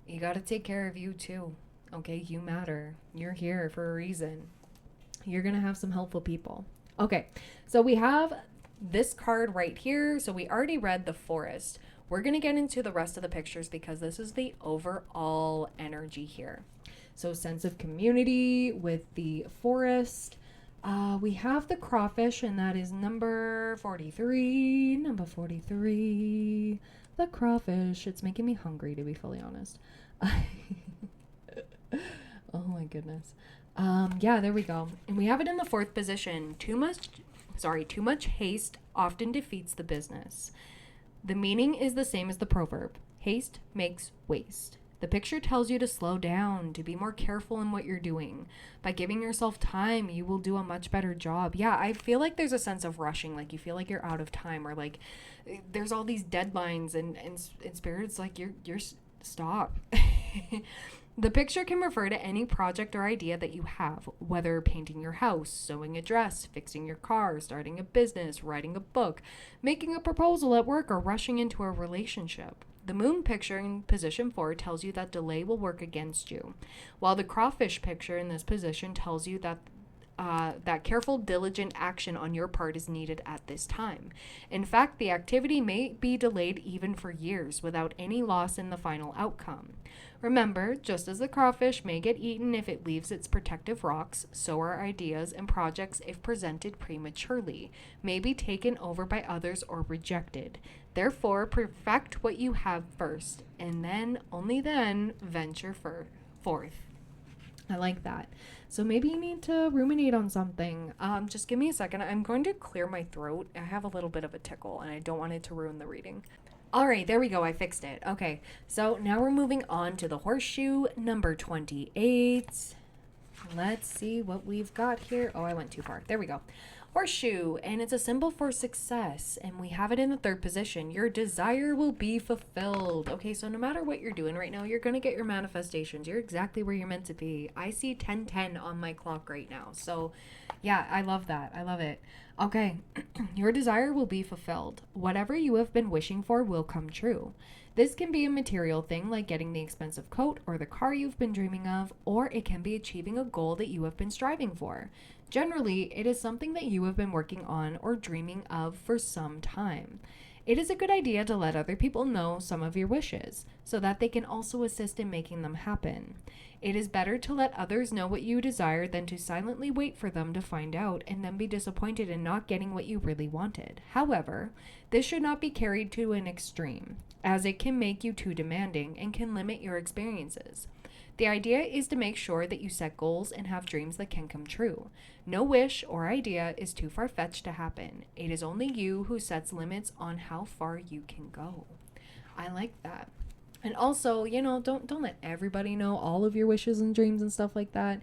you got to take care of you too. Okay, you matter. You're here for a reason. You're gonna have some helpful people. Okay, so we have this card right here. So we already read the forest. We're gonna get into the rest of the pictures because this is the overall energy here. So sense of community with the forest. We have the crawfish, and that is number 43. The crawfish. It's making me hungry, to be fully honest. Oh my goodness. Yeah, there we go. And we have it in the 4th position. Too much haste often defeats the business. The meaning is the same as the proverb. Haste makes waste. The picture tells you to slow down, to be more careful in what you're doing. By giving yourself time, you will do a much better job. Yeah, I feel like there's a sense of rushing, like you feel like you're out of time, or like there's all these deadlines, and Spirit's like, you're stop. The picture can refer to any project or idea that you have, whether painting your house, sewing a dress, fixing your car, starting a business, writing a book, making a proposal at work, or rushing into a relationship. The moon picture in position 4 tells you that delay will work against you, while the crawfish picture in this position tells you that careful, diligent action on your part is needed at this time. In fact, the activity may be delayed even for years without any loss in the final outcome. Remember, just as the crawfish may get eaten if it leaves its protective rocks, so are ideas and projects, if presented prematurely, may be taken over by others or rejected. Therefore, perfect what you have first, and then, only then, venture forth. I like that. So maybe you need to ruminate on something. Just give me a second. I'm going to clear my throat. I have a little bit of a tickle, and I don't want it to ruin the reading. All right, there we go. I fixed it. Okay, so now we're moving on to the horseshoe, number 28. Let's see what we've got here. Oh, I went too far. There we go. horseshoe, and it's a symbol for success, and we have it in the third position. Your desire will be fulfilled. Okay, so no matter what you're doing right now, you're gonna get your manifestations. You're exactly where you're meant to be. I see 10:10 on my clock right now, so yeah, I love that. I love it. Okay, your desire will be fulfilled. Whatever you have been wishing for will come true. This can be a material thing like getting the expensive coat or the car you've been dreaming of, or it can be achieving a goal that you have been striving for. Generally, it is something that you have been working on or dreaming of for some time. It is a good idea to let other people know some of your wishes so that they can also assist in making them happen. It is better to let others know what you desire than to silently wait for them to find out and then be disappointed in not getting what you really wanted. However, this should not be carried to an extreme, as it can make you too demanding and can limit your experiences. The idea is to make sure that you set goals and have dreams that can come true. No wish or idea is too far-fetched to happen. It is only you who sets limits on how far you can go. I like that. And also, don't let everybody know all of your wishes and dreams and stuff like that.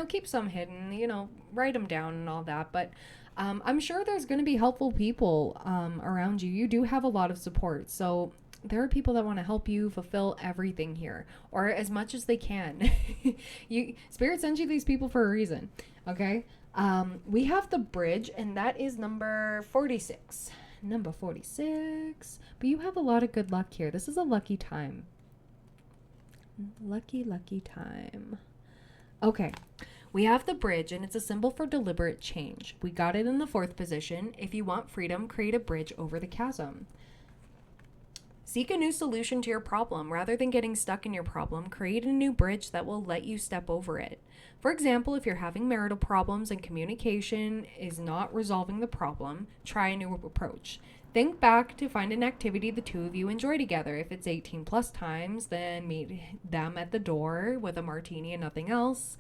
Keep some hidden, write them down and all that. But I'm sure there's going to be helpful people around you. You do have a lot of support. So there are people that want to help you fulfill everything here, or as much as they can. Spirit sends you these people for a reason. Okay. We have the bridge, and that is number 46. Number 46. But you have a lot of good luck here. This is a lucky time. Lucky time. Okay. We have the bridge, and it's a symbol for deliberate change. We got it in the fourth position. If you want freedom, create a bridge over the chasm. Seek a new solution to your problem. Rather than getting stuck in your problem, create a new bridge that will let you step over it. For example, if you're having marital problems and communication is not resolving the problem, try a new approach. Think back to find an activity the two of you enjoy together. If it's 18 plus times, then meet them at the door with a martini and nothing else.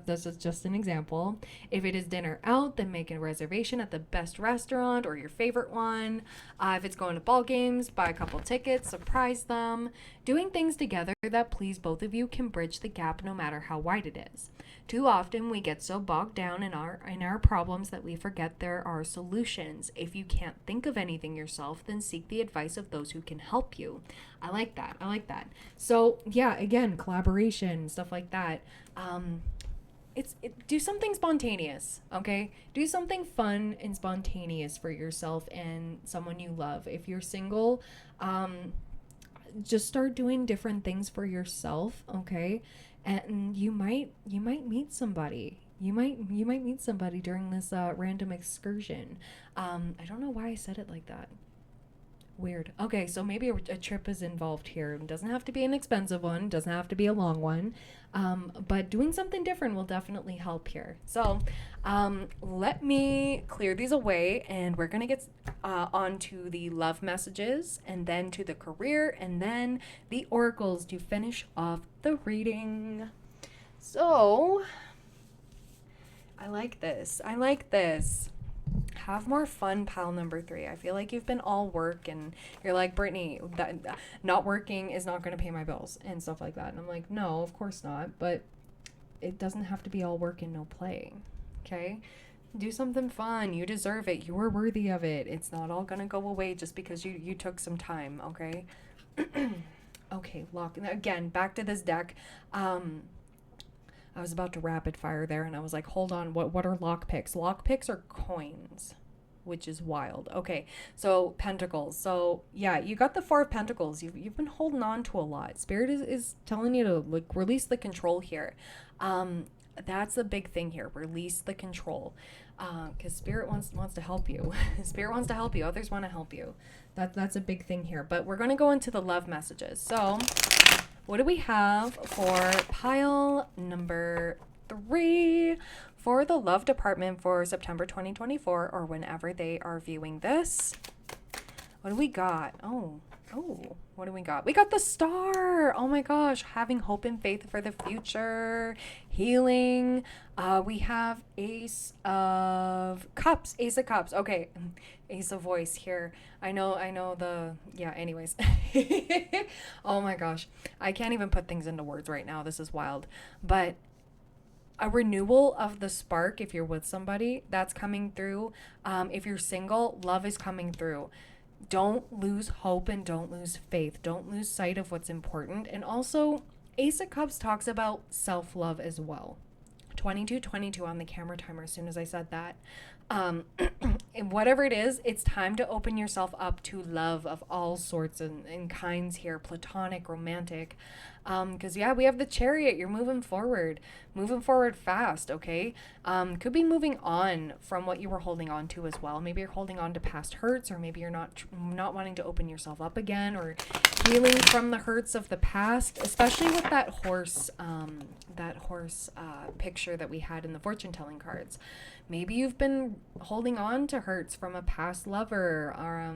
This is just an example. If it is dinner out, then make a reservation at the best restaurant or your favorite one. If it's going to ball games, buy a couple tickets, surprise them. Doing things together that please both of you can bridge the gap no matter how wide it is. Too often we get so bogged down in our problems that we forget there are solutions. If you can't think of anything yourself, then seek the advice of those who can help you. I like that. So yeah, again, collaboration, stuff like that. Do something spontaneous, okay? Do something fun and spontaneous for yourself and someone you love. If you're single, just start doing different things for yourself, okay? And you might meet somebody. You might meet somebody during this random excursion. I don't know why I said it like that. Weird. Okay, so maybe a trip is involved here. It doesn't have to be an expensive one. Doesn't have to be a long one. But doing something different will definitely help here. So let me clear these away, and we're going to get on to the love messages, and then to the career, and then the oracles to finish off the reading. So I like this. Have more fun, pal number 3. I feel like you've been all work, and you're like, Brittany, that not working is not going to pay my bills and stuff like that. And I'm like, no, of course not. But it doesn't have to be all work and no play. Okay? Do something fun. You deserve it. You are worthy of it. It's not all going to go away just because you took some time. Okay? Okay, lock. Again, back to this deck. I was about to rapid fire there, and I was like, hold on, what are lockpicks? Lockpicks are coins, which is wild. Okay, so pentacles. So yeah, you got the 4 of pentacles. You've been holding on to a lot. Spirit is telling you to like release the control here. That's the big thing here. Release the control. Because Spirit wants to help you. Spirit wants to help you. Others want to help you. That's a big thing here. But we're going to go into the love messages. So what do we have for pile number 3 for the love department for September 2024, or whenever they are viewing this? What do we got? Oh, what do we got? We got the Star. Oh my gosh. Having hope and faith for the future. Healing. We have Ace of Cups. Okay. Ace of Voice here. I know anyways. Oh my gosh. I can't even put things into words right now. This is wild. But a renewal of the spark if you're with somebody that's coming through. If you're single, love is coming through. Don't lose hope and don't lose faith. Don't lose sight of what's important. And also, Ace of Cups talks about self-love as well. 2222 on the camera timer as soon as I said that. Whatever it is, it's time to open yourself up to love of all sorts and kinds here, platonic, romantic. Because yeah, we have the Chariot. You're moving forward fast. Okay. Could be moving on from what you were holding on to as well. Maybe you're holding on to past hurts, or maybe you're not wanting to open yourself up again, or healing from the hurts of the past, especially with that horse picture that we had in the fortune telling cards. Maybe you've been holding on to hurts from a past lover or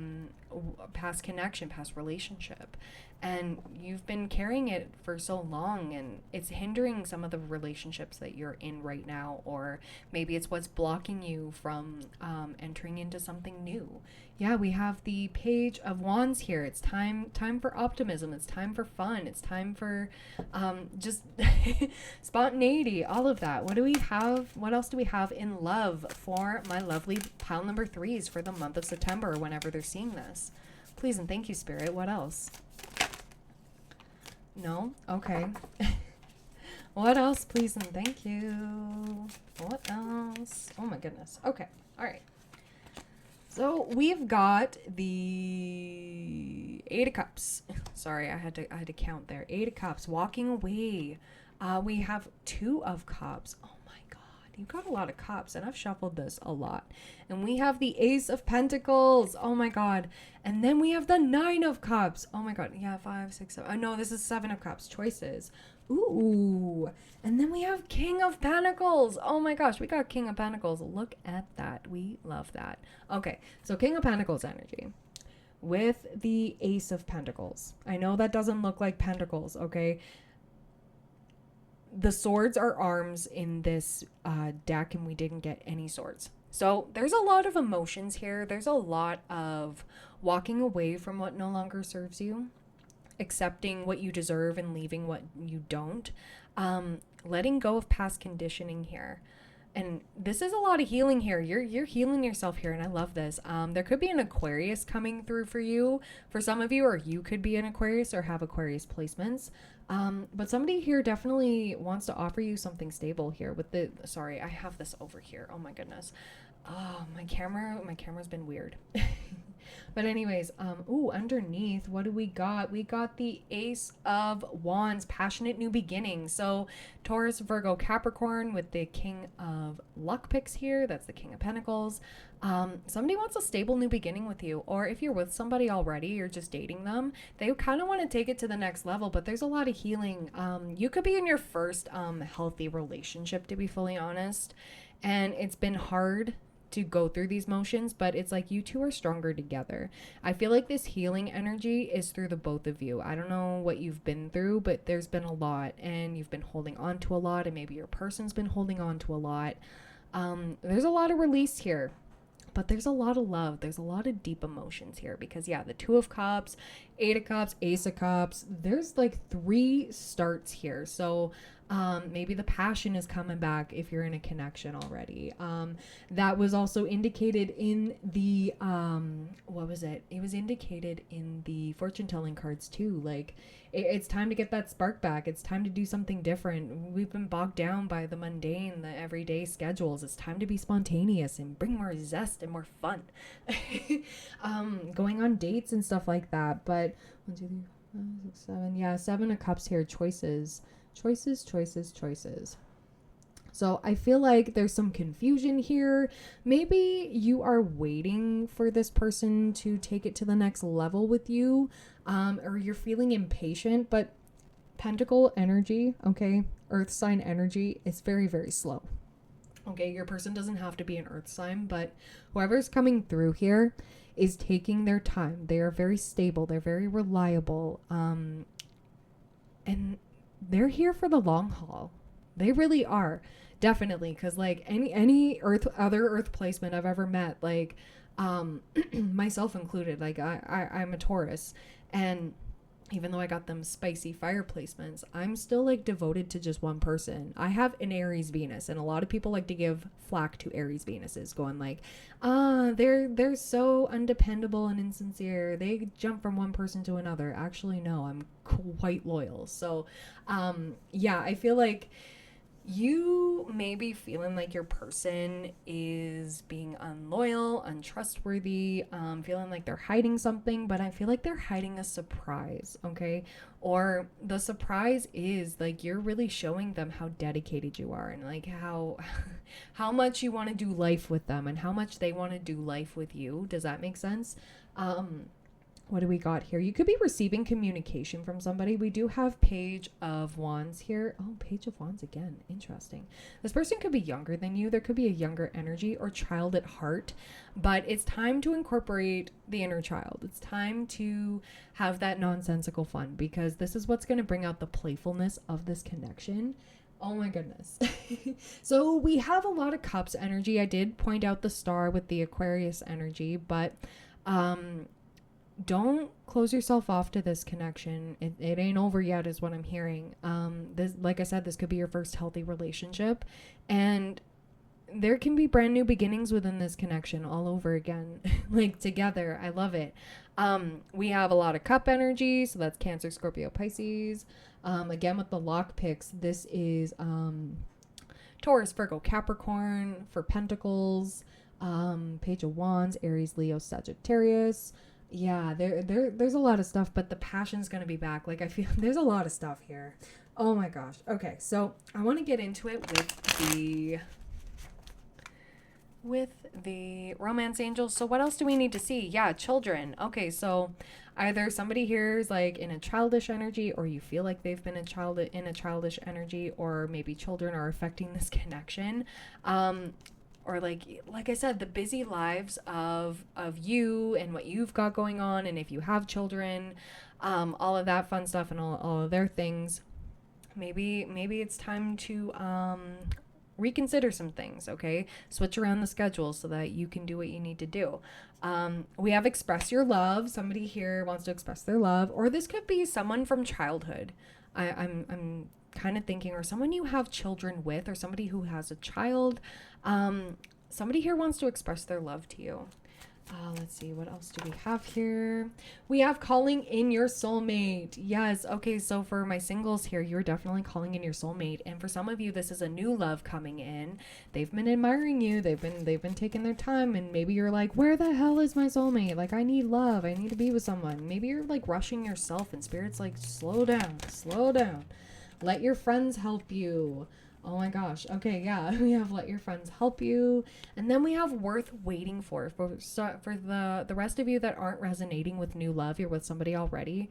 past connection, past relationship, and you've been carrying it for so long, and it's hindering some of the relationships that you're in right now, or maybe it's what's blocking you from entering into something new. Yeah, we have the Page of Wands here. It's time for optimism. It's time for fun. It's time for just spontaneity, all of that. What do we have? What else do we have in love for my lovely pile number 3s for the month of September, whenever they're seeing this? Please and thank you, Spirit. What else? No? Okay. What else, please and thank you? What else? Oh my goodness. Okay. All right. So we've got the 8 of Cups. Sorry, I had to count there. 8 of Cups, walking away. We have 2 of Cups. Oh my God, you got a lot of cups, and I've shuffled this a lot. And we have the Ace of Pentacles. Oh my God. And then we have the 9 of Cups. Oh my God. Yeah, 5, 6, 7. No, this is 7 of Cups. Choices. Ooh. And then we have King of Pentacles. Oh my gosh, we got King of Pentacles. Look at that. We love that. Okay, so King of Pentacles energy with the Ace of Pentacles. I know that doesn't look like pentacles, okay? The swords are arms in this deck, and we didn't get any swords. So there's a lot of emotions here. There's a lot of walking away from what no longer serves you, accepting what you deserve and leaving what you don't, letting go of past conditioning here. And this is a lot of healing here. You're healing yourself here, and I love this. There could be an Aquarius coming through for you, for some of you, or you could be an Aquarius or have Aquarius placements. But somebody here definitely wants to offer you something stable here with the, sorry, I have this over here. Oh my goodness. Oh, my camera's been weird. But anyways, underneath, what do we got? We got the Ace of Wands, passionate new beginning. So Taurus, Virgo, Capricorn with the King of Luck picks here. That's the King of Pentacles. Somebody wants a stable new beginning with you, or if you're with somebody already, you're just dating them, they kind of want to take it to the next level, but there's a lot of healing. You could be in your first healthy relationship, to be fully honest, and it's been hard to go through these motions, but it's like you two are stronger together. I feel like this healing energy is through the both of you. I don't know what you've been through, but there's been a lot, and you've been holding on to a lot, and maybe your person's been holding on to a lot. There's a lot of release here, but there's a lot of love. There's a lot of deep emotions here, because yeah, the 2 of Cups, 8 of Cups, Ace of Cups, there's like 3 starts here. So maybe the passion is coming back if you're in a connection already. That was also indicated in the what was it? It was indicated in the fortune telling cards too. Like it's time to get that spark back. It's time to do something different. We've been bogged down by the mundane, the everyday schedules. It's time to be spontaneous and bring more zest and more fun. Going on dates and stuff like that. But 1, 2, 3, 4, 5, 6, 7. Yeah, 7 of Cups here. Choices. So I feel like there's some confusion here. Maybe you are waiting for this person to take it to the next level with you, or you're feeling impatient, but Pentacle energy, okay, Earth sign energy is very, very slow. Okay, your person doesn't have to be an Earth sign, but whoever's coming through here is taking their time. They are very stable. They're very reliable. And they're here for the long haul. They really are, definitely, because like any other earth placement I've ever met, like myself included, like I'm a Taurus, and even though I got them spicy fire placements, I'm still like devoted to just one person. I have an Aries Venus, and a lot of people like to give flack to Aries Venuses, going like, they're so undependable and insincere. They jump from one person to another. Actually, no, I'm quite loyal. So, yeah, I feel like you may be feeling like your person is being unloyal, untrustworthy, feeling like they're hiding something, but I feel like they're hiding a surprise, okay? Or the surprise is like you're really showing them how dedicated you are, and like how how much you want to do life with them and how much they want to do life with you. Does that make sense? What do we got here? You could be receiving communication from somebody. We do have Page of Wands here. Oh, Page of Wands again. Interesting. This person could be younger than you. There could be a younger energy or child at heart, but it's time to incorporate the inner child. It's time to have that nonsensical fun, because this is what's going to bring out the playfulness of this connection. Oh my goodness. So we have a lot of cups energy. I did point out the star with the Aquarius energy, but don't close yourself off to this connection. It ain't over yet, is what I'm hearing. This, like I said, this could be your first healthy relationship, and there can be brand new beginnings within this connection all over again, like together. I love it. We have a lot of cup energy, so that's Cancer, Scorpio, Pisces. Again, with the lock picks, this is Taurus, Virgo, Capricorn for Pentacles. Page of Wands, Aries, Leo, Sagittarius. Yeah, there's a lot of stuff, but the passion's gonna be back. Like, I feel there's a lot of stuff here. Oh my gosh. Okay, so I want to get into it with the romance angels. So what else do we need to see? Yeah, children. Okay, so either somebody here is like in a childish energy, or you feel like they've been in a childish energy, or maybe children are affecting this connection. Or like I said, the busy lives of you and what you've got going on, and if you have children, all of that fun stuff and all of their things. Maybe it's time to reconsider some things, okay? Switch around the schedule so that you can do what you need to do. We have express your love. Somebody here wants to express their love, or this could be someone from childhood. I'm kind of thinking, or someone you have children with, or somebody who has a child. Somebody here wants to express their love to you. Let's see, what else do we have here? We have calling in your soulmate. Yes. Okay, so for my singles here, you're definitely calling in your soulmate, and for some of you, this is a new love coming in. They've been admiring you. They've been taking their time, and maybe you're like, where the hell is my soulmate? Like, I need love. I need to be with someone. Maybe you're like rushing yourself, and Spirit's like, slow down, slow down. Let your friends help you. Oh my gosh. Okay, yeah. We have let your friends help you. And then we have worth waiting for. For the rest of you that aren't resonating with new love, you're with somebody already.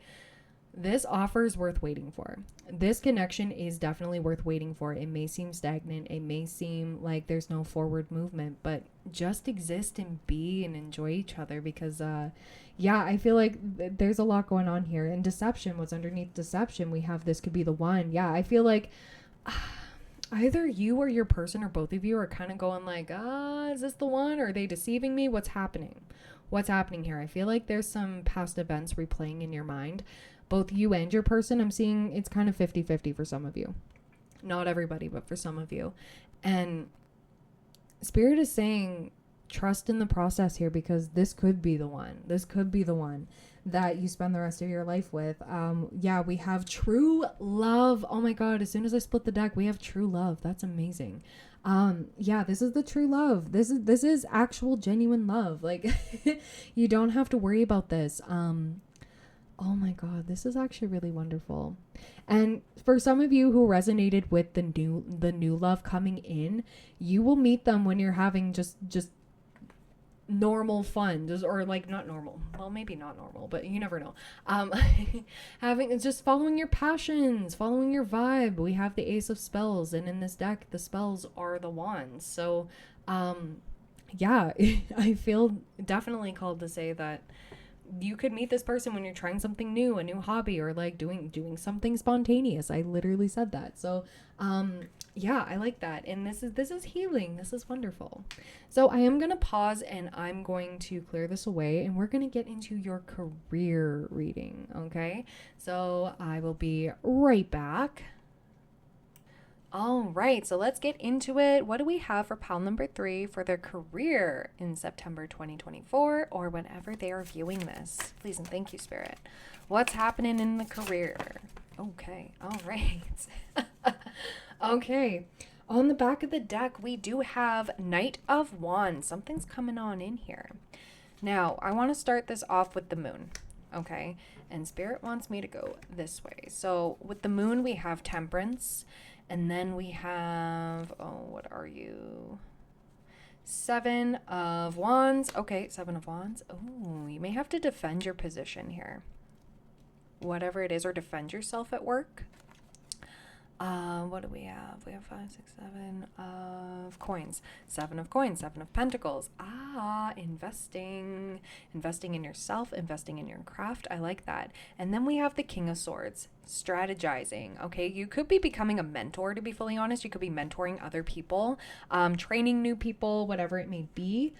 This offer is worth waiting for. This connection is definitely worth waiting for. It may seem stagnant. It may seem like there's no forward movement, but just exist and be and enjoy each other, because yeah, I feel like there's a lot going on here. And deception, what's underneath deception, we have this could be the one. Yeah, I feel like either you or your person, or both of you, are kind of going like, is this the one? Or are they deceiving me? What's happening? What's happening here? I feel like there's some past events replaying in your mind. Both you and your person, I'm seeing it's kind of 50-50 for some of you. Not everybody, but for some of you. And Spirit is saying, trust in the process here, because this could be the one. This could be the one that you spend the rest of your life with. Yeah, we have true love. Oh my God, as soon as I split the deck, we have true love. That's amazing. Yeah, this is the true love. This is actual genuine love. Like, you don't have to worry about this. Oh my God, this is actually really wonderful. And for some of you who resonated with the new love coming in, you will meet them when you're having just normal fun, or like not normal, well, maybe not normal, but you never know. Having just following your passions, following your vibe. We have the Ace of Spells, and in this deck the spells are the wands. So yeah, I feel definitely called to say that you could meet this person when you're trying something new, a new hobby, or like doing something spontaneous. I literally said that. So yeah, I like that. And this is healing. This is wonderful. So I am going to pause and I'm going to clear this away and we're going to get into your career reading, okay? So I will be right back. All right, so let's get into it. What do we have for pile number 3 for their career in September 2024 or whenever they are viewing this? Please and thank you, Spirit. What's happening in the career? Okay, all right. Okay, on the back of the deck, we do have Knight of Wands. Something's coming on in here. Now, I want to start this off with the moon, okay? And Spirit wants me to go this way. So with the moon, we have Temperance. And then we have, oh, what are you? 7 of Wands. Okay, 7 of Wands. Oh, you may have to defend your position here. Whatever it is, or defend yourself at work. What do we have? We have 5, 6, 7 of coins. 7 of coins, 7 of pentacles. Investing in yourself, investing in your craft. I like that. And then we have the King of Swords, strategizing. Okay, you could be becoming a mentor, to be fully honest. You could be mentoring other people, training new people, whatever it may be.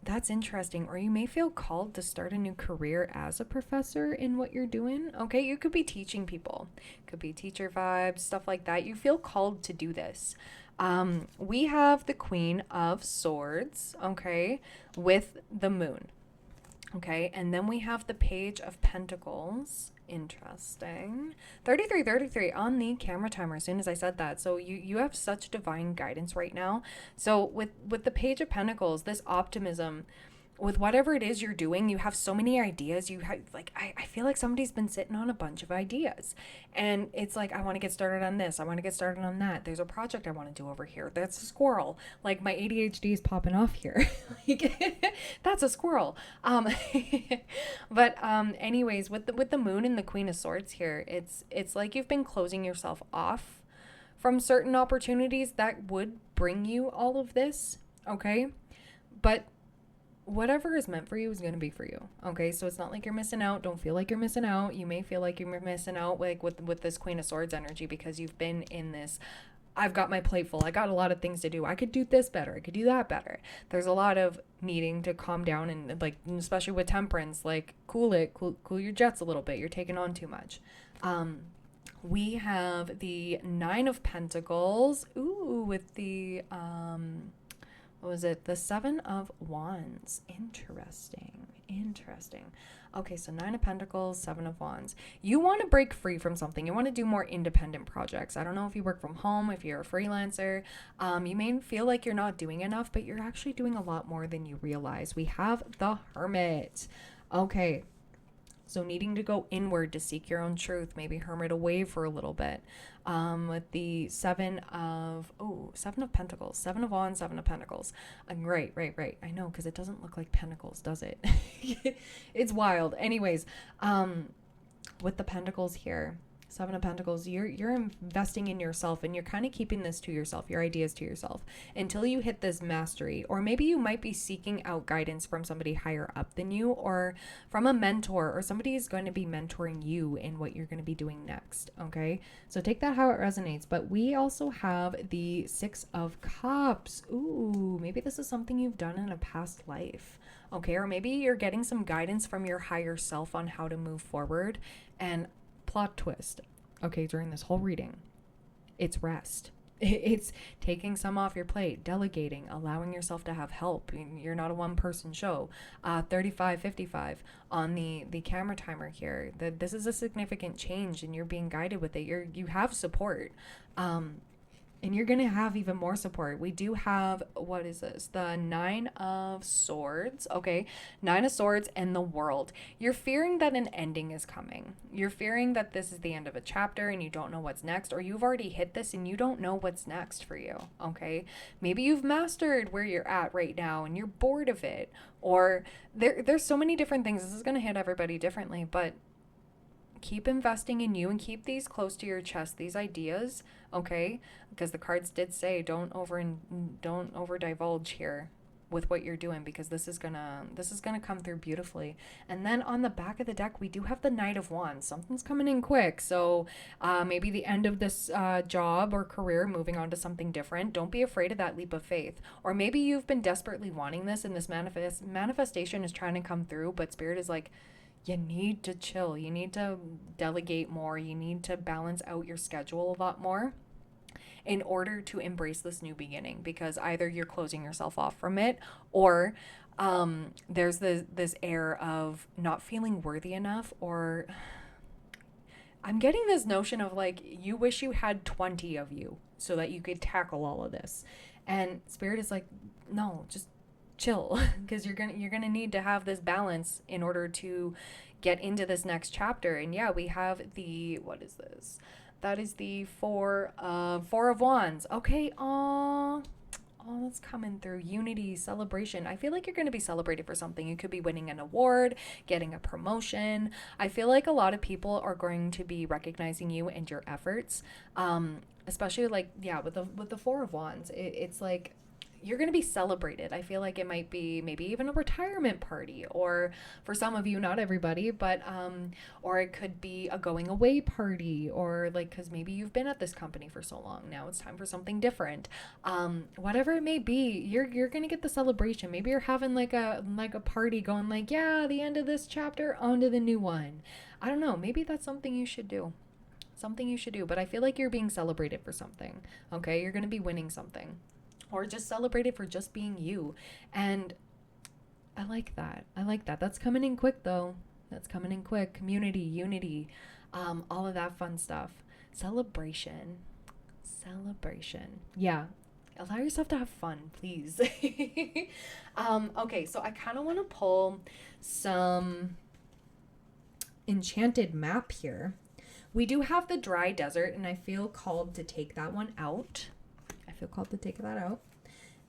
That's interesting. Or you may feel called to start a new career as a professor in what you're doing. Okay, you could be teaching people. Could be teacher vibes, stuff like that. You feel called to do this. We have the Queen of Swords, okay, with the moon. Okay, and then we have the Page of Pentacles. Interesting. 33 on the camera timer as soon as I said that. So you have such divine guidance right now. So with the Page of Pentacles, this optimism, with whatever it is you're doing, you have so many ideas. You have, like, I feel like somebody's been sitting on a bunch of ideas. And it's like, I want to get started on this. I want to get started on that. There's a project I want to do over here. That's a squirrel. Like, my ADHD is popping off here. Like, that's a squirrel. But anyways, with the moon and the Queen of Swords here, it's like you've been closing yourself off from certain opportunities that would bring you all of this. Okay. But whatever is meant for you is going to be for you. Okay, so it's not like you're missing out. Don't feel like you're missing out. You may feel like you're missing out, like with this Queen of Swords energy, because you've been in this, I've got my plate full. I got a lot of things to do. I could do this better. I could do that better. There's a lot of needing to calm down, and like, especially with Temperance, like, cool your jets a little bit. You're taking on too much. We have the 9 of Pentacles. Ooh, with the what was it? The 7 of Wands. Interesting. Okay, so 9 of Pentacles, 7 of Wands. You want to break free from something. You want to do more independent projects. I don't know if you work from home, if you're a freelancer. You may feel like you're not doing enough, but you're actually doing a lot more than you realize. We have the Hermit. Okay. So needing to go inward to seek your own truth, maybe hermit away for a little bit. With the 7 of Pentacles, 7 of Wands, 7 of Pentacles. Right. I know, because it doesn't look like pentacles, does it? It's wild. Anyways, with the Pentacles here, 7 of Pentacles, you're investing in yourself, and you're kind of keeping this to yourself, your ideas to yourself, until you hit this mastery. Or maybe you might be seeking out guidance from somebody higher up than you, or from a mentor, or somebody is going to be mentoring you in what you're going to be doing next. Okay, so take that how it resonates. But we also have the 6 of Cups. Ooh, maybe this is something you've done in a past life. Okay, or maybe you're getting some guidance from your higher self on how to move forward. And plot twist, okay, during this whole reading, it's rest. It's taking some off your plate, delegating, allowing yourself to have help. You're not a one-person show. 35-55 on the camera timer here. This is a significant change, and you're being guided with it. You have support. And you're going to have even more support. We do have, what is this? The 9 of Swords. Okay. 9 of Swords and the World. You're fearing that an ending is coming. You're fearing that this is the end of a chapter and you don't know what's next, or you've already hit this and you don't know what's next for you. Okay. Maybe you've mastered where you're at right now and you're bored of it. Or there's so many different things. This is going to hit everybody differently, but keep investing in you and keep these close to your chest, these ideas, okay? Because the cards did say don't over divulge here with what you're doing, because this is gonna come through beautifully. And then on the back of the deck, we do have the Knight of Wands. Something's coming in quick. So maybe the end of this job or career, moving on to something different. Don't be afraid of that leap of faith. Or maybe you've been desperately wanting this, and this manifestation is trying to come through, but Spirit is like, you need to chill. You need to delegate more. You need to balance out your schedule a lot more in order to embrace this new beginning, because either you're closing yourself off from it, or there's this air of not feeling worthy enough, or I'm getting this notion of like, you wish you had 20 of you so that you could tackle all of this. And Spirit is like, no, just chill, because you're gonna need to have this balance in order to get into this next chapter. And yeah, we have the, what is this? That is the Four of Wands. Okay, that's coming through. Unity, celebration. I feel like you're going to be celebrated for something. You could be winning an award, getting a promotion. I feel like a lot of people are going to be recognizing you and your efforts. Especially like, yeah, with the Four of Wands. It's like, you're going to be celebrated. I feel like it might be maybe even a retirement party, or for some of you, not everybody, but or it could be a going away party, or like, because maybe you've been at this company for so long, now it's time for something different. Whatever it may be, you're going to get the celebration. Maybe you're having like a party, going like, yeah, the end of this chapter, on to the new one. I don't know, maybe that's something you should do. But I feel like you're being celebrated for something. Okay, you're going to be winning something, or just celebrated for just being you. And I like that. That's coming in quick though. Community, unity, all of that fun stuff. Celebration. Yeah. Allow yourself to have fun, please. Okay, so I kind of want to pull some enchanted map here. We do have the dry desert, and I feel called to take that one out.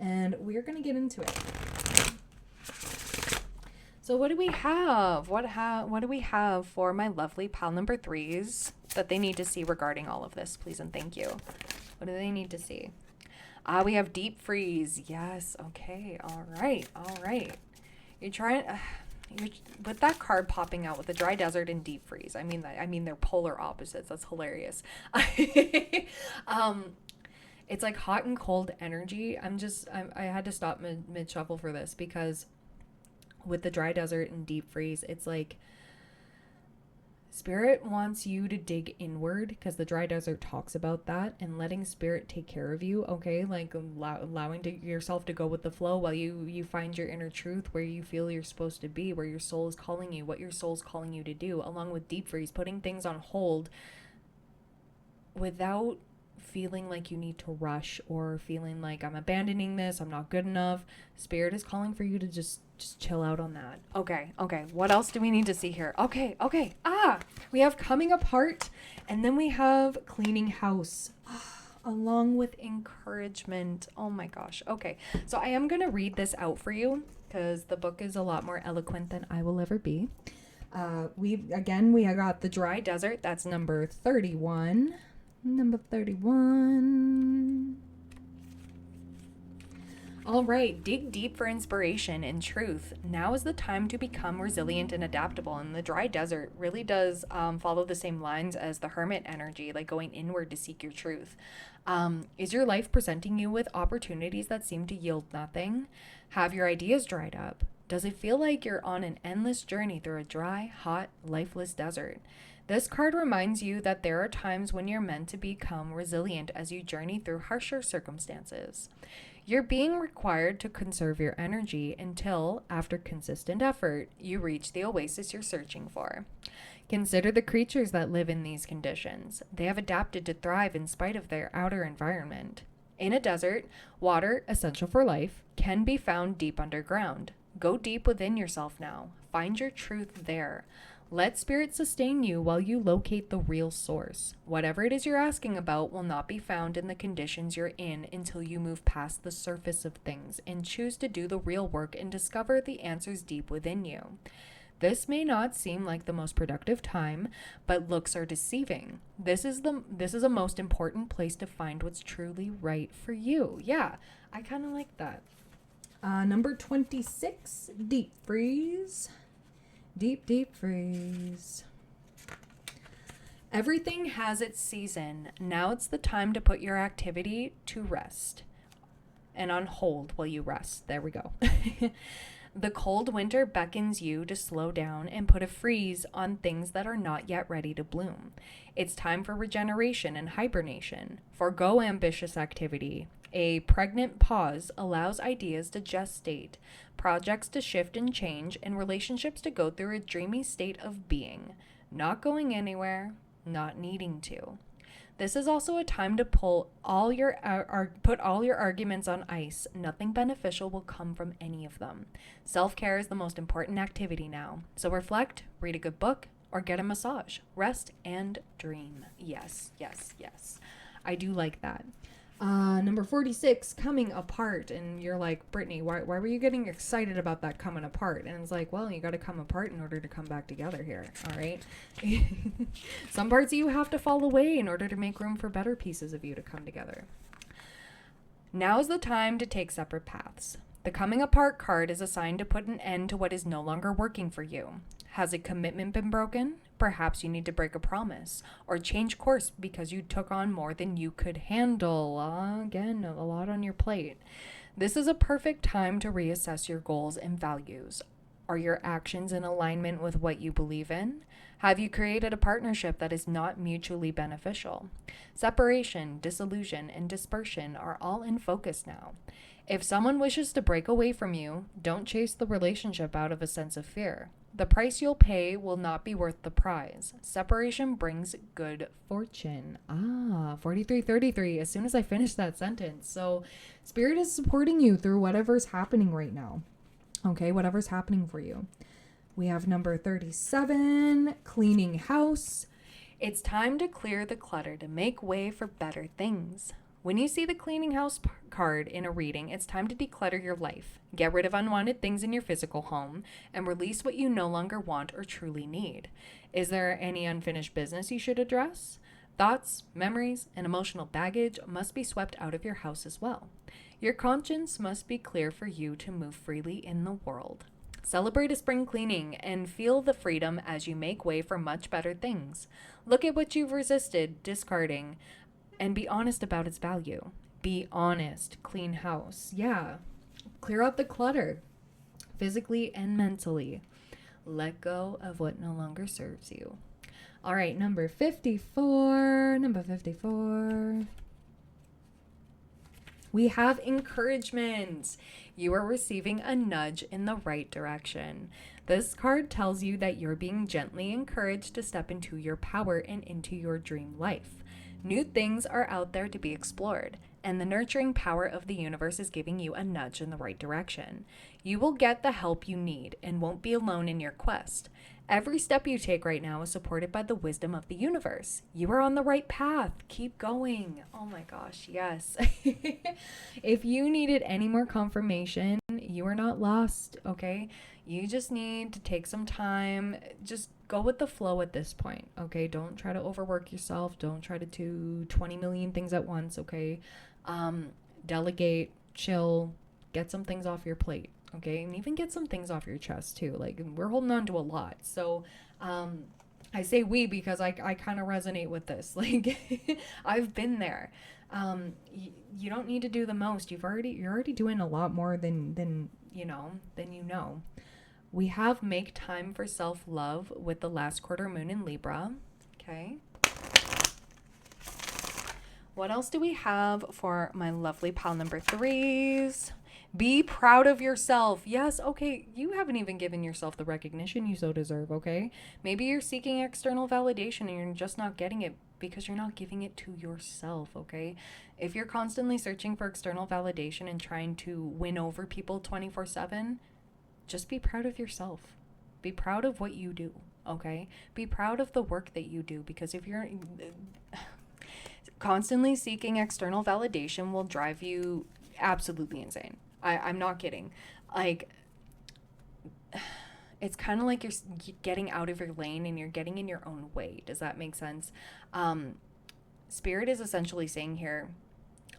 And we're going to get into it. So what do we have? What do we have for my lovely pal number 3s that they need to see regarding all of this, please and thank you? What do they need to see? We have deep freeze. Yes. Okay. All right. You're trying... with that card popping out with the dry desert and deep freeze. I mean they're polar opposites. That's hilarious. It's like hot and cold energy. I had to stop mid shuffle for this, because with the dry desert and deep freeze, it's like Spirit wants you to dig inward, because the dry desert talks about that, and letting Spirit take care of you. Okay, like allowing yourself to go with the flow while you find your inner truth, where you feel you're supposed to be, where your soul is calling you, what your soul's calling you to do. Along with deep freeze, putting things on hold without feeling like you need to rush, or feeling like I'm abandoning this, I'm not good enough. Spirit is calling for you to just chill out on that. Okay. What else do we need to see here? Okay. We have coming apart, and then we have cleaning house, along with encouragement. Oh my gosh. Okay. So I am going to read this out for you, because the book is a lot more eloquent than I will ever be. We got the dry desert. That's number 31. All right, dig deep for inspiration and truth. Now is the time to become resilient and adaptable. And the dry desert really does follow the same lines as the hermit energy, like going inward to seek your truth. Is your life presenting you with opportunities that seem to yield nothing? Have your ideas dried up? Does it feel like you're on an endless journey through a dry, hot, lifeless desert? This card reminds you that there are times when you're meant to become resilient as you journey through harsher circumstances. You're being required to conserve your energy until, after consistent effort, you reach the oasis you're searching for. Consider the creatures that live in these conditions. They have adapted to thrive in spite of their outer environment. In a desert, water, essential for life, can be found deep underground. Go deep within yourself now. Find your truth there. Let Spirit sustain you while you locate the real source. Whatever it is you're asking about will not be found in the conditions you're in until you move past the surface of things and choose to do the real work and discover the answers deep within you. This may not seem like the most productive time, but looks are deceiving. This is a most important place to find what's truly right for you. Yeah, I kind of like that. Number 26, deep freeze. Deep freeze. Everything has its season. Now it's the time to put your activity to rest and on hold while you rest. There we go. The cold winter beckons you to slow down and put a freeze on things that are not yet ready to bloom. It's time for regeneration and hibernation. Forgo ambitious activity. A pregnant pause allows ideas to gestate, projects to shift and change, and relationships to go through a dreamy state of being, not going anywhere, not needing to. This is also a time to put all your arguments on ice. Nothing beneficial will come from any of them. Self-care is the most important activity now. So reflect, read a good book, or get a massage. Rest and dream. Yes. I do like that. Number 46, coming apart. And you're like, Brittany, why were you getting excited about that coming apart? And it's like, well, you got to come apart in order to come back together here. All right. Some parts of you have to fall away in order to make room for better pieces of you to come together. Now's the time to take separate paths. The coming apart card is assigned to put an end to what is no longer working for you. Has a commitment been broken? Perhaps you need to break a promise or change course because you took on more than you could handle. Again, a lot on your plate. This is a perfect time to reassess your goals and values. Are your actions in alignment with what you believe in? Have you created a partnership that is not mutually beneficial? Separation, disillusion, and dispersion are all in focus now. If someone wishes to break away from you, don't chase the relationship out of a sense of fear. The price you'll pay will not be worth the prize. Separation brings good fortune. 4333, as soon as I finish that sentence. So Spirit is supporting you through whatever's happening right now. Okay, whatever's happening for you. We have number 37, cleaning house. It's time to clear the clutter to make way for better things. When you see the cleaning house card in a reading, it's time to declutter your life. Get rid of unwanted things in your physical home and release what you no longer want or truly need. Is there any unfinished business you should address? Thoughts, memories, and emotional baggage must be swept out of your house as well. Your conscience must be clear for you to move freely in the world. Celebrate a spring cleaning and feel the freedom as you make way for much better things. Look at what you've resisted discarding and be honest about its value. Be honest. Clean house. Yeah. Clear out the clutter, physically and mentally. Let go of what no longer serves you. All right, number 54. We have encouragement. You are receiving a nudge in the right direction. This card tells you that you're being gently encouraged to step into your power and into your dream life. New things are out there to be explored, and the nurturing power of the universe is giving you a nudge in the right direction. You will get the help you need and won't be alone in your quest. Every step you take right now is supported by the wisdom of the universe. You are on the right path. Keep going. Oh my gosh, yes. If you needed any more confirmation, you are not lost, okay? You just need to take some time. Just go with the flow at this point, okay? Don't try to overwork yourself. Don't try to do 20 million things at once, okay? Delegate, chill, get some things off your plate, okay? And even get some things off your chest too. Like, we're holding on to a lot. So, I say we because I kind of resonate with this. Like, I've been there. You don't need to do the most. You're already doing a lot more than you know. We have make time for self-love with the last quarter moon in Libra. Okay. What else do we have for my lovely pal number 3s? Be proud of yourself. Yes, okay, you haven't even given yourself the recognition you so deserve, okay? Maybe you're seeking external validation and you're just not getting it because you're not giving it to yourself, okay? If you're constantly searching for external validation and trying to win over people 24/7, just be proud of yourself. Be proud of what you do, okay? Be proud of the work that you do, because if you're constantly seeking external validation will drive you absolutely insane. I'm not kidding. Like, it's kind of like you're getting out of your lane and you're getting in your own way. Does that make sense? Spirit is essentially saying here,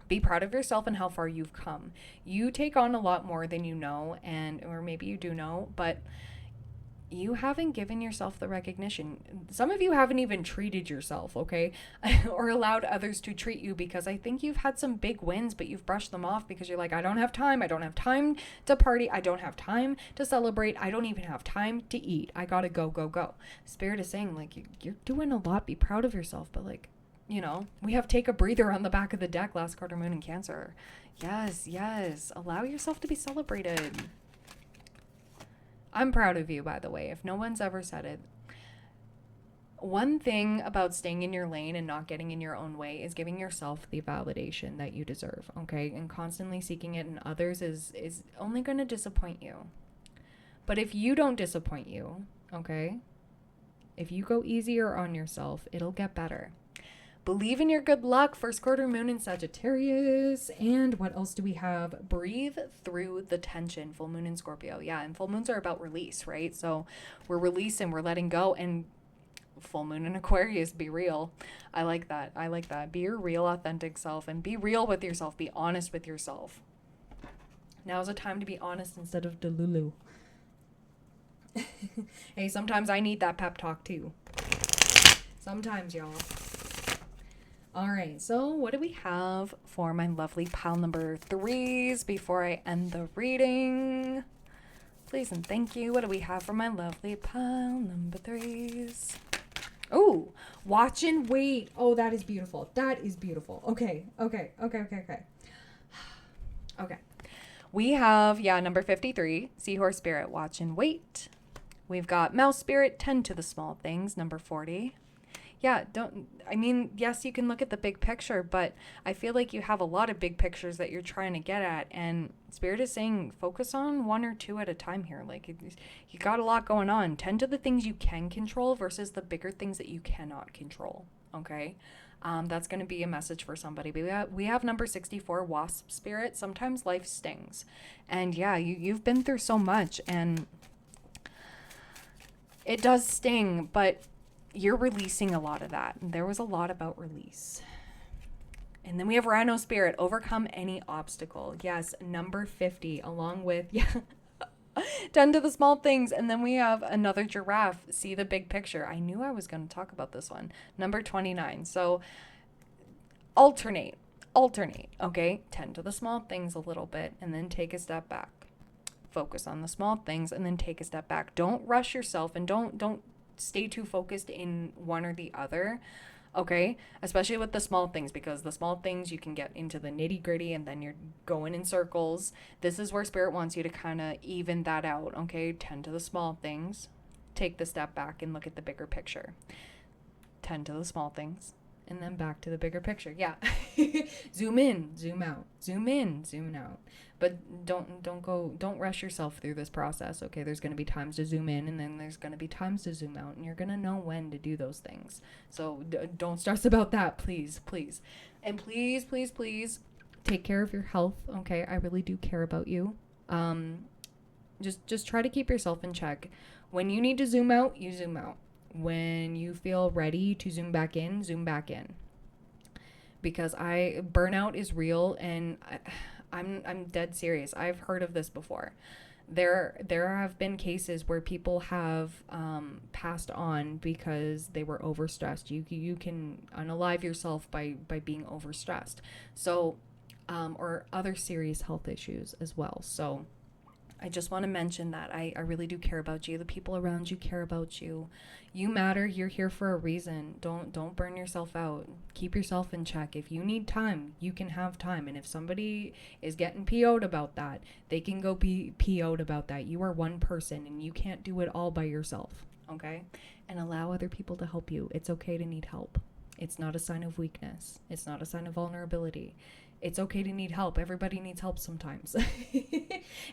Be proud of yourself and how far you've come. You take on a lot more than you know, or maybe you do know, but you haven't given yourself the recognition. Some of you haven't even treated yourself, okay? Or allowed others to treat you, because I think you've had some big wins, but you've brushed them off because you're like, I don't have time. I don't have time to party. I don't have time to celebrate. I don't even have time to eat. I gotta go, go, go. Spirit is saying, like, you're doing a lot. Be proud of yourself. But, like, you know, we have take a breather on the back of the deck, last quarter moon in Cancer. Yes, yes. Allow yourself to be celebrated. I'm proud of you, by the way, if no one's ever said it. One thing about staying in your lane and not getting in your own way is giving yourself the validation that you deserve, okay? And constantly seeking it in others is only going to disappoint you. But if you don't disappoint you, okay? If you go easier on yourself, it'll get better. Believe in your good luck, first quarter moon in Sagittarius. And what else do we have? Breathe through the tension, full moon in Scorpio. Yeah, and full moons are about release, right? So we're releasing, we're letting go. And full moon in Aquarius, be real. I like that. I like that. Be your real, authentic self, and be real with yourself. Be honest with yourself. Now's a time to be honest instead of delulu. Hey, sometimes I need that pep talk too. Sometimes, y'all. All right, so what do we have for my lovely pile number 3s before I end the reading? Please and thank you. What do we have for my lovely pile number 3s? Oh, watch and wait. Oh, that is beautiful. That is beautiful. Okay. Okay. We have, number 53, Seahorse Spirit, watch and wait. We've got Mouse Spirit, tend to the small things, number 40. Yes, you can look at the big picture, but I feel like you have a lot of big pictures that you're trying to get at, and Spirit is saying focus on 1 or 2 at a time here. Like, you got a lot going on. Tend to the things you can control versus the bigger things that you cannot control, okay? That's going to be a message for somebody. But we have number 64, Wasp Spirit. Sometimes life stings. And yeah, you've been through so much, and it does sting, but you're releasing a lot of that. There was a lot about release. And then we have Rhino Spirit, overcome any obstacle. Yes, number 50, along with, tend to the small things. And then we have another giraffe, see the big picture. I knew I was going to talk about this one. Number 29. So alternate, okay? Tend to the small things a little bit and then take a step back. Focus on the small things and then take a step back. Don't rush yourself, and don't stay too focused in one or the other, okay? Especially with the small things, because the small things you can get into the nitty gritty and then you're going in circles. This is where Spirit wants you to kind of even that out, okay? Tend to the small things, take the step back and look at the bigger picture. Tend to the small things and then back to the bigger picture. Yeah. Zoom in, zoom out, zoom in, zoom out. But don't rush yourself through this process, okay? There's going to be times to zoom in, and then there's going to be times to zoom out, and you're going to know when to do those things. So don't stress about that, please. And please take care of your health, okay? I really do care about you. Just try to keep yourself in check. When you need to zoom out, you zoom out. When you feel ready to zoom back in, zoom back in. Because burnout is real, and I'm dead serious. I've heard of this before. There have been cases where people have passed on because they were overstressed. You can unalive yourself by being overstressed. So, or other serious health issues as well. So I just want to mention that I really do care about you. The people around you care about you. You matter. You're here for a reason. Don't burn yourself out. Keep yourself in check. If you need time, you can have time. And if somebody is getting PO'd about that, they can go be PO'd about that. You are one person and you can't do it all by yourself. Okay? And allow other people to help you. It's okay to need help. It's not a sign of weakness. It's not a sign of vulnerability. It's okay to need help. Everybody needs help sometimes.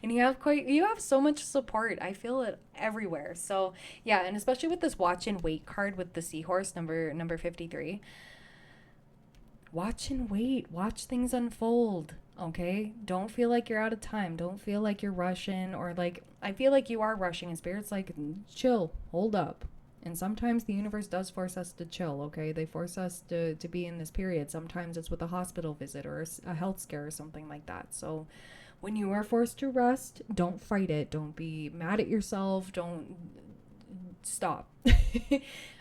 And you have so much support. I feel it everywhere. So yeah, and especially with this watch and wait card with the seahorse, number 53. Watch and wait. Watch things unfold. Okay? Don't feel like you're out of time. Don't feel like you're rushing, or like, I feel like you are rushing, and Spirit's like, chill, hold up. And sometimes the universe does force us to chill, okay? They force us to be in this period. Sometimes it's with a hospital visit or a health scare or something like that. So when you are forced to rest, don't fight it. Don't be mad at yourself. Don't stop.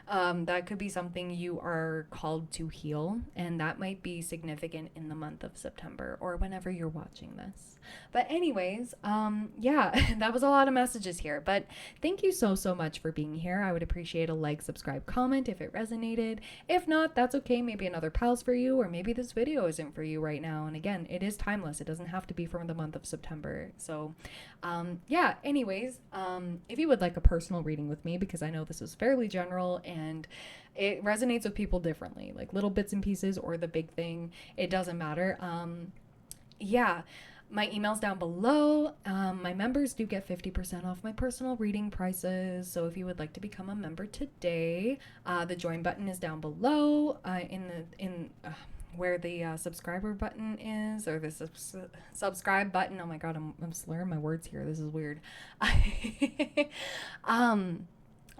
That could be something you are called to heal, and that might be significant in the month of September or whenever you're watching this. But anyways, yeah, that was a lot of messages here, but thank you so much for being here. I would appreciate a like, subscribe, comment if it resonated. If not, that's okay. Maybe another pal's for you, or maybe this video isn't for you right now. And again, it is timeless. It doesn't have to be from the month of September. So yeah, anyways, if you would like a personal reading with me, because I know this is fairly general and it resonates with people differently, like little bits and pieces or the big thing, it doesn't matter. Yeah, my email's down below. My members do get 50% off my personal reading prices. So if you would like to become a member today, the join button is down below where the subscriber button is, or the subscribe button. Oh my god, I'm slurring my words here. This is weird.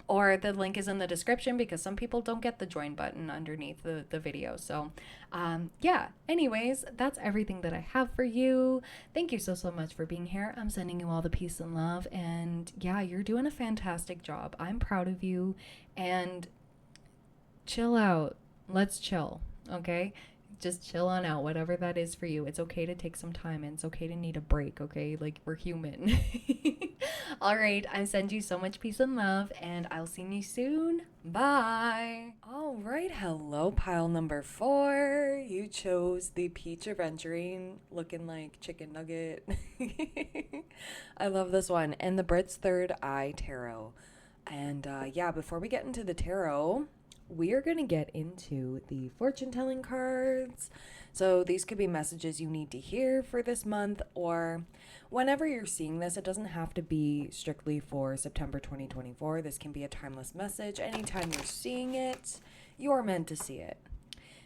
Or the link is in the description, because some people don't get the join button underneath the video. So yeah, anyways, that's everything that I have for you. Thank you so much for being here. I'm sending you all the peace and love, and yeah, you're doing a fantastic job. I'm proud of you, and chill out. Let's chill, okay? Just chill on out, whatever that is for you. It's okay to take some time, and it's okay to need a break, okay? Like, we're human. All right, I send you so much peace and love, and I'll see you soon. Bye. All right, hello, pile number 4. You chose the Peach Aventurine, looking like chicken nugget. I love this one, and the Brit's Third Eye Tarot. And yeah, before we get into the tarot, we are going to get into the fortune telling cards. So these could be messages you need to hear for this month, or whenever you're seeing this. It doesn't have to be strictly for September 2024. This can be a timeless message. Anytime you're seeing it, you're meant to see it.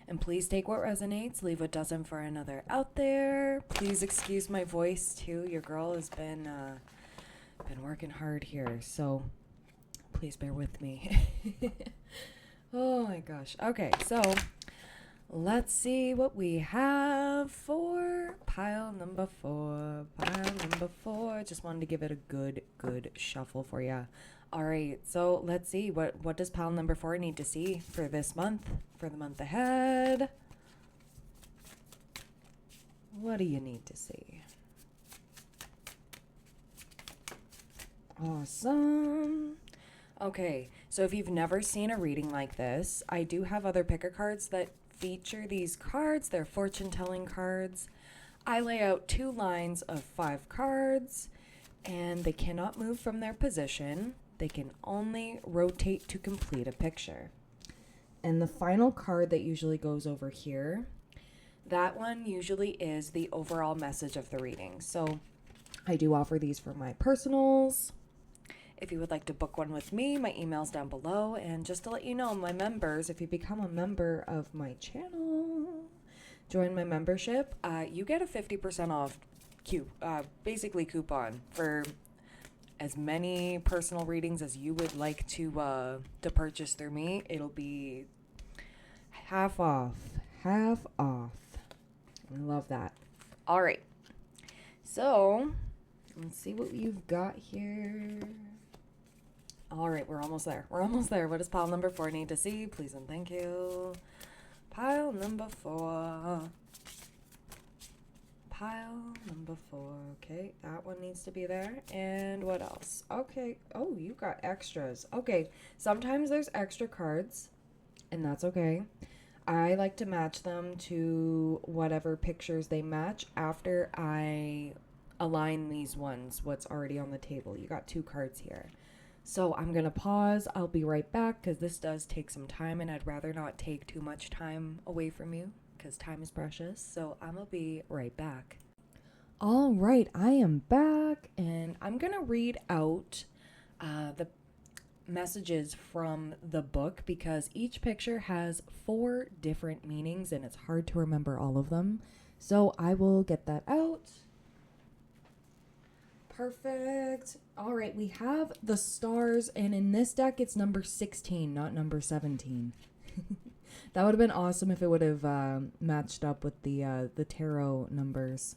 And please take what resonates, leave what doesn't for another out there. Please excuse my voice too. Your girl has been working hard here, so please bear with me. Oh my gosh. Okay, so let's see what we have for pile number 4. Pile number 4. Just wanted to give it a good shuffle for you. All right, so let's see. What does pile number 4 need to see for this month, for the month ahead? What do you need to see? Awesome. Okay, so if you've never seen a reading like this, I do have other picker cards that feature these cards. They're fortune-telling cards. I lay out 2 lines of 5 cards, and they cannot move from their position. They can only rotate to complete a picture. And the final card that usually goes over here, that one usually is the overall message of the reading. So I do offer these for my personals. If you would like to book one with me, my email's down below. And just to let you know, my members, if you become a member of my channel, join my membership, you get a 50% off basically coupon for as many personal readings as you would like to purchase through me. It'll be half off. I love that. All right. So let's see what you've got here. All right, we're almost there. What does pile number 4 need to see? Please and thank you. Pile number 4. Okay, that one needs to be there. And what else? Okay. Oh, you got extras. Okay, sometimes there's extra cards, and that's okay. I like to match them to whatever pictures they match after I align these ones, what's already on the table. You got 2 cards here. So I'm going to pause. I'll be right back, because this does take some time, and I'd rather not take too much time away from you, because time is precious. So I'm going to be right back. All right, I am back, and I'm going to read out the messages from the book, because each picture has 4 different meanings, and it's hard to remember all of them. So I will get that out. Perfect. All right, we have the stars, and in this deck, it's number 16, not number 17. That would have been awesome if it would have matched up with the tarot numbers.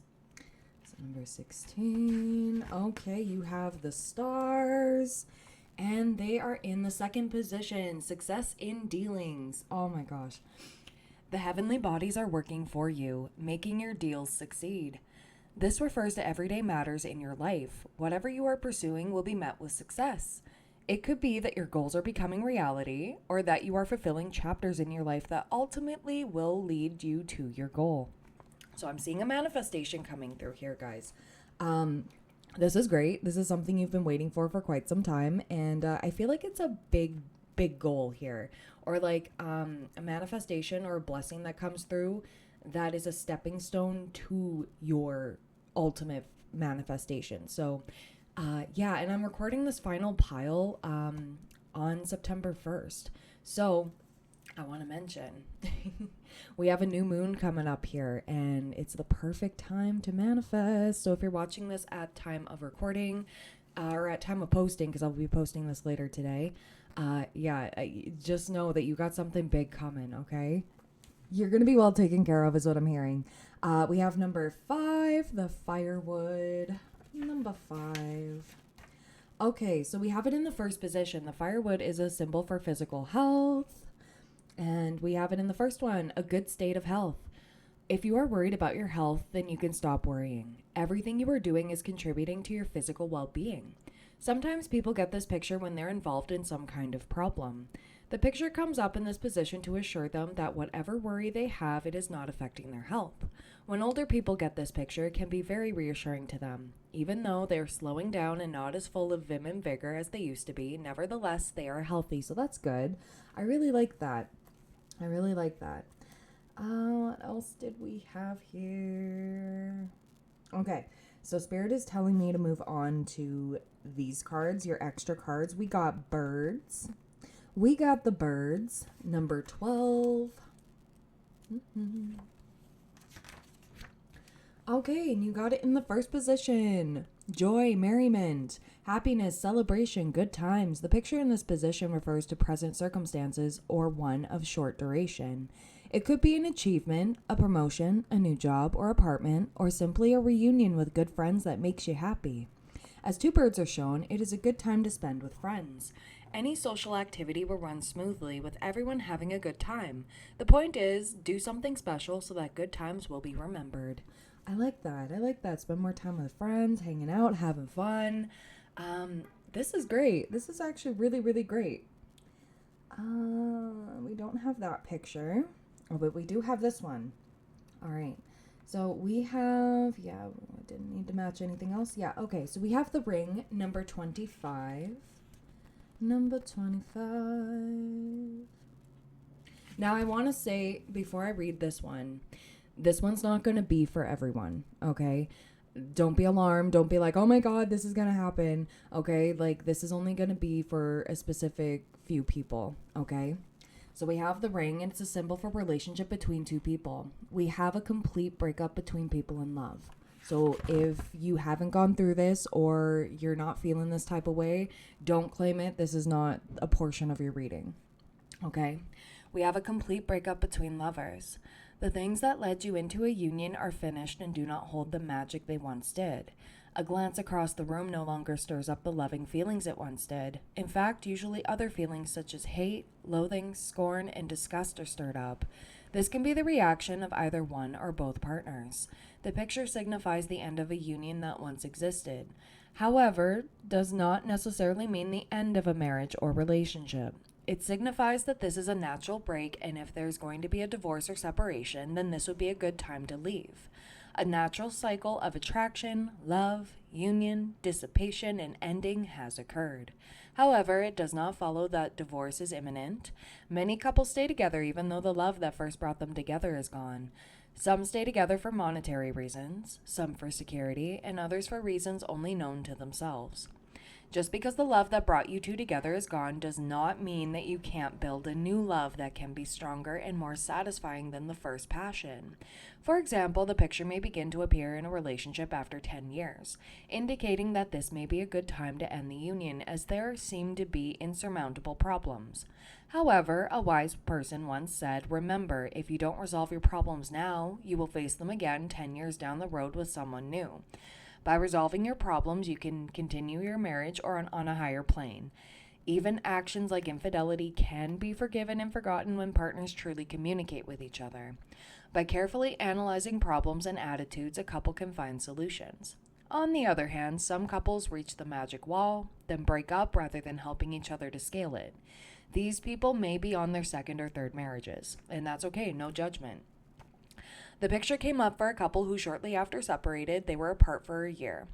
So number 16. Okay, you have the stars, and they are in the second position. Success in dealings. Oh my gosh. The heavenly bodies are working for you, making your deals succeed. This refers to everyday matters in your life. Whatever you are pursuing will be met with success. It could be that your goals are becoming reality, or that you are fulfilling chapters in your life that ultimately will lead you to your goal. So I'm seeing a manifestation coming through here, guys. This is great. This is something you've been waiting for quite some time, and I feel like it's a big goal here, or like a manifestation or a blessing that comes through that is a stepping stone to your ultimate manifestation. So yeah, and I'm recording this final pile on September 1st. So I want to mention we have a new moon coming up here, and it's the perfect time to manifest. So if you're watching this at time of recording or at time of posting, because I'll be posting this later today, just know that you got something big coming, okay? You're going to be well taken care of is what I'm hearing. We have number 5, the firewood. Number 5. Okay, so we have it in the first position. The firewood is a symbol for physical health. And we have it in the first one, a good state of health. If you are worried about your health, then you can stop worrying. Everything you are doing is contributing to your physical well-being. Sometimes people get this picture when they're involved in some kind of problem. The picture comes up in this position to assure them that whatever worry they have, it is not affecting their health. When older people get this picture, it can be very reassuring to them. Even though they are slowing down and not as full of vim and vigor as they used to be, nevertheless, they are healthy. So that's good. I really like that. What else did we have here? Okay, so Spirit is telling me to move on to these cards, your extra cards. We got birds. We got the birds, number 12. Okay, and you got it in the first position. Joy, merriment, happiness, celebration, good times. The picture in this position refers to present circumstances or one of short duration. It could be an achievement, a promotion, a new job or apartment, or simply a reunion with good friends that makes you happy. As 2 birds are shown, it is a good time to spend with friends. Any social activity will run smoothly with everyone having a good time. The point is, do something special so that good times will be remembered. I like that. Spend more time with friends, hanging out, having fun. This is great. This is actually really, really great. We don't have that picture. Oh, but we do have this one. All right. So we have, I didn't need to match anything else. Yeah, okay. So we have the ring, number 25. Number 25. Now I want to say, before I read this one's not going to be for everyone, okay? Don't be alarmed. Don't be like, oh my God, this is going to happen, okay? Like, this is only going to be for a specific few people, okay? So we have the ring, and it's a symbol for relationship between 2 people. We have a complete breakup between people in love. So if you haven't gone through this or you're not feeling this type of way, don't claim it. This is not a portion of your reading, okay? We have a complete breakup between lovers. The things that led you into a union are finished and do not hold the magic they once did. A glance across the room no longer stirs up the loving feelings it once did. In fact, usually other feelings such as hate, loathing, scorn, and disgust are stirred up. This can be the reaction of either one or both partners. The picture signifies the end of a union that once existed. However, does not necessarily mean the end of a marriage or relationship. It signifies that this is a natural break, and if there's going to be a divorce or separation, then this would be a good time to leave. A natural cycle of attraction, love, union, dissipation, and ending has occurred. However, it does not follow that divorce is imminent. Many couples stay together even though the love that first brought them together is gone. Some stay together for monetary reasons, some for security, and others for reasons only known to themselves. Just because the love that brought you two together is gone does not mean that you can't build a new love that can be stronger and more satisfying than the first passion. For example, the picture may begin to appear in a relationship after 10 years, indicating that this may be a good time to end the union as there seem to be insurmountable problems. However, a wise person once said, "Remember, if you don't resolve your problems now, you will face them again 10 years down the road with someone new." By resolving your problems, you can continue your marriage or on a higher plane. Even actions like infidelity can be forgiven and forgotten when partners truly communicate with each other. By carefully analyzing problems and attitudes, a couple can find solutions. On the other hand, some couples reach the magic wall, then break up rather than helping each other to scale it. These people may be on their second or third marriages, and that's okay, no judgment. The picture came up for a couple who shortly after separated, they were apart for a year,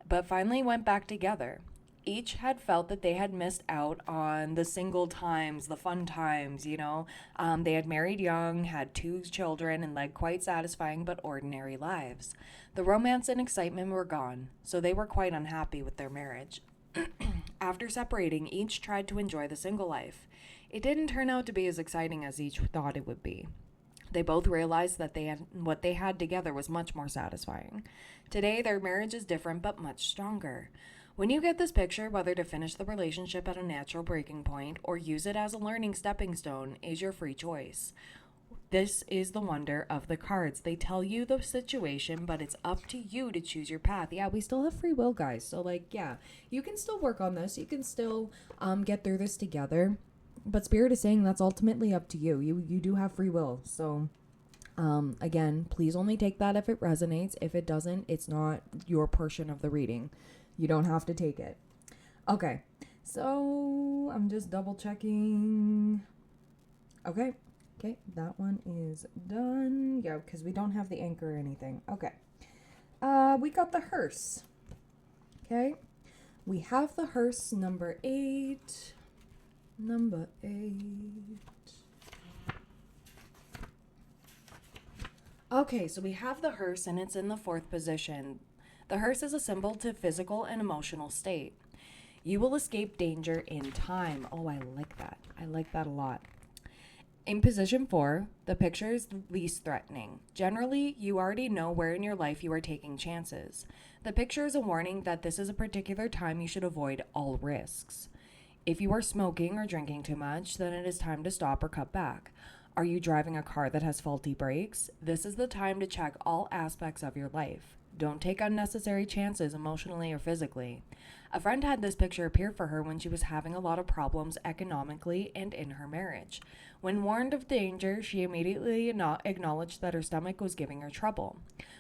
but finally went back together. Each had felt that they had missed out on the single times, the fun times, They had married young, had 2 children, and led quite satisfying but ordinary lives. The romance and excitement were gone, so they were quite unhappy with their marriage. After separating, each tried to enjoy the single life. It didn't turn out to be as exciting as each thought it would be. They both realized that what they had together was much more satisfying. Today, their marriage is different but much stronger. When you get this picture, whether to finish the relationship at a natural breaking point or use it as a learning stepping stone is your free choice. This is the wonder of the cards. They tell you the situation, but it's up to you to choose your path. Yeah, we still have free will, guys. So, you can still work on this. You can still get through this together. But Spirit is saying that's ultimately up to you. You do have free will. So, again, please only take that if it resonates. If it doesn't, it's not your portion of the reading. You don't have to take it. Okay, so I'm just double checking. Okay, that one is done. Yeah, because we don't have the anchor or anything. Okay, we got the hearse. Okay, we have the hearse, number 8. Number 8. Okay, so we have the hearse and it's in the 4th position. The hearse is a symbol to physical and emotional state. You will escape danger in time. Oh, I like that. I like that a lot. In position 4, the picture is least threatening. Generally, you already know where in your life you are taking chances. The picture is a warning that this is a particular time you should avoid all risks. If you are smoking or drinking too much, then it is time to stop or cut back. Are you driving a car that has faulty brakes? This is the time to check all aspects of your life. Don't take unnecessary chances emotionally or physically. A friend had this picture appear for her when she was having a lot of problems economically and in her marriage. When warned of danger, she immediately acknowledged that her stomach was giving her trouble.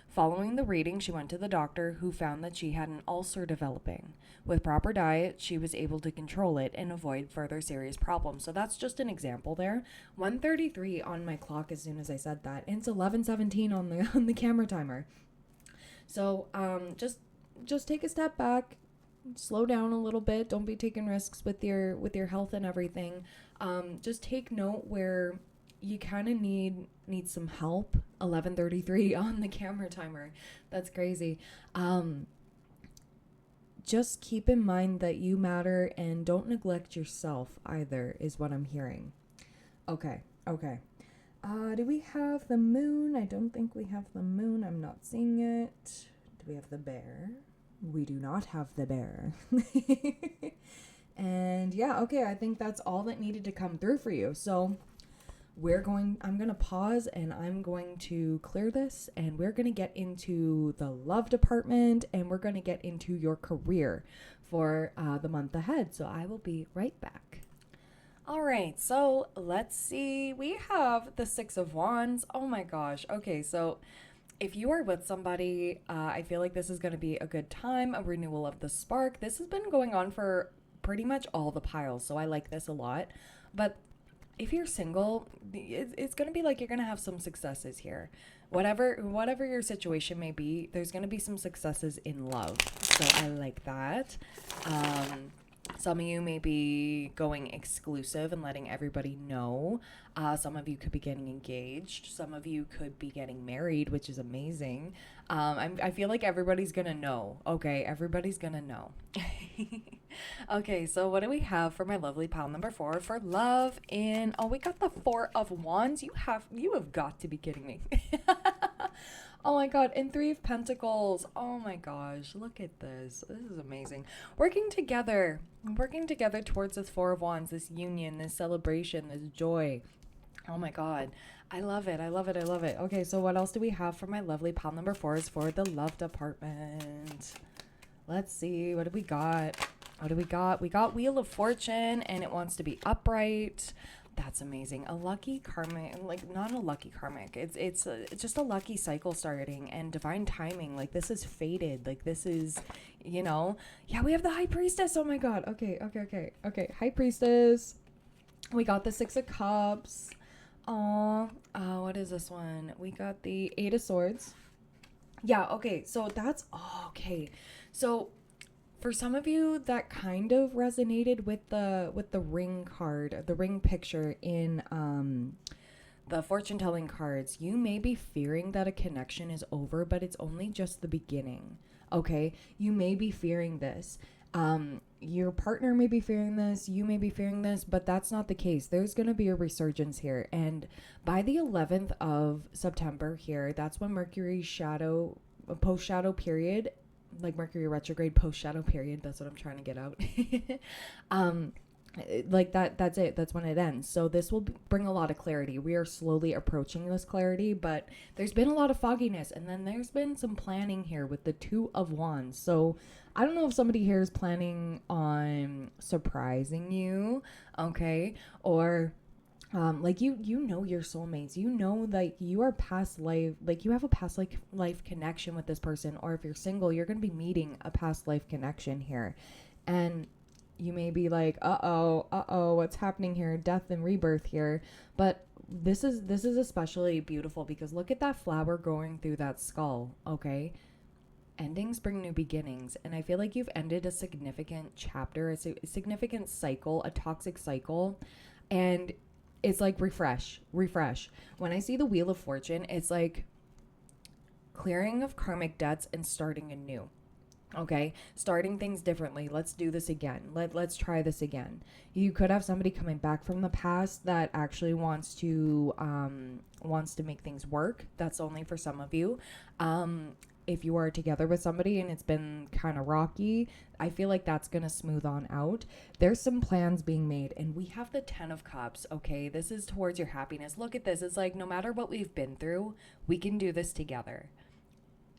Following the reading, she went to the doctor, who found that she had an ulcer developing. With proper diet, she was able to control it and avoid further serious problems. So that's just an example there. 1:33 on my clock as soon as I said that, and it's 11:17 on the camera timer. So just take a step back, slow down a little bit. Don't be taking risks with your health and everything. Just take note where you kind of need some help. 11:33 on the camera timer. That's crazy. Just keep in mind that you matter and don't neglect yourself either, is what I'm hearing. Okay. Do we have the moon? I don't think we have the moon. I'm not seeing it. Do we have the bear? We do not have the bear. And yeah, okay, I think that's all that needed to come through for you. So I'm going to pause and I'm going to clear this, and we're going to get into the love department, and we're going to get into your career for the month ahead. So I will be right back. All right, so let's see. We have the 6 of Wands. Oh my gosh. Okay, so if you are with somebody, I feel like this is going to be a good time, a renewal of the spark. This has been going on for pretty much all the piles, so I like this a lot. But if you're single, it's going to be like you're going to have some successes here. Whatever your situation may be, there's going to be some successes in love. So I like that. Some of you may be going exclusive and letting everybody know. Some of you could be getting engaged. Some of you could be getting married, which is amazing. I feel like everybody's gonna know. Okay, everybody's gonna know. Okay, so what do we have for my lovely pile number 4 for love? In we got the 4 of Wands. You have got to be kidding me. Oh my god, and 3 of Pentacles. Oh my gosh, look at this. This is amazing. Working together towards this 4 of Wands, this union, this celebration, this joy. Oh my god. I love it. I love it. I love it. Okay, so what else do we have for my lovely pile number 4 is for the love department. Let's see. What do we got? What do we got? We got Wheel of Fortune, and it wants to be upright. That's amazing. A lucky karmic, like not a lucky karmic. It's just a lucky cycle starting and divine timing. Like this is fated. Like this is, yeah. We have the High Priestess. Oh my God. Okay. High Priestess. We got the 6 of Cups. What is this one? We got the 8 of Swords. Yeah. Okay. So that's okay. So for some of you that kind of resonated with the ring card, the ring picture in the fortune telling cards, you may be fearing that a connection is over, but it's only just the beginning. Okay, you may be fearing this. Your partner may be fearing this, you may be fearing this, but that's not the case. There's going to be a resurgence here, and by the 11th of September here, that's when Mercury's post shadow period, like Mercury retrograde post shadow period, that's what I'm trying to get out. Like that's it, that's when it ends. So this will bring a lot of clarity. We are slowly approaching this clarity, but there's been a lot of fogginess, and then there's been some planning here with the 2 of Wands. So I don't know if somebody here is planning on surprising you, okay, or like you know your soulmates, like you are past life, like you have a past life connection with this person, or if you're single, you're going to be meeting a past life connection here, and you may be like, uh-oh, what's happening here? Death and rebirth here. But this is especially beautiful because look at that flower going through that skull, okay? Endings bring new beginnings, and I feel like you've ended a significant chapter, a significant cycle, a toxic cycle, and it's like refresh. When I see the Wheel of Fortune, it's like clearing of karmic debts and starting anew. Okay, starting things differently. Let's do this again. Let's try this again. You could have somebody coming back from the past that actually wants to make things work. That's only for some of you. If you are together with somebody and it's been kind of rocky, I feel like that's going to smooth on out. There's some plans being made, and we have the 10 of Cups, okay? This is towards your happiness. Look at this. It's like no matter what we've been through, we can do this together.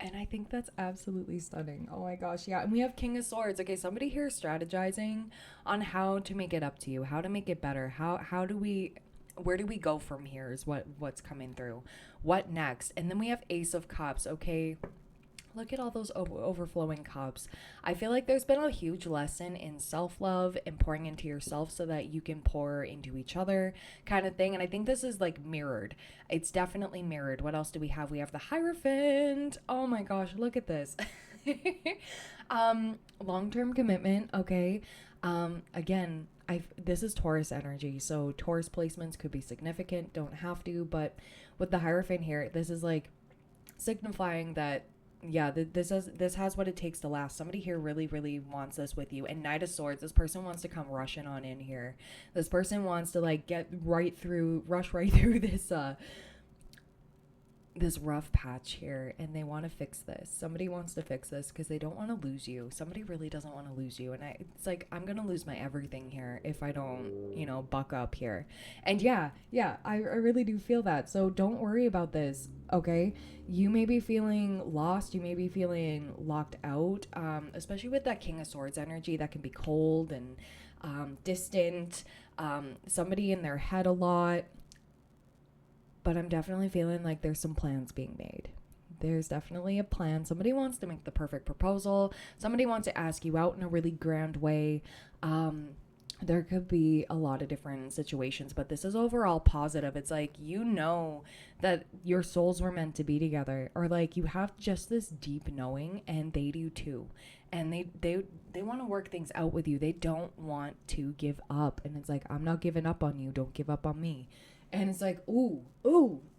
And I think that's absolutely stunning. Oh my gosh, yeah. And we have King of Swords. Okay, somebody here is strategizing on how to make it up to you, how to make it better. Where do we go from here is what's coming through. What next? And then we have Ace of Cups, okay? Look at all those overflowing cups. I feel like there's been a huge lesson in self-love and pouring into yourself so that you can pour into each other kind of thing. And I think this is like mirrored. It's definitely mirrored. What else do we have? We have the Hierophant. Oh my gosh, look at this. Long-term commitment, okay? Again, this is Taurus energy, so Taurus placements could be significant, don't have to, but with the Hierophant here, this is like signifying that this has what it takes to last. Somebody here really, really wants this with you. And Knight of Swords, this person wants to come rushing on in here. This person wants to like rush right through this rough patch here, and they want to fix this. Somebody wants to fix this because they don't want to lose you. Somebody really doesn't want to lose you, and it's like I'm gonna lose my everything here if I don't buck up here. And I really do feel that. So don't worry about this, okay? You may be feeling lost, you may be feeling locked out, especially with that King of Swords energy that can be cold and distant, somebody in their head a lot. But I'm definitely feeling like there's some plans being made. There's definitely a plan. Somebody wants to make the perfect proposal. Somebody wants to ask you out in a really grand way. there could be a lot of different situations, but this is overall positive. It's like, you know, that your souls were meant to be together, or like you have just this deep knowing, and they do too. And they want to work things out with you. They don't want to give up. And it's like, I'm not giving up on you. Don't give up on me. And it's like, ooh.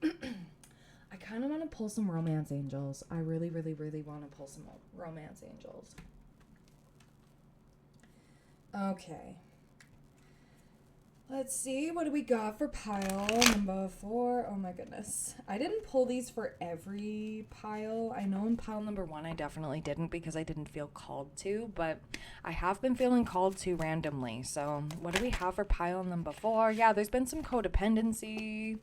I kind of want to pull some romance angels. I really, really, really want to pull some romance angels. Okay. Let's see, what do we got for pile number 4? Oh my goodness. I didn't pull these for every pile. I know in pile number 1 I definitely didn't because I didn't feel called to, but I have been feeling called to randomly. So what do we have for pile number 4? Yeah, there's been some codependency.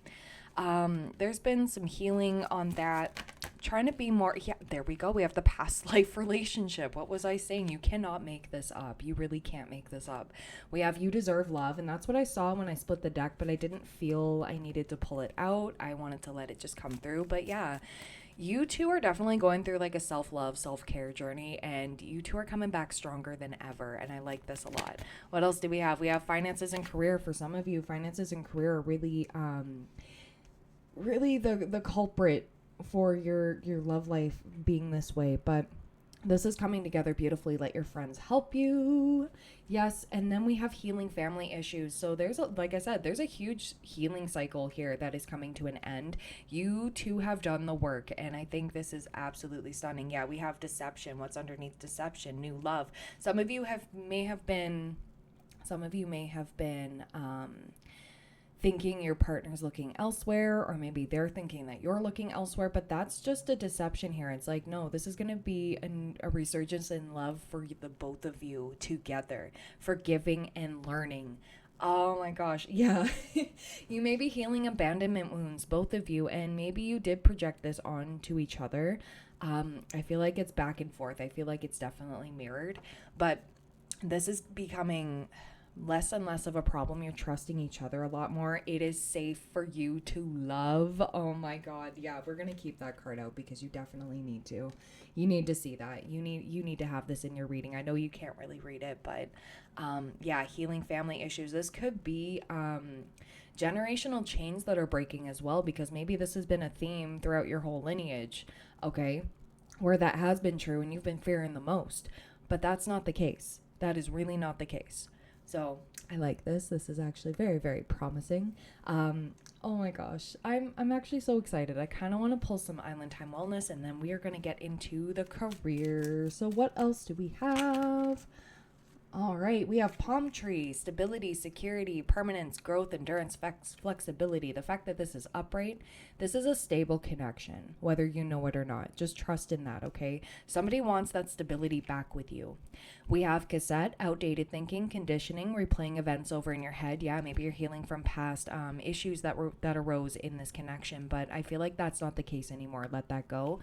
There's been some healing on that. Trying to be more, yeah, there we go. We have the past life relationship. What was I saying? You cannot make this up. You really can't make this up. We have you deserve love, and that's what I saw when I split the deck, but I didn't feel I needed to pull it out. I wanted to let it just come through. But yeah, you two are definitely going through like a self-love, self-care journey, and you two are coming back stronger than ever, and I like this a lot. What else do we have? We have finances and career. For some of you, finances and career are really really the culprit for your love life being this way, but this is coming together beautifully. Let your friends help you. Yes. And then we have healing family issues. So there's like I said, there's a huge healing cycle here that is coming to an end. You two have done the work, and I think this is absolutely stunning. Yeah, we have deception. What's underneath deception? New love. Some of you may have been thinking your partner's looking elsewhere, or maybe they're thinking that you're looking elsewhere, but that's just a deception here. It's like, no, this is going to be a resurgence in love for the both of you together, forgiving and learning. Oh my gosh, yeah. You may be healing abandonment wounds, both of you, and maybe you did project this onto each other. I feel like it's back and forth. I feel like it's definitely mirrored, but this is becoming less and less of a problem. You're trusting each other a lot more. It is safe for you to love. Oh my god. Yeah, we're going to keep that card out because you definitely need to. You need to see that. You need to have this in your reading. I know you can't really read it, but yeah, healing family issues. This could be generational chains that are breaking as well, because maybe this has been a theme throughout your whole lineage, okay? Where that has been true and you've been fearing the most. But that's not the case. That is really not the case. So I like this. This is actually very, very promising. Oh my gosh. I'm actually so excited. I kind of want to pull some Island Time Wellness, and then we are going to get into the career. So what else do we have? All right, we have palm tree, stability, security, permanence, growth, endurance, flexibility. The fact that this is upright, this is a stable connection, whether you know it or not. Just trust in that, okay? Somebody wants that stability back with you. We have cassette, outdated thinking, conditioning, replaying events over in your head. Yeah, maybe you're healing from past issues that arose in this connection, but I feel like that's not the case anymore. Let that go.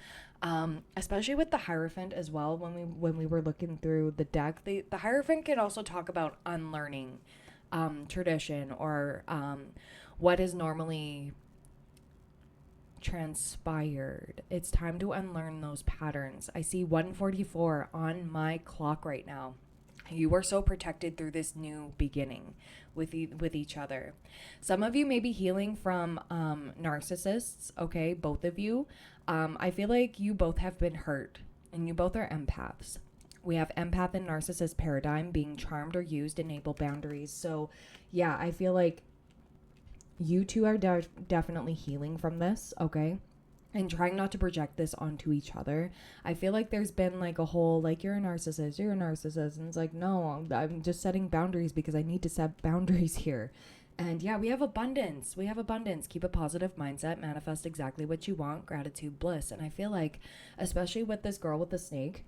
Especially with the Hierophant as well. When we were looking through the deck, the Hierophant can also talk about unlearning tradition, or what is normally transpired. It's time to unlearn those patterns. I see 144 on my clock right now. You are so protected through this new beginning with each other. Some of you may be healing from narcissists, okay? Both of you. I feel like you both have been hurt, and you both are empaths. We have empath and narcissist paradigm. Being charmed or used enable boundaries. So, yeah, I feel like you two are definitely healing from this, okay? And trying not to project this onto each other. I feel like there's been like a whole, like, you're a narcissist. And it's like, no, I'm just setting boundaries because I need to set boundaries here. And yeah, we have abundance. Keep a positive mindset. Manifest exactly what you want. Gratitude, bliss. And I feel like, especially with this girl with the snake,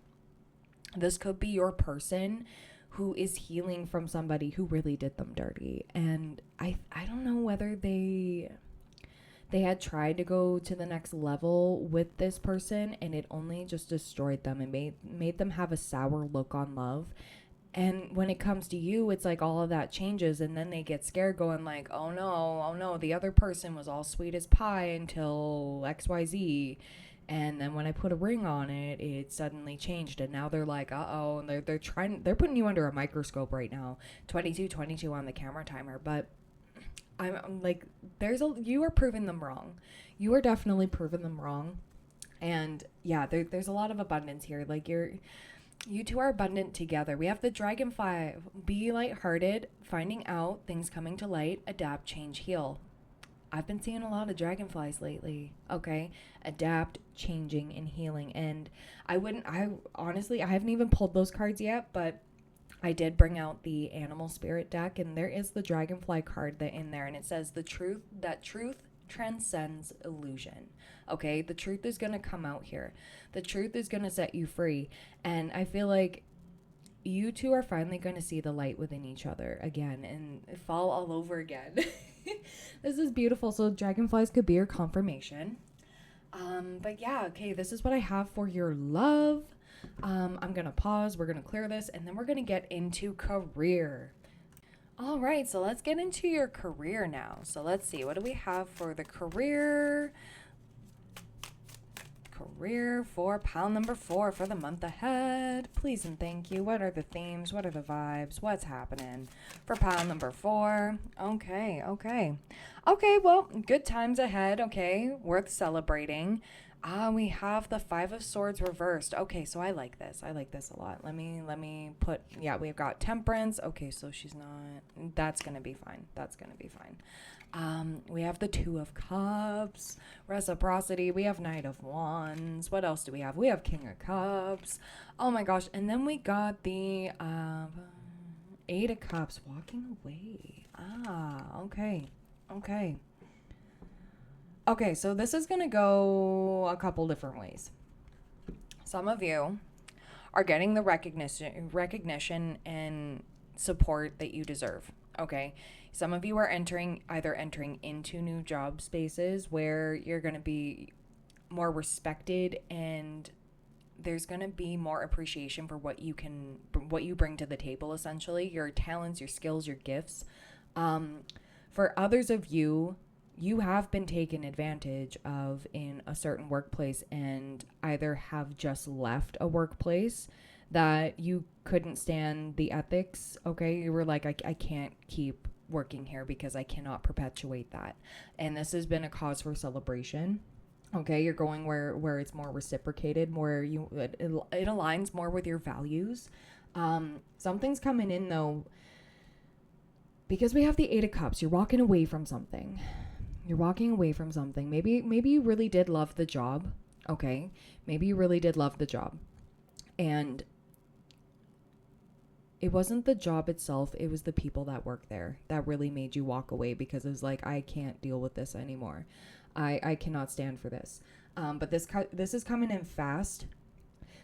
this could be your person who is healing from somebody who really did them dirty. And I don't know whether they had tried to go to the next level with this person, and it only just destroyed them and made them have a sour look on love. And when it comes to you, it's like all of that changes, and then they get scared, going like, oh no, the other person was all sweet as pie until XYZ. And then when I put a ring on it, it suddenly changed. And now they're like, uh-oh. And they're putting you under a microscope right now. 22 on the camera timer. But I'm like, you are proving them wrong. You are definitely proving them wrong. And yeah, there's a lot of abundance here. Like you two are abundant together. We have the dragonfly. Be lighthearted, finding out, things coming to light, adapt, change, heal. I've been seeing a lot of dragonflies lately. Okay. Adapt, changing, and healing. And I honestly, I haven't even pulled those cards yet, but I did bring out the animal spirit deck, and there is the dragonfly card that in there, and it says truth transcends illusion. Okay, the truth is going to come out here. The truth is going to set you free. And I feel like you two are finally going to see the light within each other again and fall all over again. This is beautiful. So dragonflies could be your confirmation. But yeah, okay, this is what I have for your love. I'm going to pause. We're going to clear this, and then we're going to get into career. All right, so let's get into your career now. So let's see, what do we have for the career? Career for pile number 4 for the month ahead. Please and thank you. What are the themes? What are the vibes? What's happening for pile number 4? Okay. Okay, well, good times ahead, okay? Worth celebrating. We have the 5 of Swords reversed. Okay, so I like this. I like this a lot. Let me put, yeah, we've got Temperance. Okay, so she's not, that's going to be fine. That's going to be fine. We have the 2 of Cups, reciprocity. We have Knight of Wands. What else do we have? We have King of Cups. Oh my gosh. And then we got the 8 of Cups, walking away. Okay. Okay, so this is going to go a couple different ways. Some of you are getting the recognition and support that you deserve, okay? Some of you are either entering into new job spaces where you're going to be more respected, and there's going to be more appreciation for what you bring to the table, essentially, your talents, your skills, your gifts. For others of you, you have been taken advantage of in a certain workplace and either have just left a workplace that you couldn't stand the ethics. Okay. You were like, I can't keep working here because I cannot perpetuate that. And this has been a cause for celebration. Okay. You're going where it's more reciprocated, where it aligns more with your values. Something's coming in though, because we have the 8 of Cups. You're walking away from something. Maybe you really did love the job. Okay. Maybe you really did love the job. And it wasn't the job itself. It was the people that work there that really made you walk away, because it was like, I can't deal with this anymore. I cannot stand for this. But this is coming in fast.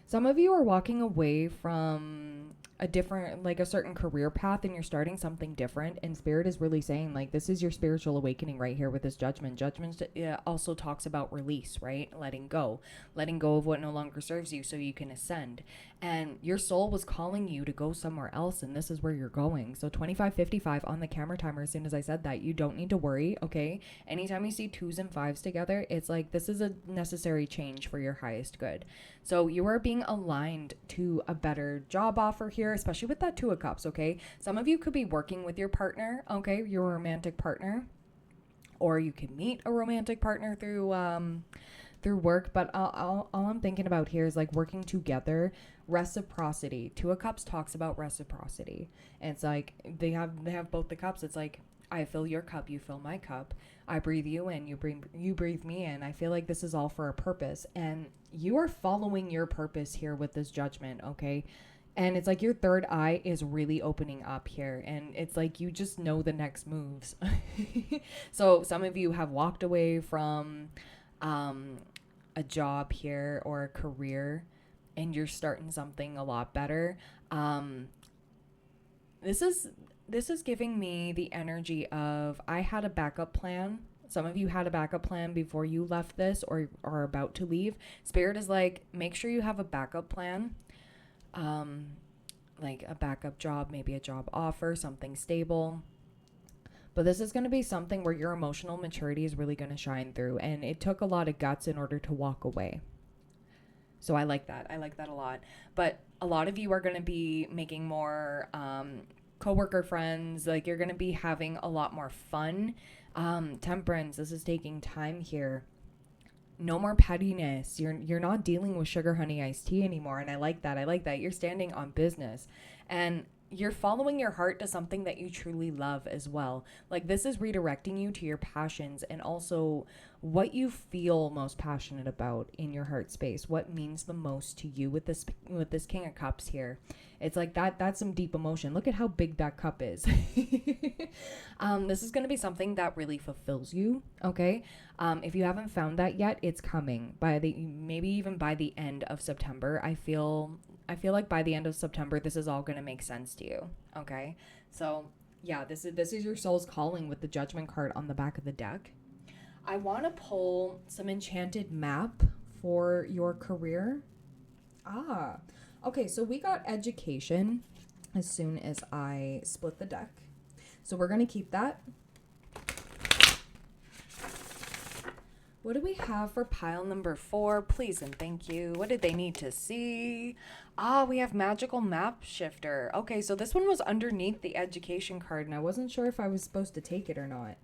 Some of you are walking away from a certain career path, and you're starting something different, and Spirit is really saying, like, this is your spiritual awakening right here with this judgment. Judgment also talks about release, right? Letting go of what no longer serves you so you can ascend. And your soul was calling you to go somewhere else, and this is where you're going. So 2555 on the camera timer. As soon as I said that, you don't need to worry. Okay. Anytime you see 2s and 5s together, it's like, this is a necessary change for your highest good. So you are being aligned to a better job offer here, especially with that 2 of Cups, okay? Some of you could be working with your partner, okay? Your romantic partner. Or you can meet a romantic partner through work. But all I'm thinking about here is like working together, reciprocity. 2 of Cups talks about reciprocity. And it's like they have both the cups. It's like, I fill your cup, you fill my cup. I breathe you in, you breathe me in. I feel like this is all for a purpose, and you are following your purpose here with this judgment, okay? And it's like your third eye is really opening up here, and it's like you just know the next moves. So some of you have walked away from a job here or a career, and you're starting something a lot better. This is giving me the energy of, I had a backup plan. Some of you had a backup plan before you left this or are about to leave. Spirit is like, make sure you have a backup plan. Like a backup job, maybe a job offer, something stable. But this is going to be something where your emotional maturity is really going to shine through. And it took a lot of guts in order to walk away. So I like that. I like that a lot. But a lot of you are going to be making more coworker friends. Like you're going to be having a lot more fun. Temperance, this is taking time here. No more pettiness. You're not dealing with sugar honey iced tea anymore, and I like that. I like that. You're standing on business. And you're following your heart to something that you truly love as well. Like this is redirecting you to your passions and also what you feel most passionate about in your heart space. What means the most to you with this King of Cups here. It's like that's some deep emotion. Look at how big that cup is. This is going to be something that really fulfills you, okay? If you haven't found that yet, it's coming maybe even by the end of September. I feel like by the end of September, this is all going to make sense to you, okay? So yeah, this is your soul's calling with the Judgment card on the back of the deck. I want to pull some enchanted map for your career. Okay, so we got education as soon as I split the deck. So we're going to keep that. What do we have for pile number 4? Please and thank you. What did they need to see? We have Magical Map Shifter. Okay, so this one was underneath the education card, and I wasn't sure if I was supposed to take it or not.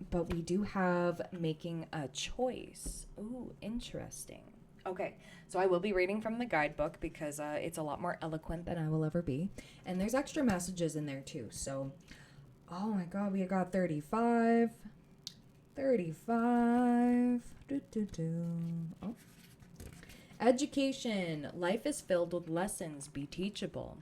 But we do have Making a Choice. Ooh, interesting. Okay, so I will be reading from the guidebook because it's a lot more eloquent than I will ever be. And there's extra messages in there too. So, oh my God, we got 35. 35. Oh. Education. Life is filled with lessons. Be teachable.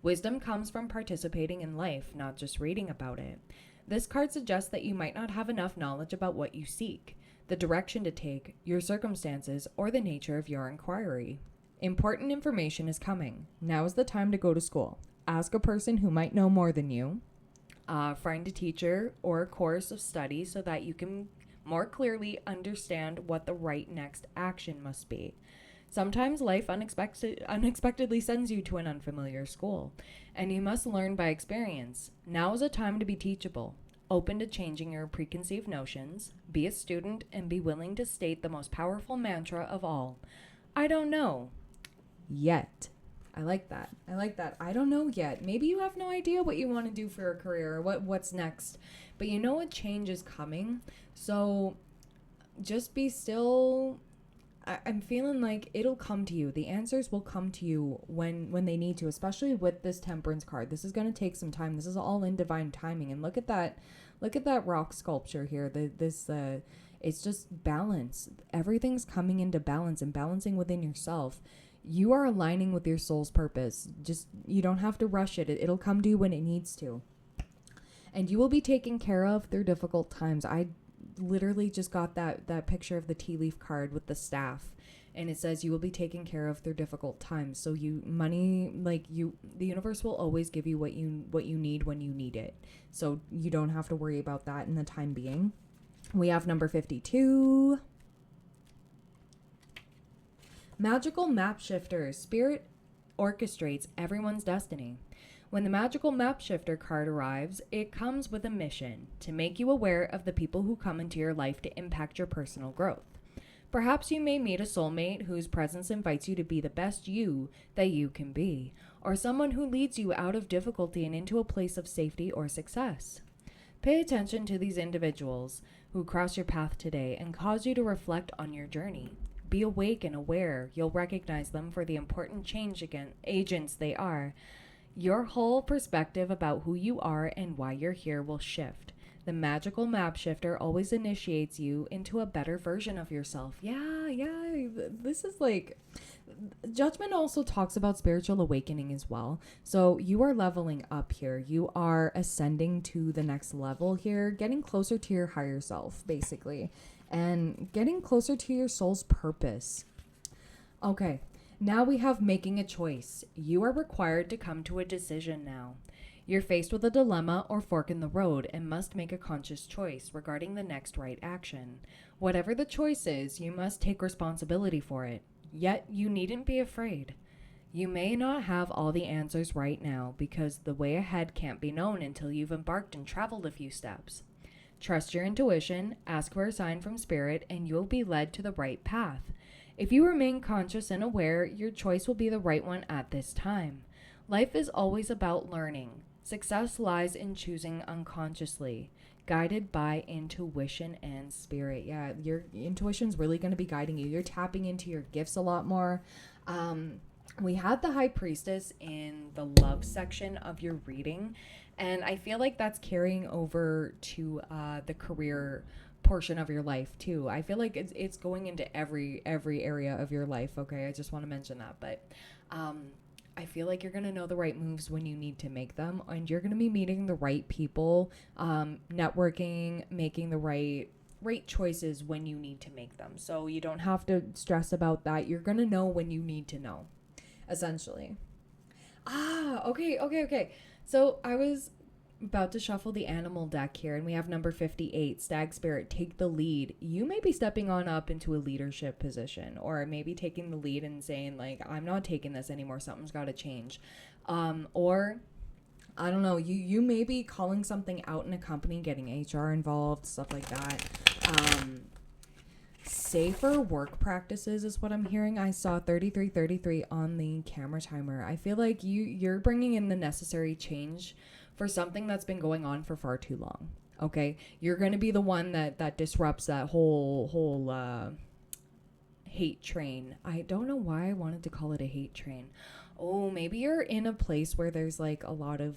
Wisdom comes from participating in life, not just reading about it. This card suggests that you might not have enough knowledge about what you seek, the direction to take, your circumstances, or the nature of your inquiry. Important information is coming. Now is the time to go to school. Ask a person who might know more than you. Find a teacher or a course of study so that you can more clearly understand what the right next action must be. Sometimes life unexpectedly sends you to an unfamiliar school, and you must learn by experience. Now is a time to be teachable, open to changing your preconceived notions, be a student, and be willing to state the most powerful mantra of all. I don't know yet. I like that. I don't know yet. Maybe you have no idea what you want to do for a career or what's next, but you know a change is coming. So just be still. I'm feeling like it'll come to you. The answers will come to you when they need to, especially with this Temperance card. This is going to take some time. This is all in divine timing. And look at that rock sculpture here. It's just balance. Everything's coming into balance and balancing within yourself. You are aligning with your soul's purpose. Just, you don't have to rush it. It'll come to you when it needs to. And you will be taken care of through difficult times. I literally just got that picture of the tea leaf card with the staff, and it says you will be taken care of through difficult times. So the universe will always give you what you need when you need it. So you don't have to worry about that in the time being. We have number 52. Magical Map Shifter. Spirit orchestrates everyone's destiny. When the Magical Map Shifter card arrives, it comes with a mission to make you aware of the people who come into your life to impact your personal growth. Perhaps you may meet a soulmate whose presence invites you to be the best you that you can be, or someone who leads you out of difficulty and into a place of safety or success. Pay attention to these individuals who cross your path today and cause you to reflect on your journey. Be awake and aware. You'll recognize them for the important change agents they are. Your whole perspective about who you are and why you're here will shift. The Magical Map Shifter always initiates you into a better version of yourself. Yeah. This is like... Judgment also talks about spiritual awakening as well. So you are leveling up here. You are ascending to the next level here, getting closer to your higher self, basically, and getting closer to your soul's purpose. Okay. Now we have Making a Choice. You are required to come to a decision now. You're faced with a dilemma or fork in the road and must make a conscious choice regarding the next right action. Whatever the choice is, you must take responsibility for it. Yet you needn't be afraid. You may not have all the answers right now because the way ahead can't be known until you've embarked and traveled a few steps. Trust your intuition, ask for a sign from spirit, and you'll be led to the right path. If you remain conscious and aware, your choice will be the right one at this time. Life is always about learning. Success lies in choosing unconsciously, guided by intuition and spirit. Yeah, your intuition's really going to be guiding you. You're tapping into your gifts a lot more. We had the High Priestess in the love section of your reading, and I feel like that's carrying over to the career portion of your life too. I feel like it's going into every area of your life. Okay, I just want to mention that, but I feel like you're going to know the right moves when you need to make them, and you're going to be meeting the right people, networking, making the right choices when you need to make them. So you don't have to stress about that. You're going to know when you need to know, essentially. Okay. So I was about to shuffle the animal deck here, and we have number 58, Stag Spirit, take the lead. You may be stepping on up into a leadership position, or maybe taking the lead and saying, like, I'm not taking this anymore, something's got to change. Or I don't know, you may be calling something out in a company, getting HR involved, stuff like that. Safer work practices is what I'm hearing. I saw 3333 on the camera timer. I feel like you're bringing in the necessary change for something that's been going on for far too long. Okay, you're going to be the one that disrupts that whole hate train. I don't know why I wanted to call it a hate train. Oh, maybe you're in a place where there's like a lot of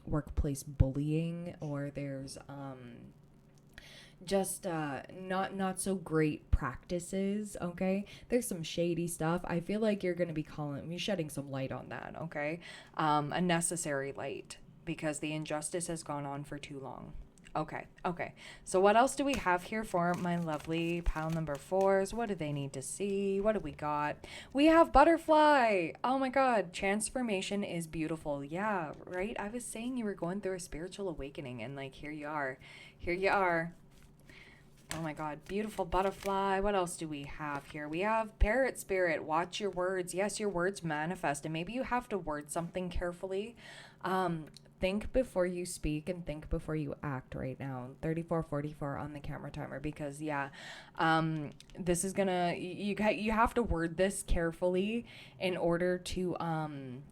workplace bullying, or there's just not so great practices. Okay, there's some shady stuff. I feel like you're going to be shedding some light on that. Okay, a necessary light, because the injustice has gone on for too long. Okay. So what else do we have here for my lovely pile number 4s? What do they need to see? What do we got? We have butterfly. Oh my God. Transformation is beautiful. Yeah, right? I was saying you were going through a spiritual awakening, and like, here you are. Oh my God, beautiful butterfly. What else do we have here? We have parrot spirit. Watch your words. Yes, your words manifest, and maybe you have to word something carefully. Think before you speak and think before you act right now. 3444 on the camera timer, because this is gonna, you have to word this carefully in order to I'm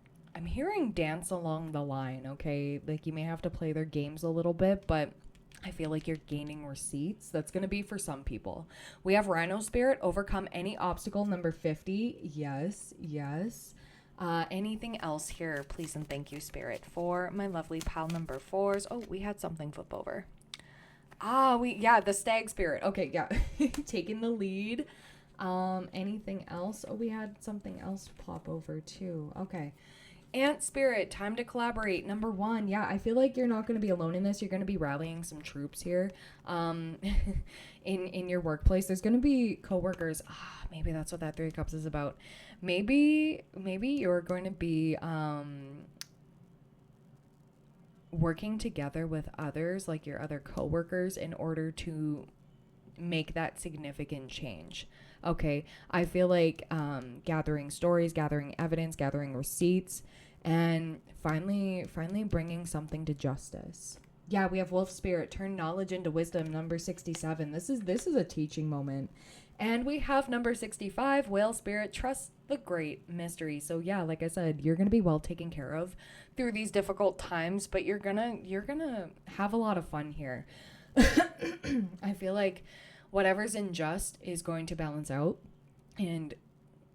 hearing dance along the line. Okay, like you may have to play their games a little bit, but I feel like you're gaining receipts. That's going to be for some people. We have Rhino Spirit, overcome any obstacle, number 50. Yes. Anything else here, please and thank you, Spirit, for my lovely pal number 4s. Oh, we had something flip over. The Stag Spirit. Okay, yeah. Taking the lead. Anything else? Oh, we had something else pop over too. Okay. Ant Spirit, time to collaborate. Number 1, yeah, I feel like you're not going to be alone in this. You're going to be rallying some troops here in your workplace. There's going to be coworkers. Maybe that's what that 3 of Cups is about. Maybe you're going to be working together with others, like your other coworkers, in order to make that significant change. Okay, I feel like gathering stories, gathering evidence, gathering receipts, and finally bringing something to justice. Yeah, we have Wolf Spirit, turn knowledge into wisdom, number 67. This is a teaching moment. And we have number 65, Whale Spirit, trust the great mystery. So yeah, like I said, you're going to be well taken care of through these difficult times, but you're going to have a lot of fun here. I feel like whatever's unjust is going to balance out, and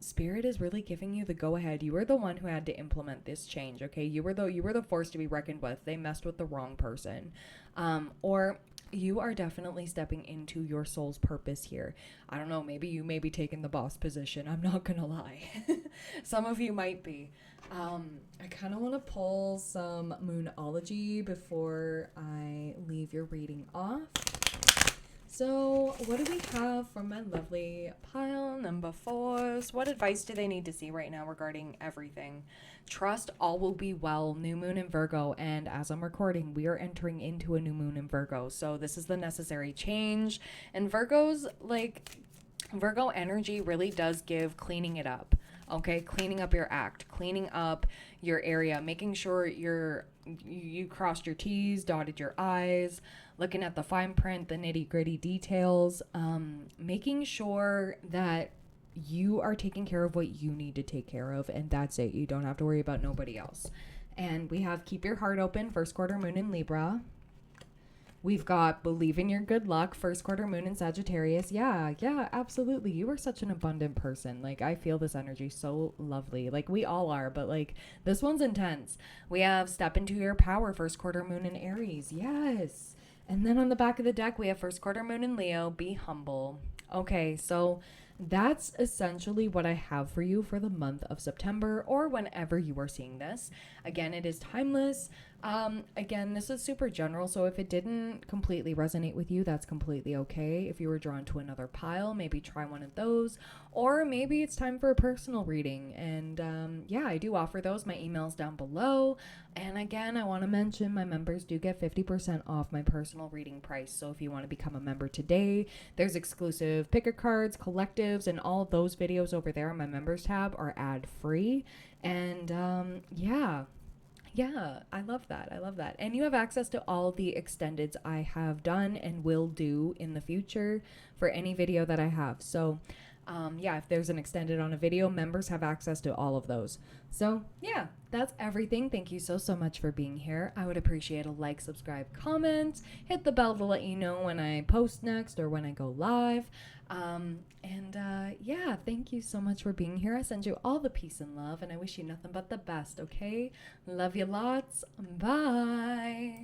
Spirit is really giving you the go ahead. You were the one who had to implement this change. Okay, you were the force to be reckoned with. They messed with the wrong person, or you are definitely stepping into your soul's purpose here. I don't know, maybe you may be taking the boss position. I'm not gonna lie. Some of you might be. I kind of want to pull some Moonology before I leave your reading off. So what do we have from my lovely pile number 4s? What advice do they need to see right now regarding everything? Trust all will be well. New moon in Virgo, and as I'm recording, we are entering into a new moon in Virgo. So this is the necessary change. And Virgo energy really does give cleaning it up. Okay, cleaning up your act, cleaning up your area, making sure you crossed your T's, dotted your I's, looking at the fine print, the nitty gritty details, making sure that you are taking care of what you need to take care of, and that's it. You don't have to worry about nobody else. And we have Keep Your Heart Open, first quarter moon in Libra. We've got Believe in Your Good Luck, first quarter moon in Sagittarius. Yeah, absolutely. You are such an abundant person. Like, I feel this energy so lovely. Like, we all are, but like, this one's intense. We have Step into Your Power, first quarter moon in Aries. Yes. And then on the back of the deck, we have first quarter moon in Leo. Be humble. Okay, so that's essentially what I have for you for the month of September, or whenever you are seeing this. Again, it is timeless. Again, this is super general, so if it didn't completely resonate with you, that's completely okay. If you were drawn to another pile, maybe try one of those, or maybe it's time for a personal reading. And yeah, I do offer those. My email's down below. And again, I want to mention my members do get 50% off my personal reading price. So if you want to become a member today, there's exclusive picker cards, collectives, and all of those videos over there on my members tab are ad free. And yeah, I love that. I love that. And you have access to all the extendeds I have done and will do in the future for any video that I have. So, yeah, if there's an extended on a video, members have access to all of those. So, yeah, that's everything. Thank you so much for being here. I would appreciate a like, subscribe, comment, hit the bell to let you know when I post next or when I go live. Yeah, thank you so much for being here. I send you all the peace and love, and I wish you nothing but the best, okay? Love you lots. Bye.